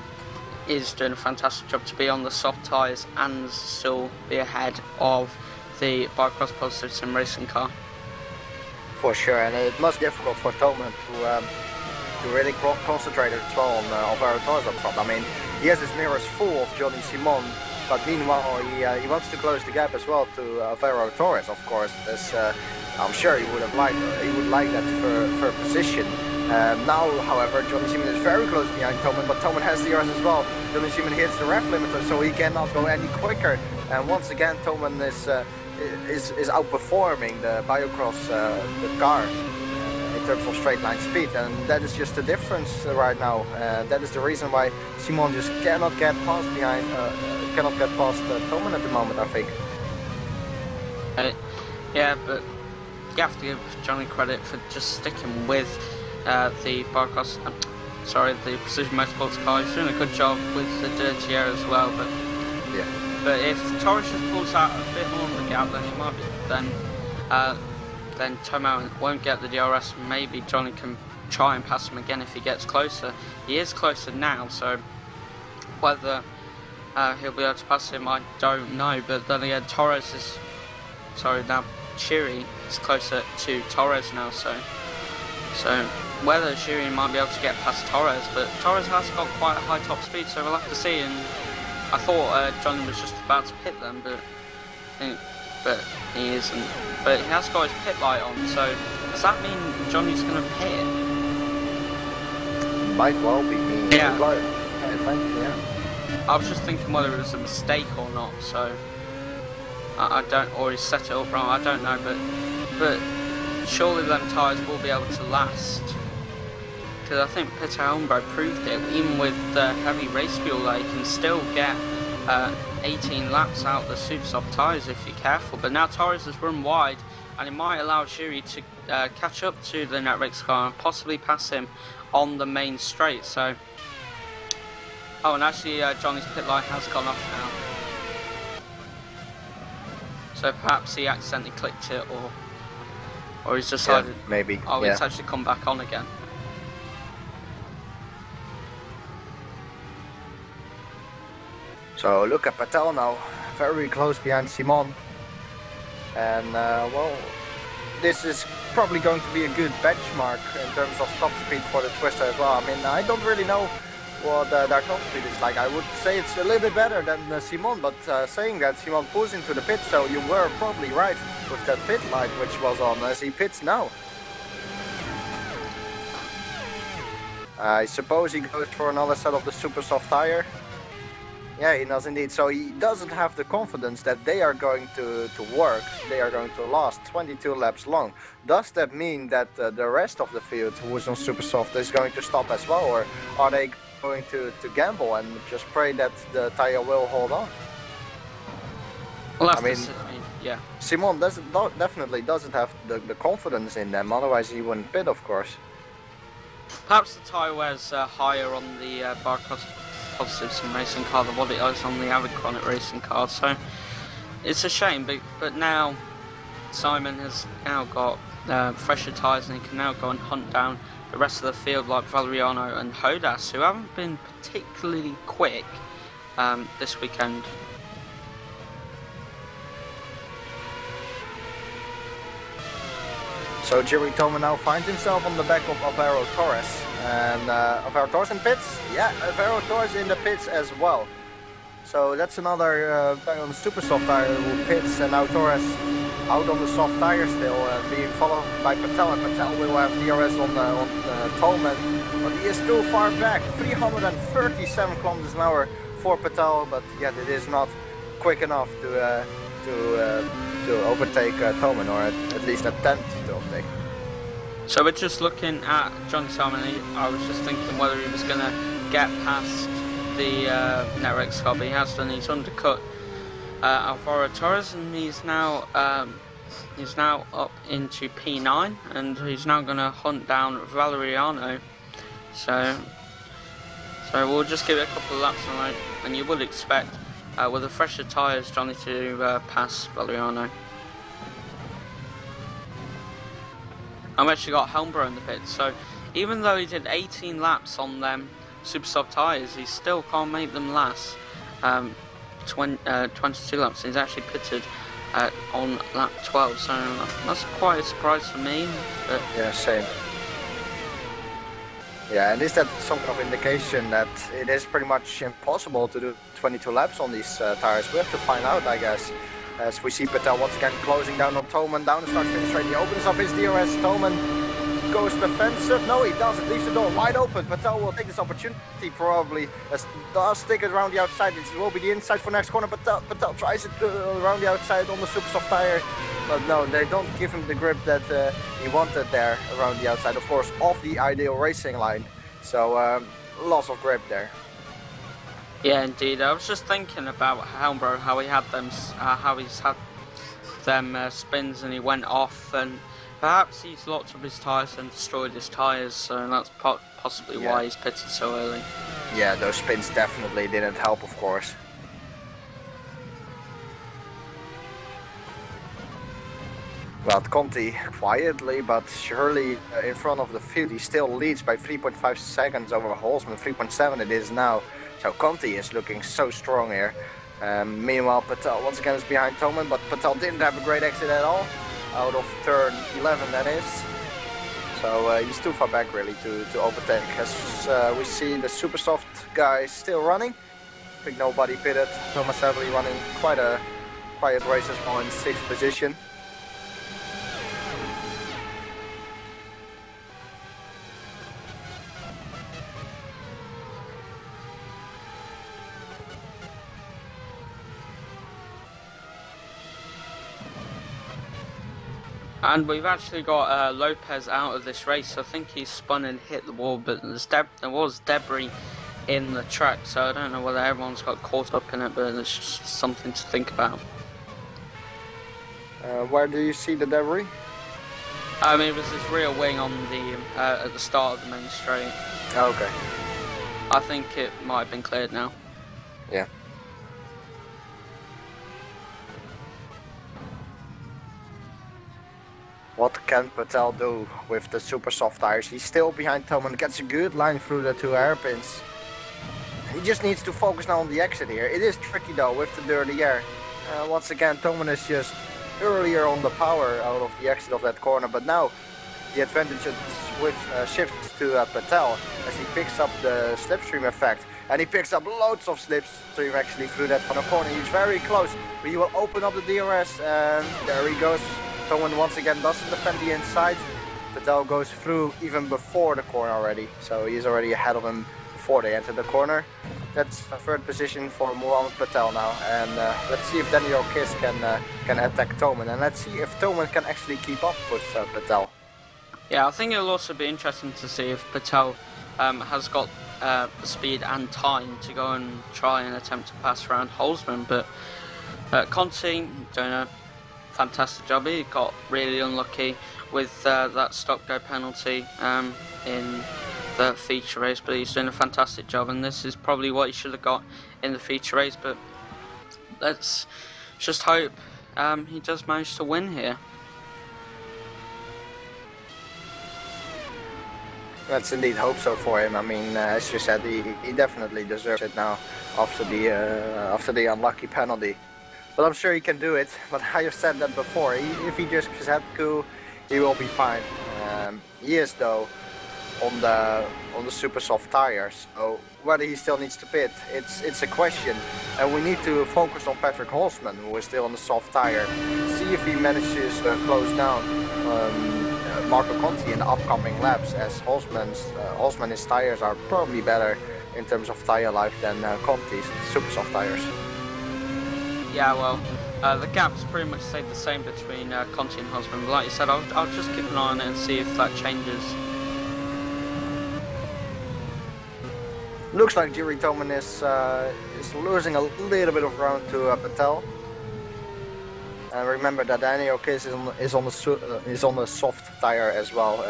is doing a fantastic job to be on the soft tyres and still be ahead of the Bikecross Positive Sim Racing car. For sure, and it must be difficult for Toman to really concentrate as well on Alvaro Torres up front. I mean, he has his mirrors full of Johnny Simon, but meanwhile he wants to close the gap as well to Alvaro Torres, of course. As, I'm sure he would like that for position. Now, however, Johnny Simon is very close behind Toman, but Toman has DRS as well. Johnny Simon hits the ref limiter, so he cannot go any quicker. And once again, Toman is outperforming the Biocross the car in terms of straight line speed, and that is just the difference right now. That is the reason why Simon just cannot get past Toman at the moment, I think. Yeah, but you have to give Johnny credit for just sticking with the Biocross, the Precision Motorsports car. He's doing a good job with the dirty air as well, but yeah. But if Torres just pulls out a bit more of the gap, then he might be, then Toman won't get the DRS. Maybe Johnny can try and pass him again if he gets closer. He is closer now, so whether he'll be able to pass him, I don't know. But then again, now Chiri is closer to Torres now, so whether Chiri might be able to get past Torres, but Torres has got quite a high top speed, so we'll have to see. And I thought Johnny was just about to pit them, but he isn't. But he has got his pit light on, so does that mean Johnny's going to pit? Might well be me. Yeah. Yeah. I was just thinking whether it was a mistake or not, so I don't, or he set it up wrong, I don't know, but surely them tyres will be able to last. Because I think Peter Elmbro proved it, even with the heavy race fuel, that you can still get 18 laps out the super soft tyres if you're careful. But now Torres has run wide, and it might allow Chiri to catch up to the Netrex car and possibly pass him on the main straight. So, oh, and actually Johnny's pit light has gone off now. So perhaps he accidentally clicked it, or he's decided, yeah, maybe. Oh, it's actually come back on again. So look at Patel now, very close behind Simon. And well, this is probably going to be a good benchmark in terms of top speed for the Twister as well. I mean, I don't really know what their top speed is like. I would say it's a little bit better than Simon, but saying that, Simon pulls into the pit, so you were probably right with that pit light which was on as he pits now. I suppose he goes for another set of the super soft tire. Yeah, he does indeed. So he doesn't have the confidence that they are going to work. They are going to last 22 laps long. Does that mean that the rest of the field who is on super soft is going to stop as well? Or are they going to gamble and just pray that the tire will hold on? Well, I mean, yeah. Simon definitely doesn't have the confidence in them. Otherwise he wouldn't pit, of course. Perhaps the tyre wear's higher on the Positive SimRacing car than what it is on the Avic racing car, so it's a shame, but now Simon has now got fresher tyres and he can now go and hunt down the rest of the field like Valeriano and Hodas, who haven't been particularly quick this weekend. So Jeroen Toman now finds himself on the back of Alvaro Torres. And Alvaro Torres in pits? Yeah, Alvaro Torres in the pits as well. So that's another guy on the super soft tire who pits, and now Torres out on the soft tire still, being followed by Patel, and Patel will have DRS on Toman. But he is too far back, 337 kilometers an hour for Patel, but yet it is not quick enough to overtake Toman, or at least attempt to overtake. So we're just looking at John Simon. I was just thinking whether he was going to get past the Netrex car, but he has done. He's undercut Alvaro Torres, and he's now up into P9, and he's now going to hunt down Valeriano. So we'll just give it a couple of laps, and you would expect with the fresher tyres, Johnny, to pass Valeriano. I've actually got Helmbro in the pits, so even though he did 18 laps on them super soft tyres, he still can't make them last 22 laps. He's actually pitted on lap 12, so that's quite a surprise for me. But yeah, same. Yeah, and is that some kind of indication that it is pretty much impossible to do 22 laps on these tyres? We have to find out, I guess. As we see Patel once again closing down on Toman, down the start finish straight. He opens up his DRS. Toman goes defensive. No, he doesn't. Leaves the door wide open. Patel will take this opportunity probably. Does stick it around the outside. It will be the inside for next corner. Patel tries it around the outside on the super soft tire. But no, they don't give him the grip that he wanted there around the outside. Of course, off the ideal racing line. So loss of grip there. Yeah, indeed. I was just thinking about Helmbro, how he had them, how he's had them spins, and he went off, and perhaps he's locked up his tyres and destroyed his tyres, so that's possibly why he's pitted so early. Yeah, those spins definitely didn't help, of course. Well, Conti quietly but surely in front of the field. He still leads by 3.5 seconds over Holzman, 3.7 it is now. So Conti is looking so strong here. Meanwhile, Patel once again is behind Toman, but Patel didn't have a great exit at all. Out of turn 11, that is. So he's too far back really to overtake. As we see the super soft guy still running. I think nobody pitted. Thomas Sadler running quite a quiet race as well in 6th position. And we've actually got Lopez out of this race. I think he spun and hit the wall, but there was debris in the track, so I don't know whether everyone's got caught up in it, but it's just something to think about. Where do you see the debris? I mean, it was this rear wing on the at the start of the main straight. Oh, okay. I think it might have been cleared now. Yeah. What can Patel do with the super soft tires? He's still behind Toman, gets a good line through the 2 hairpins. He just needs to focus now on the exit here. It is tricky though with the dirty air. Once again, Toman is just earlier on the power out of the exit of that corner, but now the advantage shifts to Patel as he picks up the slipstream effect. And he picks up loads of slipstream actually through that final corner. He's very close, but he will open up the DRS, and there he goes. Toman once again doesn't defend the inside. Patel goes through even before the corner already, so he's already ahead of him before they enter the corner. That's a third position for Mohamed Patel now, and let's see if Daniel Kiss can attack Toman, and let's see if Toman can actually keep up with Patel. Yeah, I think it'll also be interesting to see if Patel has got the speed and time to go and try and attempt to pass around Holzman, but Conti doing a fantastic job. He got really unlucky with that stop-go penalty in the feature race, but he's doing a fantastic job, and this is probably what he should have got in the feature race, but let's just hope he does manage to win here. Let's indeed hope so for him. I mean, as you said, he definitely deserves it now after the unlucky penalty. But I'm sure he can do it. But I have said that before. If he just gets cool, he will be fine. He is though on the super soft tires. So whether he still needs to pit, it's a question. And we need to focus on Patrick Holzman, who is still on the soft tire. See if he manages to close down Marco Conti in the upcoming laps, as Holzman's tires are probably better in terms of tire life than Conti's super soft tires. Yeah, well, the gaps pretty much stayed the same between Conti and Holzman, but like you said, I'll just keep an eye on it and see if that changes. Looks like Jeroen Toman is losing a little bit of ground to Patel. And remember that Daniel Kiss is on the soft tire as well,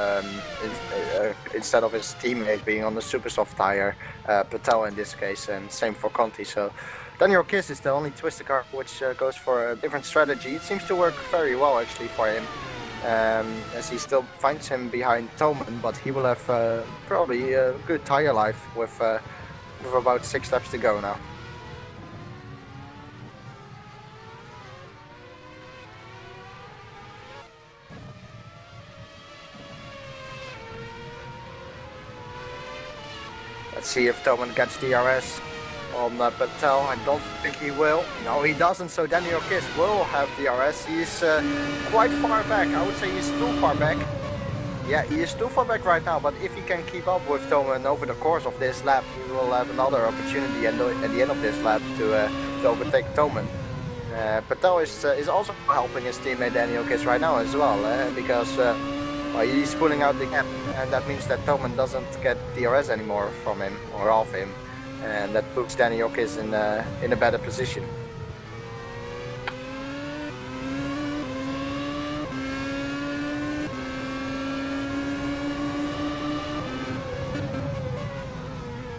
instead of his teammate being on the super soft tire, Patel in this case, and same for Conti. So Daniel Kiss is the only twisted car which goes for a different strategy. It seems to work very well actually for him, as he still finds him behind Toman, but he will have probably a good tire life with about 6 laps to go now. Let's see if Toman gets DRS on Patel. I don't think he will. No, he doesn't, so Daniel Kiss will have DRS. He's quite far back. I would say he's too far back. Yeah, he is too far back right now, but if he can keep up with Toman over the course of this lap, he will have another opportunity at the end of this lap to overtake Toman. Patel is also helping his teammate Daniel Kiss right now as well, because he's pulling out the gap, and that means that Toman doesn't get DRS anymore from him or off him, and that puts Daniel Kiss in a better position.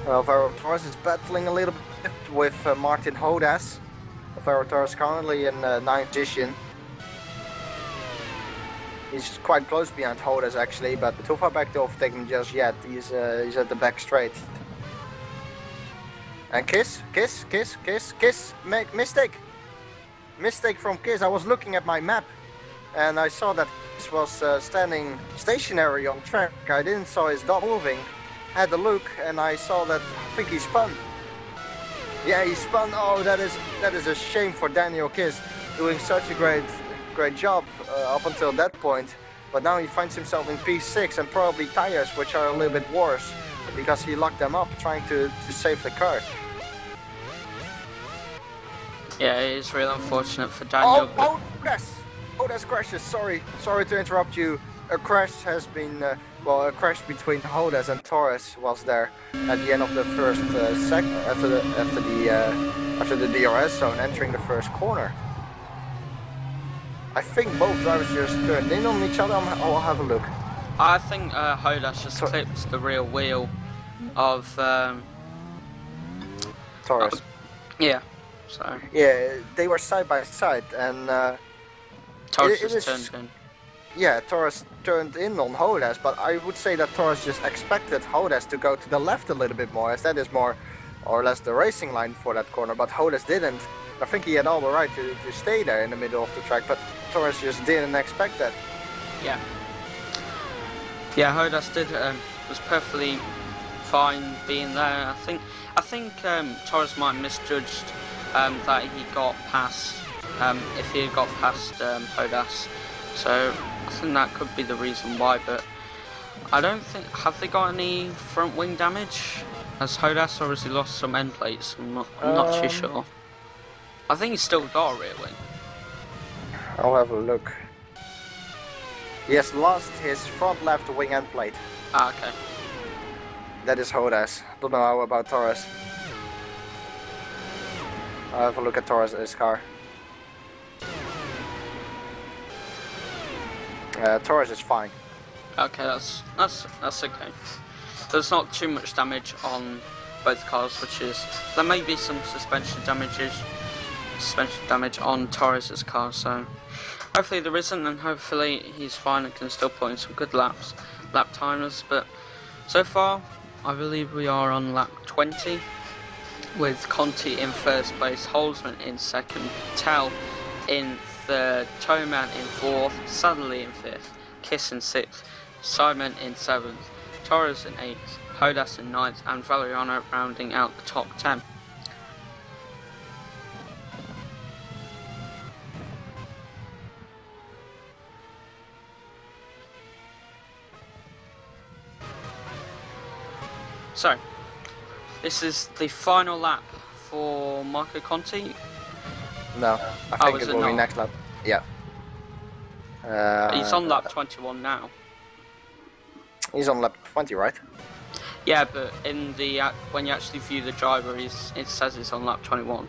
Well, Alvaro Torres is battling a little bit with Martin Hodas. Alvaro Torres currently in 9th position. He's quite close behind Hodas actually, but too far back to overtake him just yet. He's at the back straight. And Kiss, mistake from Kiss. I was looking at my map and I saw that Kiss was standing stationary on track. I didn't saw his dot moving. Had a look and I saw that, I think he spun. Yeah, he spun. Oh, that is a shame for Daniel Kiss, doing such a great job up until that point. But now he finds himself in P6 and probably tires which are a little bit worse because he locked them up trying to save the car. Yeah, it is really unfortunate for Daniel. Oh, yes! Oh, that's crashes. Sorry to interrupt you. A crash has been, a crash between Hodas and Torres was there at the end of the first after the DRS zone, entering the first corner. I think both drivers just turned in on each other. I'll have a look. I think Hodas just clipped the rear wheel of Torres. Yeah. So. Yeah, they were side by side, and Torres just turned in. Yeah, Torres turned in on Hodas, but I would say that Torres just expected Hodas to go to the left a little bit more, as that is more or less the racing line for that corner, but Hodas didn't. I think he had all the right to stay there in the middle of the track, but Torres just didn't expect that. Yeah. Yeah, Hodas did was perfectly fine being there. I think Torres might have misjudged that he got past if he had got past Hodas. So I think that could be the reason why. But I don't think have they got any front wing damage as Hodas, or has he lost some end plates? I'm not too sure. I think he's still got a rear wing. I'll have a look. He has lost his front left wing end plate. Ah, okay. That is Hodas. Don't know how about Torres. I'll have a look at Torres' car. Torres is fine. Okay, that's okay. There's not too much damage on both cars, which is there may be some suspension damage on Torres' car, so hopefully there isn't, and hopefully he's fine and can still put in some good lap timers. But so far, I believe we are on lap 20, with Conti in first place, Holzman in second, Patel in third, Toman in fourth, Sadler in fifth, Kiss in sixth, Simon in seventh, Torres in eighth, Hodas in ninth, and Valeriano rounding out the top 10. So, this is the final lap for Marco Conti. No, I think it will be next lap. Yeah. He's on lap 21 now. He's on lap 20, right? Yeah, but in the when you actually view the driver, it says it's on lap 21.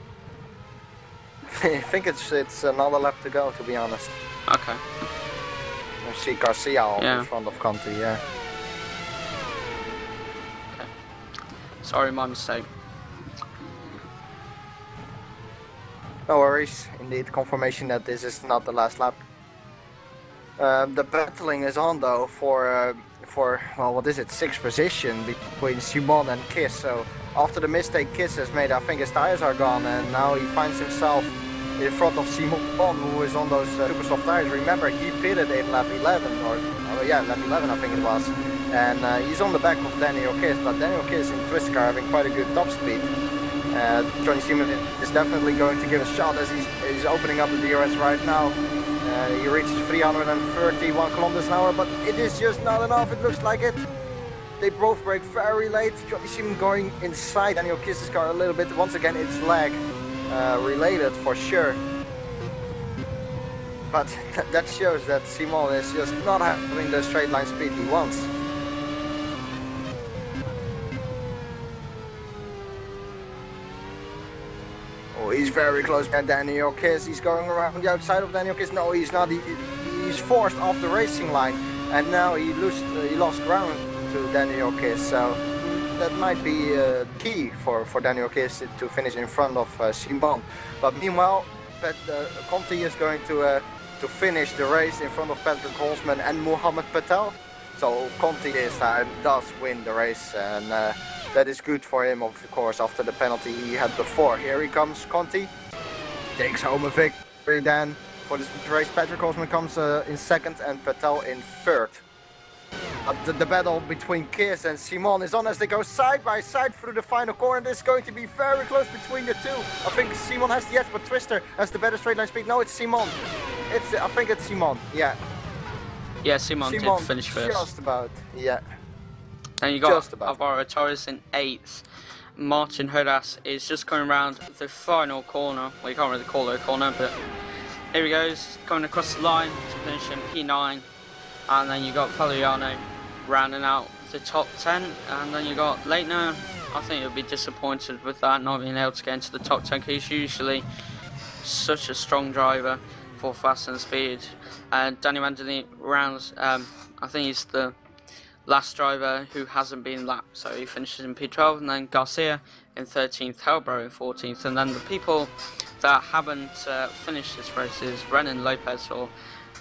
I think it's another lap to go, to be honest. Okay. I see Garcia in front of Conti, yeah. Okay. Sorry, my mistake. No worries. Indeed, confirmation that this is not the last lap. The battling is on though for well, what is it, 6th position between Simon and Kiss. So after the mistake Kiss has made, I think his tires are gone, and now he finds himself in front of Simon, who is on those super soft tires. Remember, he pitted in lap 11, or lap 11 I think it was, and he's on the back of Daniel Kiss, but Daniel Kiss in twist car having quite a good top speed. Johnny Simon is definitely going to give a shot as he's opening up the DRS right now. He reaches 331 kilometers an hour, but it is just not enough, it looks like it. They both brake very late. Johnny Simon going inside Daniel Kiss's car a little bit. Once again, it's lag related for sure. But that shows that Simon is just not having the straight line speed he wants. Oh, he's very close to Daniel Kiss. He's going around the outside of Daniel Kiss. No, he's not. He's forced off the racing line, and now he lost ground to Daniel Kiss. So that might be key for Daniel Kiss to finish in front of Simon. But meanwhile, Conti is going to finish the race in front of Patrick Holzman and Mohamed Patel. So Conti this time does win the race, and that is good for him, of course, after the penalty he had before. Here he comes, Conti. Takes home a victory then. For this race, Patrick Holzman comes in second and Patel in third. But the battle between Kiss and Simon is on as they go side by side through the final corner. This is going to be very close between the two. I think Simon has the edge, but Twister has the better straight line speed. No, it's Simon. I think it's Simon, yeah. Yeah, Simon did finish first. Just about, yeah. And you got Alvaro Torres in 8th. Martin Hodas is just going around the final corner. Well, you can't really call it a corner, but here he goes, going across the line to finish in P9. And then you got Valeriano rounding out the top 10. And then you got Leitner. I think he'll be disappointed with that, not being able to get into the top 10, because he's usually such a strong driver for fast and speed. And Danny Mandini rounds, I think he's the last driver who hasn't been lapped, so he finishes in P12, and then Garcia in 13th, Helbro in 14th, and then the people that haven't finished this race is Renan Lopez for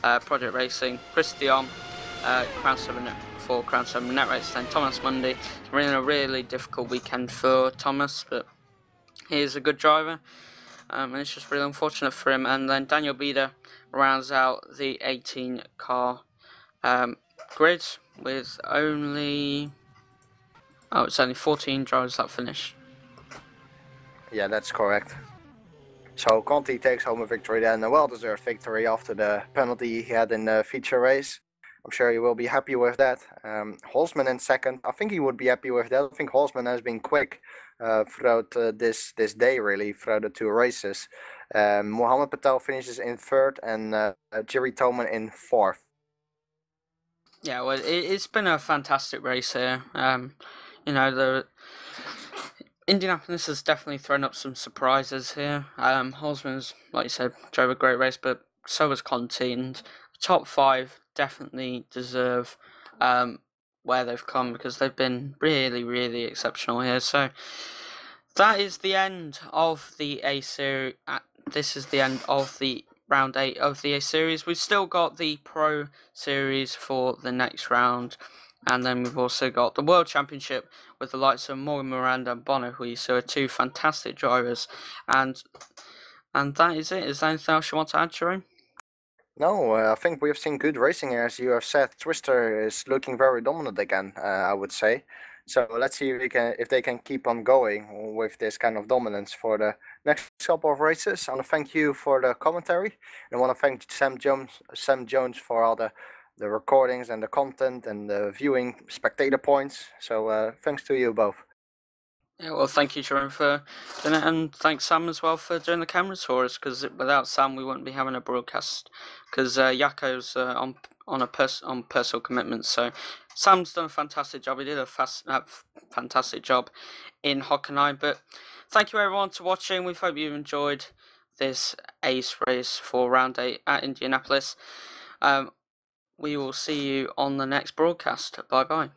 Project Racing, Christian Crown 7 for Crown 7 Net Race, then Thomas Mundy. It's been a really difficult weekend for Thomas, but he is a good driver. and it's just really unfortunate for him. And then Daniel Bieder rounds out the 18 car grid with only it's only 14 drivers that finish. Yeah, that's correct. So Conti takes home a victory then, a well-deserved victory after the penalty he had in the feature race. I'm sure he will be happy with that. Holzman in second. I think he would be happy with that. I think Holzman has been quick throughout this day, really, throughout the 2 races. Mohammed Patel finishes in third and Jerry Toman in fourth. Yeah, well, it's been a fantastic race here. The Indianapolis has definitely thrown up some surprises here. Holzman's, like you said, drove a great race, but so was Conti, and the top 5 definitely deserve where they've come because they've been really, really exceptional here. So that is the end of the A series. This is the end of the round 8 of the A series. We've still got the Pro series for the next round. And then we've also got the World Championship with the likes of Morgan Miranda and Bono Hui, so 2 fantastic drivers. And that is it. Is there anything else you want to add, Jeroen? No, I think we've seen good racing here, as you have said. Twister is looking very dominant again, I would say. So let's see if they can keep on going with this kind of dominance for the next couple of races. I want to thank you for the commentary, and I want to thank Sam Jones for all the recordings and the content and the viewing spectator points. So thanks to you both. Yeah, well, thank you, Jeroen, for doing it, and thanks Sam as well for doing the cameras for us. Because without Sam, we wouldn't be having a broadcast. Because Jako's on personal commitments. So Sam's done a fantastic job. He did a fantastic job in Hockenheim. But thank you everyone for watching. We hope you enjoyed this ace race for round 8 at Indianapolis. We will see you on the next broadcast. Bye bye.